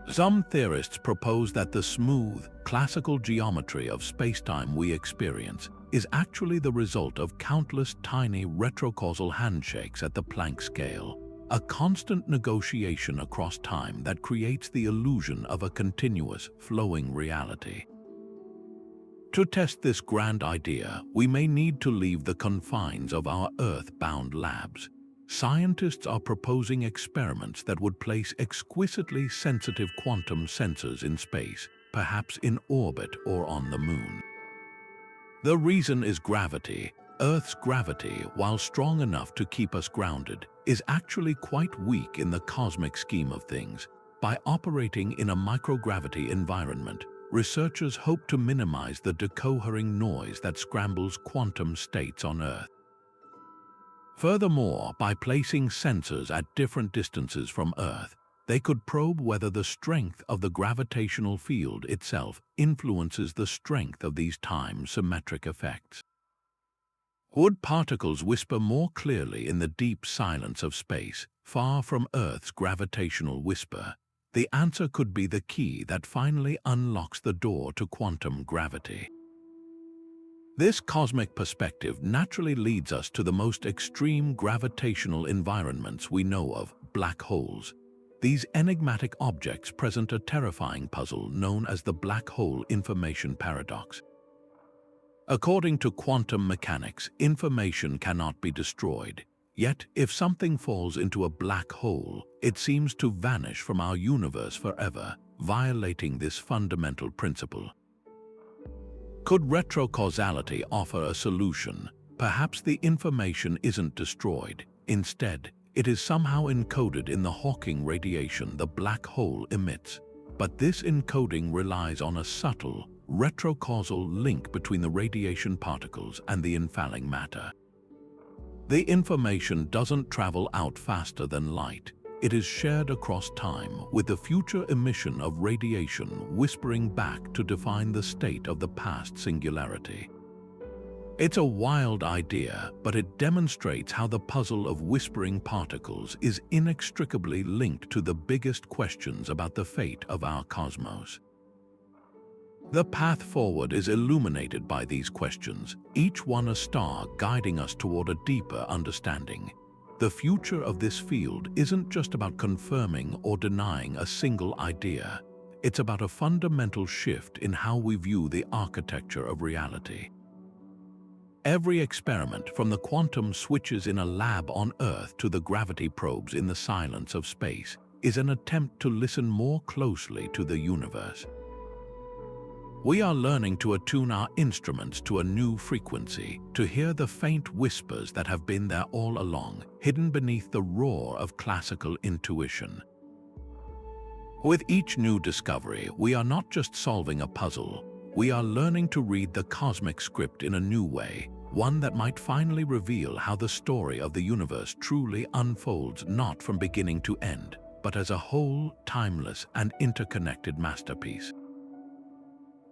Some theorists propose that the smooth, classical geometry of spacetime we experience is actually the result of countless tiny retrocausal handshakes at the Planck scale, a constant negotiation across time that creates the illusion of a continuous, flowing reality. To test this grand idea, we may need to leave the confines of our Earth-bound labs. Scientists are proposing experiments that would place exquisitely sensitive quantum sensors in space, perhaps in orbit or on the Moon. The reason is gravity. Earth's gravity, while strong enough to keep us grounded, is actually quite weak in the cosmic scheme of things. By operating in a microgravity environment, researchers hope to minimize the decohering noise that scrambles quantum states on Earth. Furthermore, by placing sensors at different distances from Earth, they could probe whether the strength of the gravitational field itself influences the strength of these time-symmetric effects. Would particles whisper more clearly in the deep silence of space, far from Earth's gravitational whisper? The answer could be the key that finally unlocks the door to quantum gravity. This cosmic perspective naturally leads us to the most extreme gravitational environments we know of, black holes. These enigmatic objects present a terrifying puzzle known as the black hole information paradox. According to quantum mechanics, information cannot be destroyed. Yet, if something falls into a black hole, it seems to vanish from our universe forever, violating this fundamental principle. Could retro-causality offer a solution? Perhaps the information isn't destroyed. Instead, it is somehow encoded in the Hawking radiation the black hole emits. But this encoding relies on a subtle, retro-causal link between the radiation particles and the infalling matter. The information doesn't travel out faster than light. It is shared across time, with the future emission of radiation whispering back to define the state of the past singularity. It's a wild idea, but it demonstrates how the puzzle of whispering particles is inextricably linked to the biggest questions about the fate of our cosmos. The path forward is illuminated by these questions, each one a star guiding us toward a deeper understanding. The future of this field isn't just about confirming or denying a single idea. It's about a fundamental shift in how we view the architecture of reality. Every experiment, from the quantum switches in a lab on Earth to the gravity probes in the silence of space, is an attempt to listen more closely to the universe. We are learning to attune our instruments to a new frequency, to hear the faint whispers that have been there all along, hidden beneath the roar of classical intuition. With each new discovery, we are not just solving a puzzle, we are learning to read the cosmic script in a new way, one that might finally reveal how the story of the universe truly unfolds, not from beginning to end, but as a whole, timeless and interconnected masterpiece.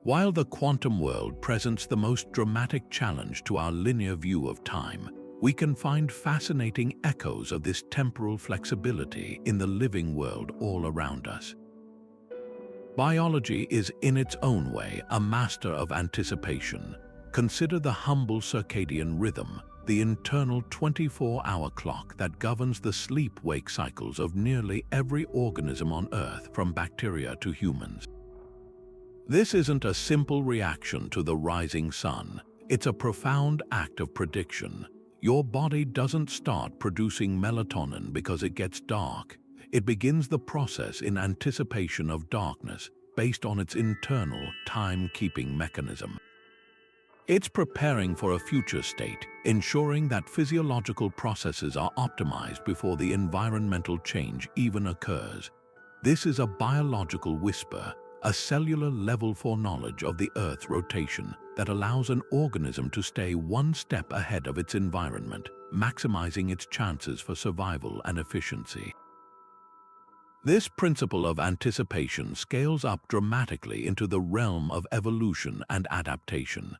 While the quantum world presents the most dramatic challenge to our linear view of time, we can find fascinating echoes of this temporal flexibility in the living world all around us. Biology is, in its own way, a master of anticipation. Consider the humble circadian rhythm, the internal 24-hour clock that governs the sleep-wake cycles of nearly every organism on Earth, from bacteria to humans. This isn't a simple reaction to the rising sun. It's a profound act of prediction. Your body doesn't start producing melatonin because it gets dark. It begins the process in anticipation of darkness, based on its internal time-keeping mechanism. It's preparing for a future state, ensuring that physiological processes are optimized before the environmental change even occurs. This is a biological whisper, a cellular-level foreknowledge of the Earth's rotation that allows an organism to stay one step ahead of its environment, maximizing its chances for survival and efficiency. This principle of anticipation scales up dramatically into the realm of evolution and adaptation.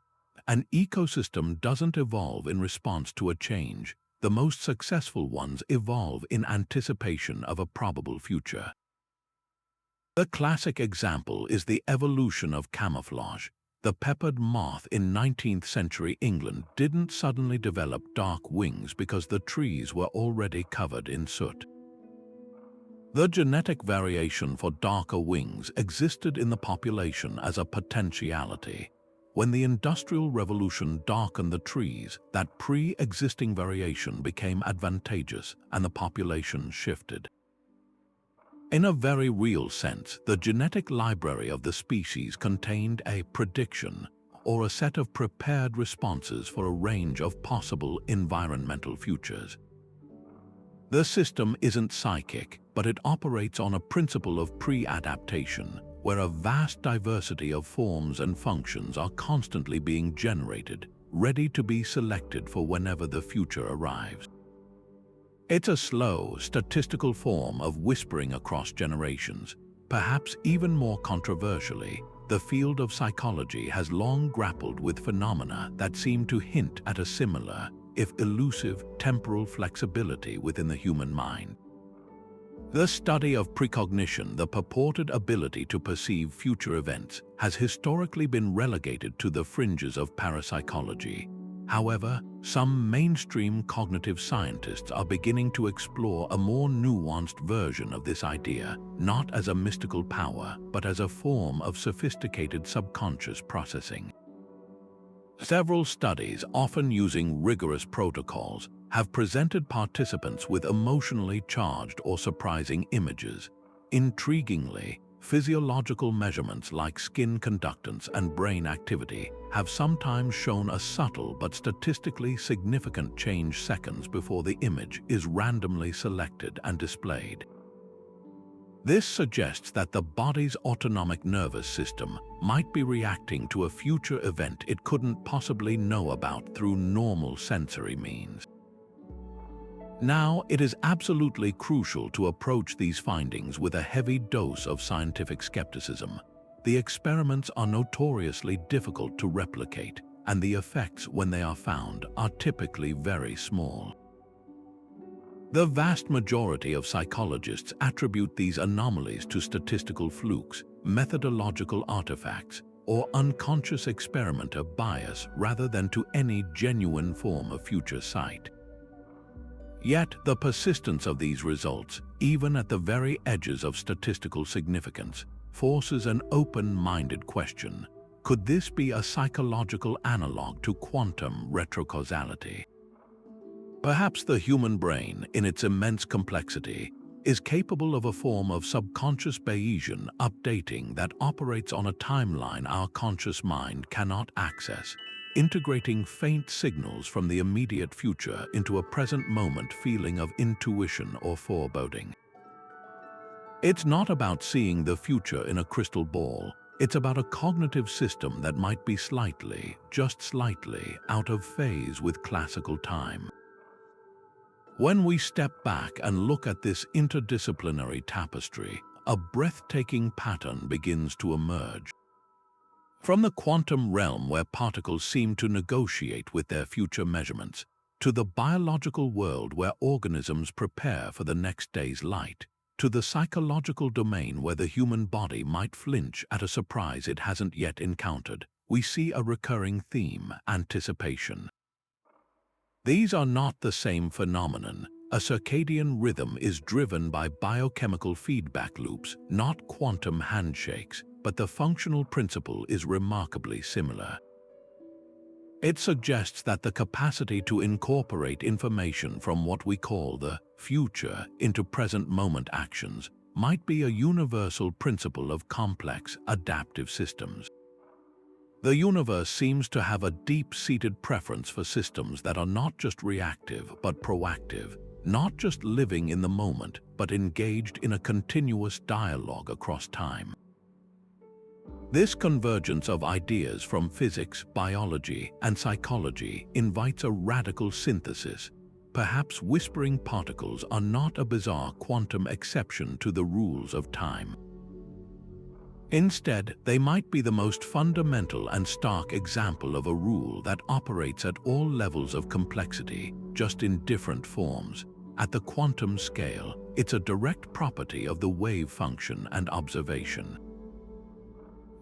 An ecosystem doesn't evolve in response to a change. The most successful ones evolve in anticipation of a probable future. The classic example is the evolution of camouflage. The peppered moth in 19th century England didn't suddenly develop dark wings because the trees were already covered in soot. The genetic variation for darker wings existed in the population as a potentiality. When the Industrial Revolution darkened the trees, that pre-existing variation became advantageous and the population shifted. In a very real sense, the genetic library of the species contained a prediction, or a set of prepared responses for a range of possible environmental futures. The system isn't psychic, but it operates on a principle of pre-adaptation, where a vast diversity of forms and functions are constantly being generated, ready to be selected for whenever the future arrives. It's a slow, statistical form of whispering across generations. Perhaps even more controversially, the field of psychology has long grappled with phenomena that seem to hint at a similar, if elusive, temporal flexibility within the human mind. The study of precognition, the purported ability to perceive future events, has historically been relegated to the fringes of parapsychology. However, some mainstream cognitive scientists are beginning to explore a more nuanced version of this idea, not as a mystical power, but as a form of sophisticated subconscious processing. Several studies, often using rigorous protocols, have presented participants with emotionally charged or surprising images. Intriguingly, physiological measurements like skin conductance and brain activity have sometimes shown a subtle but statistically significant change seconds before the image is randomly selected and displayed. This suggests that the body's autonomic nervous system might be reacting to a future event it couldn't possibly know about through normal sensory means. Now, it is absolutely crucial to approach these findings with a heavy dose of scientific skepticism. The experiments are notoriously difficult to replicate, and the effects, when they are found, are typically very small. The vast majority of psychologists attribute these anomalies to statistical flukes, methodological artifacts, or unconscious experimenter bias rather than to any genuine form of future sight. Yet, the persistence of these results, even at the very edges of statistical significance, forces an open-minded question. Could this be a psychological analog to quantum retrocausality? Perhaps the human brain, in its immense complexity, is capable of a form of subconscious Bayesian updating that operates on a timeline our conscious mind cannot access, integrating faint signals from the immediate future into a present moment feeling of intuition or foreboding. It's not about seeing the future in a crystal ball. It's about a cognitive system that might be slightly, just slightly, out of phase with classical time. When we step back and look at this interdisciplinary tapestry, a breathtaking pattern begins to emerge. From the quantum realm where particles seem to negotiate with their future measurements, to the biological world where organisms prepare for the next day's light, to the psychological domain where the human body might flinch at a surprise it hasn't yet encountered, we see a recurring theme: anticipation. These are not the same phenomenon. A circadian rhythm is driven by biochemical feedback loops, not quantum handshakes, but the functional principle is remarkably similar. It suggests that the capacity to incorporate information from what we call the future into present moment actions might be a universal principle of complex, adaptive systems. The universe seems to have a deep-seated preference for systems that are not just reactive but proactive, not just living in the moment but engaged in a continuous dialogue across time. This convergence of ideas from physics, biology, and psychology invites a radical synthesis. Perhaps whispering particles are not a bizarre quantum exception to the rules of time. Instead, they might be the most fundamental and stark example of a rule that operates at all levels of complexity, just in different forms. At the quantum scale, it's a direct property of the wave function and observation.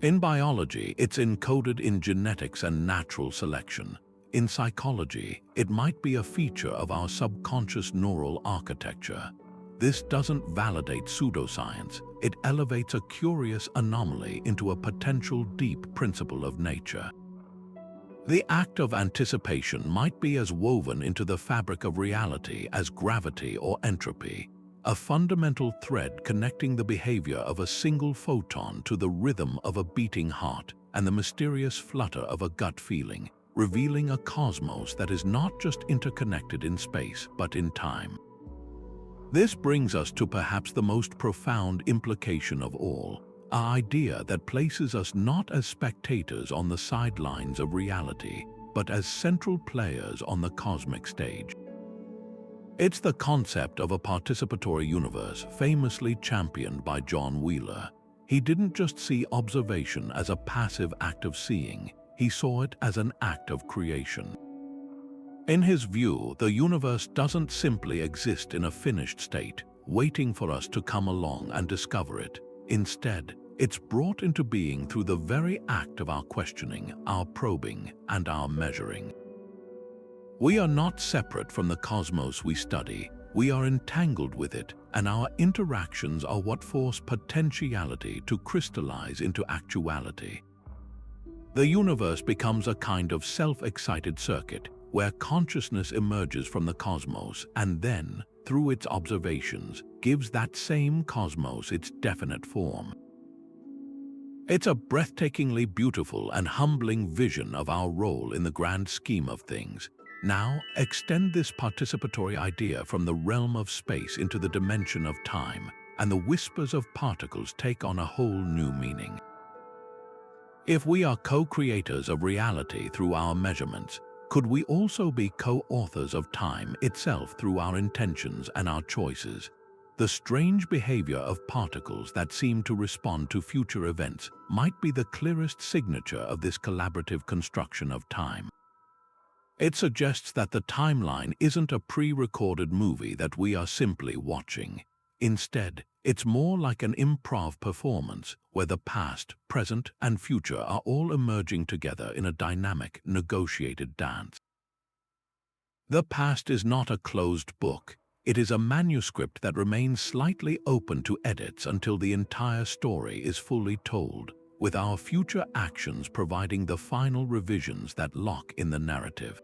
In biology, it's encoded in genetics and natural selection. In psychology, it might be a feature of our subconscious neural architecture. This doesn't validate pseudoscience, it elevates a curious anomaly into a potential deep principle of nature. The act of anticipation might be as woven into the fabric of reality as gravity or entropy, a fundamental thread connecting the behavior of a single photon to the rhythm of a beating heart and the mysterious flutter of a gut feeling, revealing a cosmos that is not just interconnected in space but in time. This brings us to perhaps the most profound implication of all, an idea that places us not as spectators on the sidelines of reality, but as central players on the cosmic stage. It's the concept of a participatory universe famously championed by John Wheeler. He didn't just see observation as a passive act of seeing, he saw it as an act of creation. In his view, the universe doesn't simply exist in a finished state, waiting for us to come along and discover it. Instead, it's brought into being through the very act of our questioning, our probing, and our measuring. We are not separate from the cosmos we study, we are entangled with it, and our interactions are what force potentiality to crystallize into actuality. The universe becomes a kind of self-excited circuit, where consciousness emerges from the cosmos and then, through its observations, gives that same cosmos its definite form. It's a breathtakingly beautiful and humbling vision of our role in the grand scheme of things. Now, extend this participatory idea from the realm of space into the dimension of time, and the whispers of particles take on a whole new meaning. If we are co-creators of reality through our measurements, could we also be co-authors of time itself through our intentions and our choices? The strange behavior of particles that seem to respond to future events might be the clearest signature of this collaborative construction of time. It suggests that the timeline isn't a pre-recorded movie that we are simply watching. Instead, it's more like an improv performance where the past, present, and future are all emerging together in a dynamic, negotiated dance. The past is not a closed book. It is a manuscript that remains slightly open to edits until the entire story is fully told, with our future actions providing the final revisions that lock in the narrative.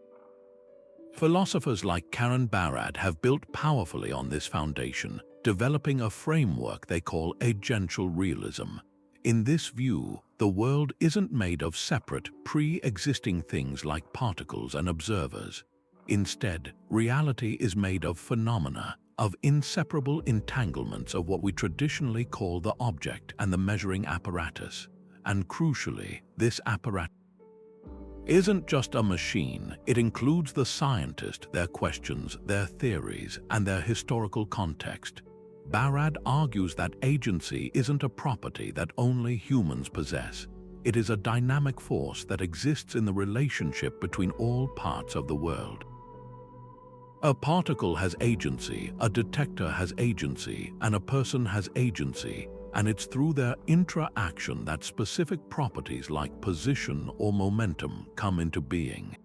Philosophers like Karen Barad have built powerfully on this foundation, developing a framework they call agential realism. In this view, the world isn't made of separate, pre-existing things like particles and observers. Instead, reality is made of phenomena, of inseparable entanglements of what we traditionally call the object and the measuring apparatus. And crucially, this apparatus isn't just a machine, it includes the scientist, their questions, their theories, and their historical context. Barad argues that agency isn't a property that only humans possess. It is a dynamic force that exists in the relationship between all parts of the world. A particle has agency, a detector has agency, and a person has agency, and it's through their interaction that specific properties like position or momentum come into being.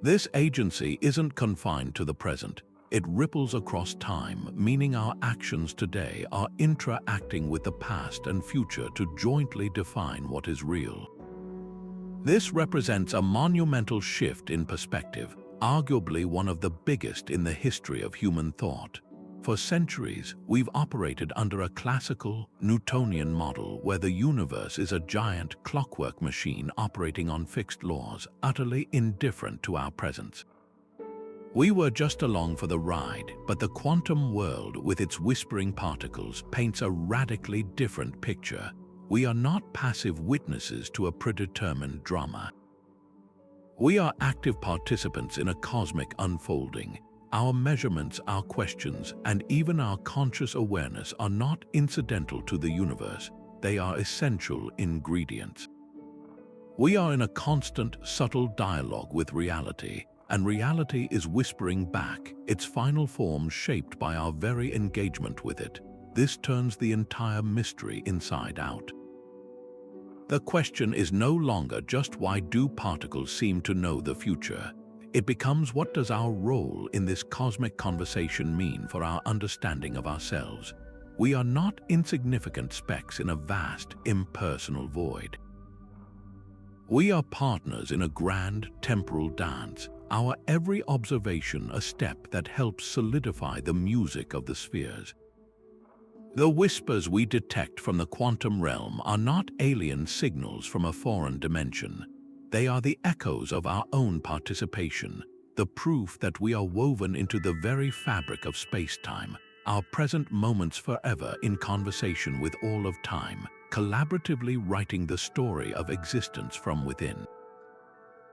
This agency isn't confined to the present. It ripples across time, meaning our actions today are interacting with the past and future to jointly define what is real. This represents a monumental shift in perspective, arguably one of the biggest in the history of human thought. For centuries, we've operated under a classical, Newtonian model where the universe is a giant clockwork machine operating on fixed laws, utterly indifferent to our presence. We were just along for the ride, but the quantum world with its whispering particles paints a radically different picture. We are not passive witnesses to a predetermined drama. We are active participants in a cosmic unfolding. Our measurements, our questions, and even our conscious awareness are not incidental to the universe. They are essential ingredients. We are in a constant, subtle dialogue with reality, and reality is whispering back, its final form shaped by our very engagement with it. This turns the entire mystery inside out. The question is no longer just why do particles seem to know the future? It becomes what does our role in this cosmic conversation mean for our understanding of ourselves? We are not insignificant specks in a vast, impersonal void. We are partners in a grand, temporal dance, our every observation a step that helps solidify the music of the spheres. The whispers we detect from the quantum realm are not alien signals from a foreign dimension. They are the echoes of our own participation, the proof that we are woven into the very fabric of space-time, our present moments forever in conversation with all of time, collaboratively writing the story of existence from within.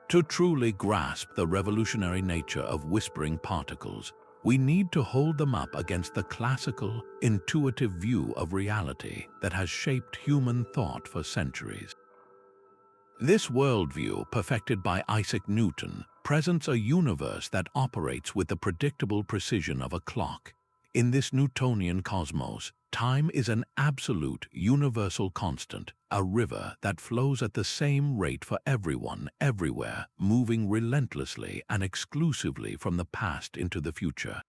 To truly grasp the revolutionary nature of whispering particles, we need to hold them up against the classical, intuitive view of reality that has shaped human thought for centuries. This worldview, perfected by Isaac Newton, presents a universe that operates with the predictable precision of a clock. In this Newtonian cosmos, time is an absolute, universal constant, a river that flows at the same rate for everyone, everywhere, moving relentlessly and exclusively from the past into the future.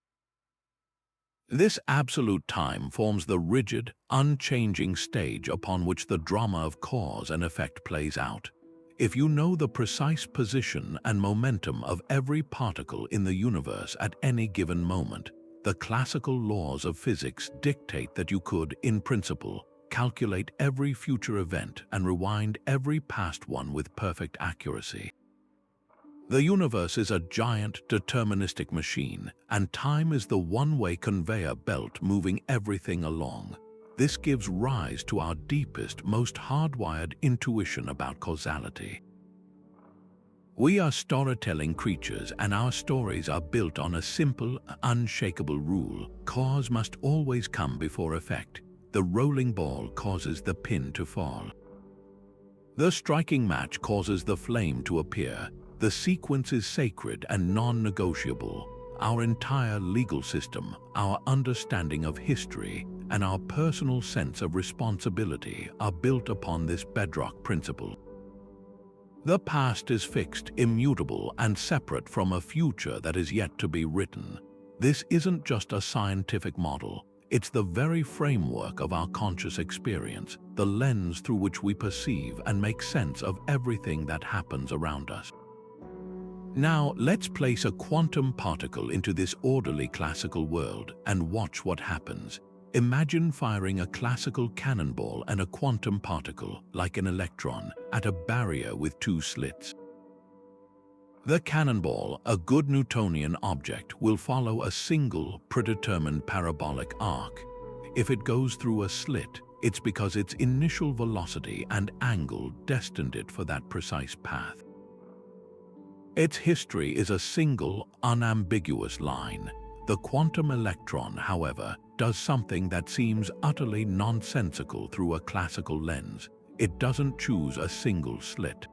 This absolute time forms the rigid, unchanging stage upon which the drama of cause and effect plays out. If you know the precise position and momentum of every particle in the universe at any given moment, the classical laws of physics dictate that you could, in principle, calculate every future event and rewind every past one with perfect accuracy. The universe is a giant, deterministic machine, and time is the one-way conveyor belt moving everything along. This gives rise to our deepest, most hardwired intuition about causality. We are storytelling creatures, and our stories are built on a simple, unshakable rule: cause must always come before effect. The rolling ball causes the pin to fall. The striking match causes the flame to appear. The sequence is sacred and non-negotiable. Our entire legal system, our understanding of history, and our personal sense of responsibility are built upon this bedrock principle. The past is fixed, immutable, and separate from a future that is yet to be written. This isn't just a scientific model. It's the very framework of our conscious experience, the lens through which we perceive and make sense of everything that happens around us. Now, let's place a quantum particle into this orderly classical world and watch what happens. Imagine firing a classical cannonball and a quantum particle, like an electron, at a barrier with two slits. The cannonball, a good Newtonian object, will follow a single, predetermined parabolic arc. If it goes through a slit, it's because its initial velocity and angle destined it for that precise path. Its history is a single, unambiguous line. The quantum electron, however, does something that seems utterly nonsensical through a classical lens. It doesn't choose a single slit.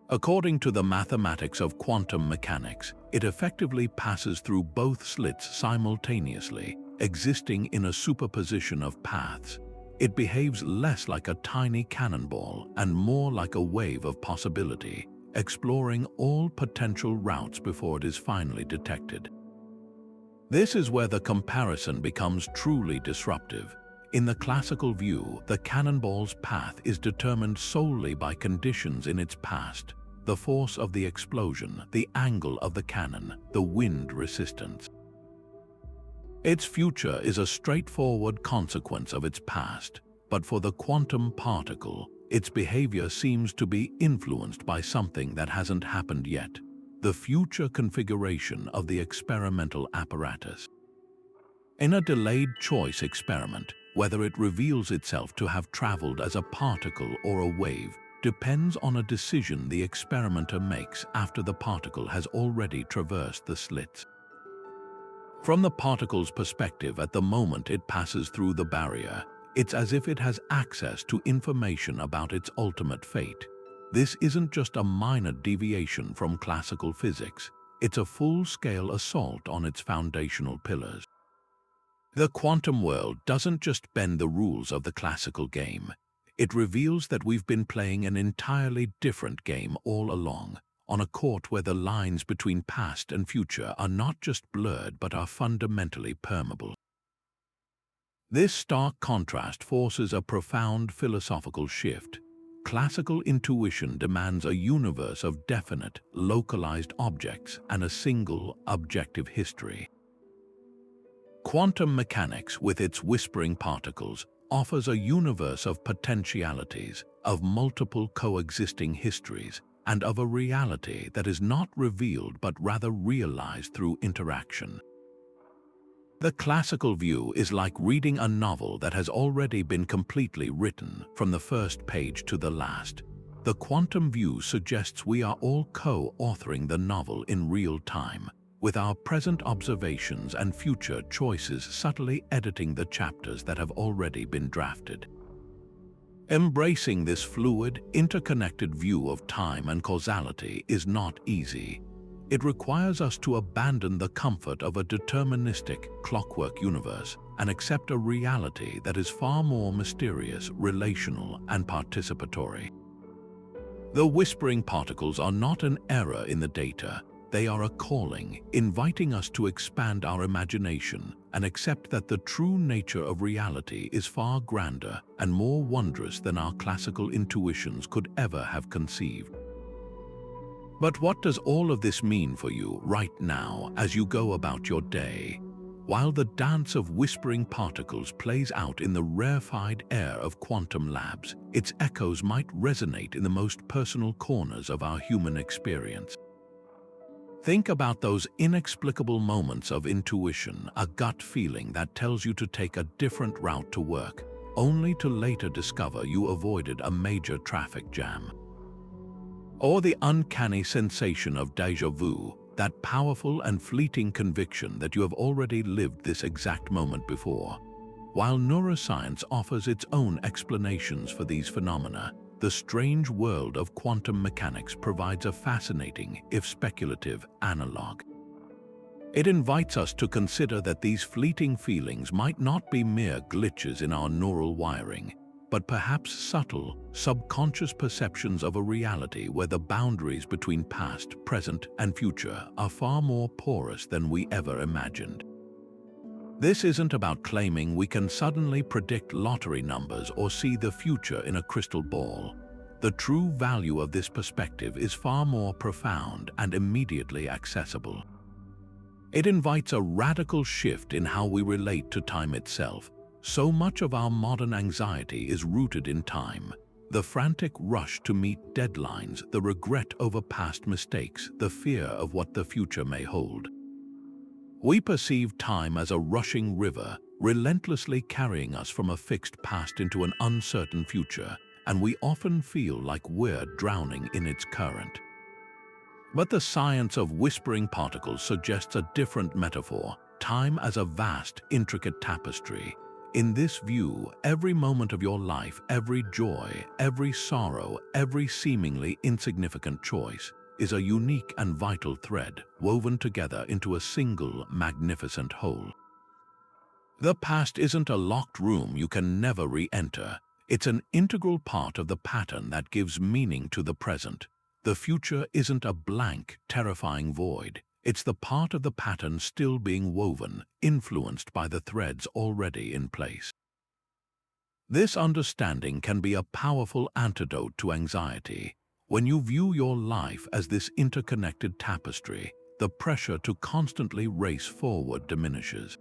According to the mathematics of quantum mechanics, it effectively passes through both slits simultaneously, existing in a superposition of paths. It behaves less like a tiny cannonball and more like a wave of possibility, exploring all potential routes before it is finally detected. This is where the comparison becomes truly disruptive. In the classical view, the cannonball's path is determined solely by conditions in its past: the force of the explosion, the angle of the cannon, the wind resistance. Its future is a straightforward consequence of its past, but for the quantum particle, its behavior seems to be influenced by something that hasn't happened yet: the future configuration of the experimental apparatus. In a delayed choice experiment, whether it reveals itself to have traveled as a particle or a wave depends on a decision the experimenter makes after the particle has already traversed the slits. From the particle's perspective, at the moment it passes through the barrier, it's as if it has access to information about its ultimate fate. This isn't just a minor deviation from classical physics, it's a full-scale assault on its foundational pillars. The quantum world doesn't just bend the rules of the classical game. It reveals that we've been playing an entirely different game all along, on a court where the lines between past and future are not just blurred but are fundamentally permeable. This stark contrast forces a profound philosophical shift. Classical intuition demands a universe of definite, localized objects and a single, objective history. Quantum mechanics, with its whispering particles, offers a universe of potentialities, of multiple coexisting histories, and of a reality that is not revealed but rather realized through interaction. The classical view is like reading a novel that has already been completely written, from the first page to the last. The quantum view suggests we are all co-authoring the novel in real time, with our present observations and future choices subtly editing the chapters that have already been drafted. Embracing this fluid, interconnected view of time and causality is not easy. It requires us to abandon the comfort of a deterministic, clockwork universe and accept a reality that is far more mysterious, relational, and participatory. The whispering particles are not an error in the data. They are a calling, inviting us to expand our imagination and accept that the true nature of reality is far grander and more wondrous than our classical intuitions could ever have conceived. But what does all of this mean for you right now as you go about your day? While the dance of whispering particles plays out in the rarefied air of quantum labs, its echoes might resonate in the most personal corners of our human experience. Think about those inexplicable moments of intuition, a gut feeling that tells you to take a different route to work, only to later discover you avoided a major traffic jam. Or the uncanny sensation of déjà vu, that powerful and fleeting conviction that you have already lived this exact moment before. While neuroscience offers its own explanations for these phenomena, the strange world of quantum mechanics provides a fascinating, if speculative, analog. It invites us to consider that these fleeting feelings might not be mere glitches in our neural wiring, but perhaps subtle, subconscious perceptions of a reality where the boundaries between past, present, and future are far more porous than we ever imagined. This isn't about claiming we can suddenly predict lottery numbers or see the future in a crystal ball. The true value of this perspective is far more profound and immediately accessible. It invites a radical shift in how we relate to time itself. So much of our modern anxiety is rooted in time. The frantic rush to meet deadlines, the regret over past mistakes, the fear of what the future may hold. We perceive time as a rushing river, relentlessly carrying us from a fixed past into an uncertain future, and we often feel like we're drowning in its current. But the science of whispering particles suggests a different metaphor: time as a vast, intricate tapestry. In this view, every moment of your life, every joy, every sorrow, every seemingly insignificant choice, is a unique and vital thread woven together into a single, magnificent whole. The past isn't a locked room you can never re-enter. It's an integral part of the pattern that gives meaning to the present. The future isn't a blank, terrifying void. It's the part of the pattern still being woven, influenced by the threads already in place. This understanding can be a powerful antidote to anxiety. When you view your life as this interconnected tapestry, the pressure to constantly race forward diminishes.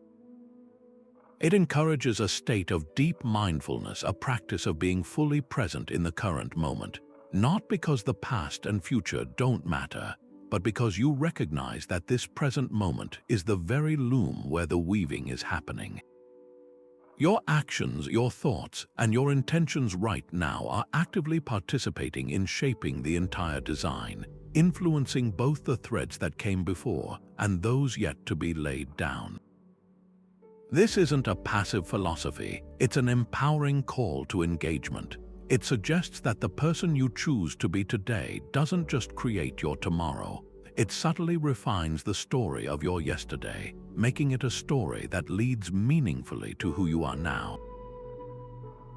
It encourages a state of deep mindfulness, a practice of being fully present in the current moment, not because the past and future don't matter, but because you recognize that this present moment is the very loom where the weaving is happening. Your actions, your thoughts, and your intentions right now are actively participating in shaping the entire design, influencing both the threads that came before and those yet to be laid down. This isn't a passive philosophy, it's an empowering call to engagement. It suggests that the person you choose to be today doesn't just create your tomorrow, it subtly refines the story of your yesterday, making it a story that leads meaningfully to who you are now.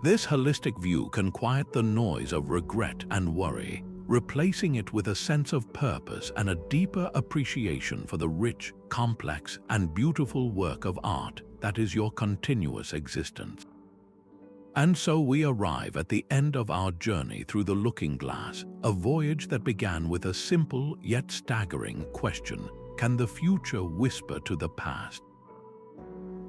This holistic view can quiet the noise of regret and worry, replacing it with a sense of purpose and a deeper appreciation for the rich, complex, and beautiful work of art that is your continuous existence. And so we arrive at the end of our journey through the looking glass, a voyage that began with a simple yet staggering question: can the future whisper to the past?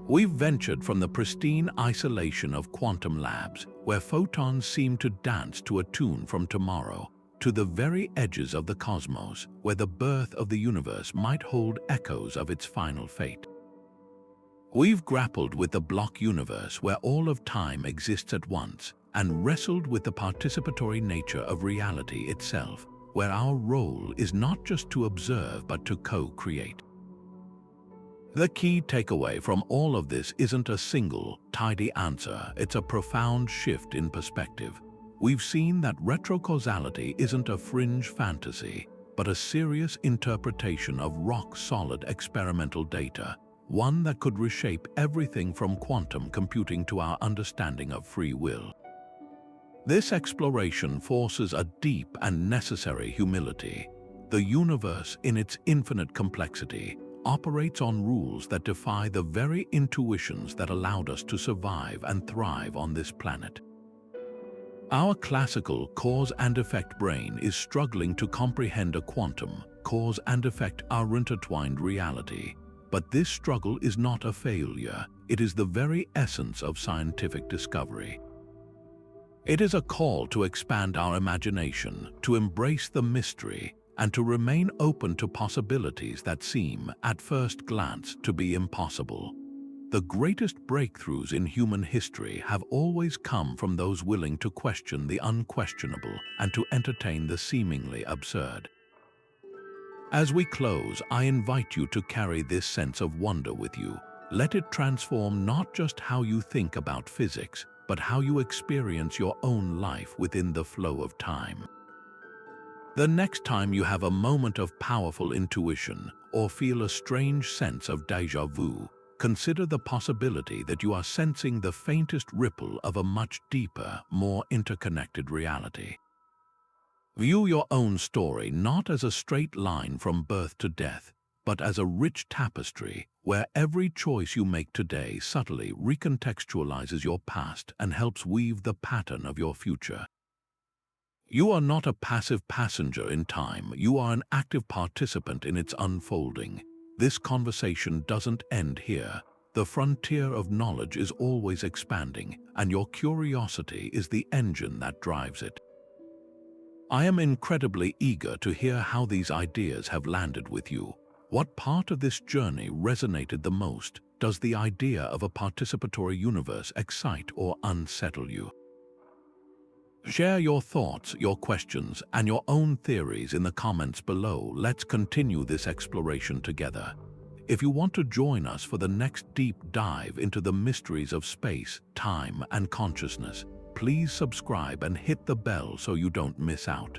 We've ventured from the pristine isolation of quantum labs, where photons seem to dance to a tune from tomorrow, to the very edges of the cosmos, where the birth of the universe might hold echoes of its final fate. We've grappled with the block universe where all of time exists at once, and wrestled with the participatory nature of reality itself, where our role is not just to observe but to co-create. The key takeaway from all of this isn't a single, tidy answer, it's a profound shift in perspective. We've seen that retro-causality isn't a fringe fantasy, but a serious interpretation of rock-solid experimental data, one that could reshape everything from quantum computing to our understanding of free will. This exploration forces a deep and necessary humility. The universe, in its infinite complexity, operates on rules that defy the very intuitions that allowed us to survive and thrive on this planet. Our classical cause and effect brain is struggling to comprehend a quantum cause and effect, our intertwined reality. But this struggle is not a failure, it is the very essence of scientific discovery. It is a call to expand our imagination, to embrace the mystery, and to remain open to possibilities that seem, at first glance, to be impossible. The greatest breakthroughs in human history have always come from those willing to question the unquestionable and to entertain the seemingly absurd. As we close, I invite you to carry this sense of wonder with you. Let it transform not just how you think about physics, but how you experience your own life within the flow of time. The next time you have a moment of powerful intuition or feel a strange sense of déjà vu, consider the possibility that you are sensing the faintest ripple of a much deeper, more interconnected reality. View your own story not as a straight line from birth to death, but as a rich tapestry where every choice you make today subtly recontextualizes your past and helps weave the pattern of your future. You are not a passive passenger in time, you are an active participant in its unfolding. This conversation doesn't end here. The frontier of knowledge is always expanding, and your curiosity is the engine that drives it. I am incredibly eager to hear how these ideas have landed with you. What part of this journey resonated the most? Does the idea of a participatory universe excite or unsettle you? Share your thoughts, your questions, and your own theories in the comments below. Let's continue this exploration together. If you want to join us for the next deep dive into the mysteries of space, time, and consciousness, please subscribe and hit the bell so you don't miss out.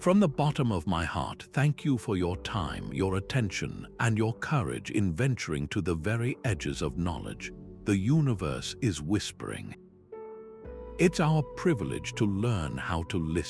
From the bottom of my heart, thank you for your time, your attention, and your courage in venturing to the very edges of knowledge. The universe is whispering. It's our privilege to learn how to listen.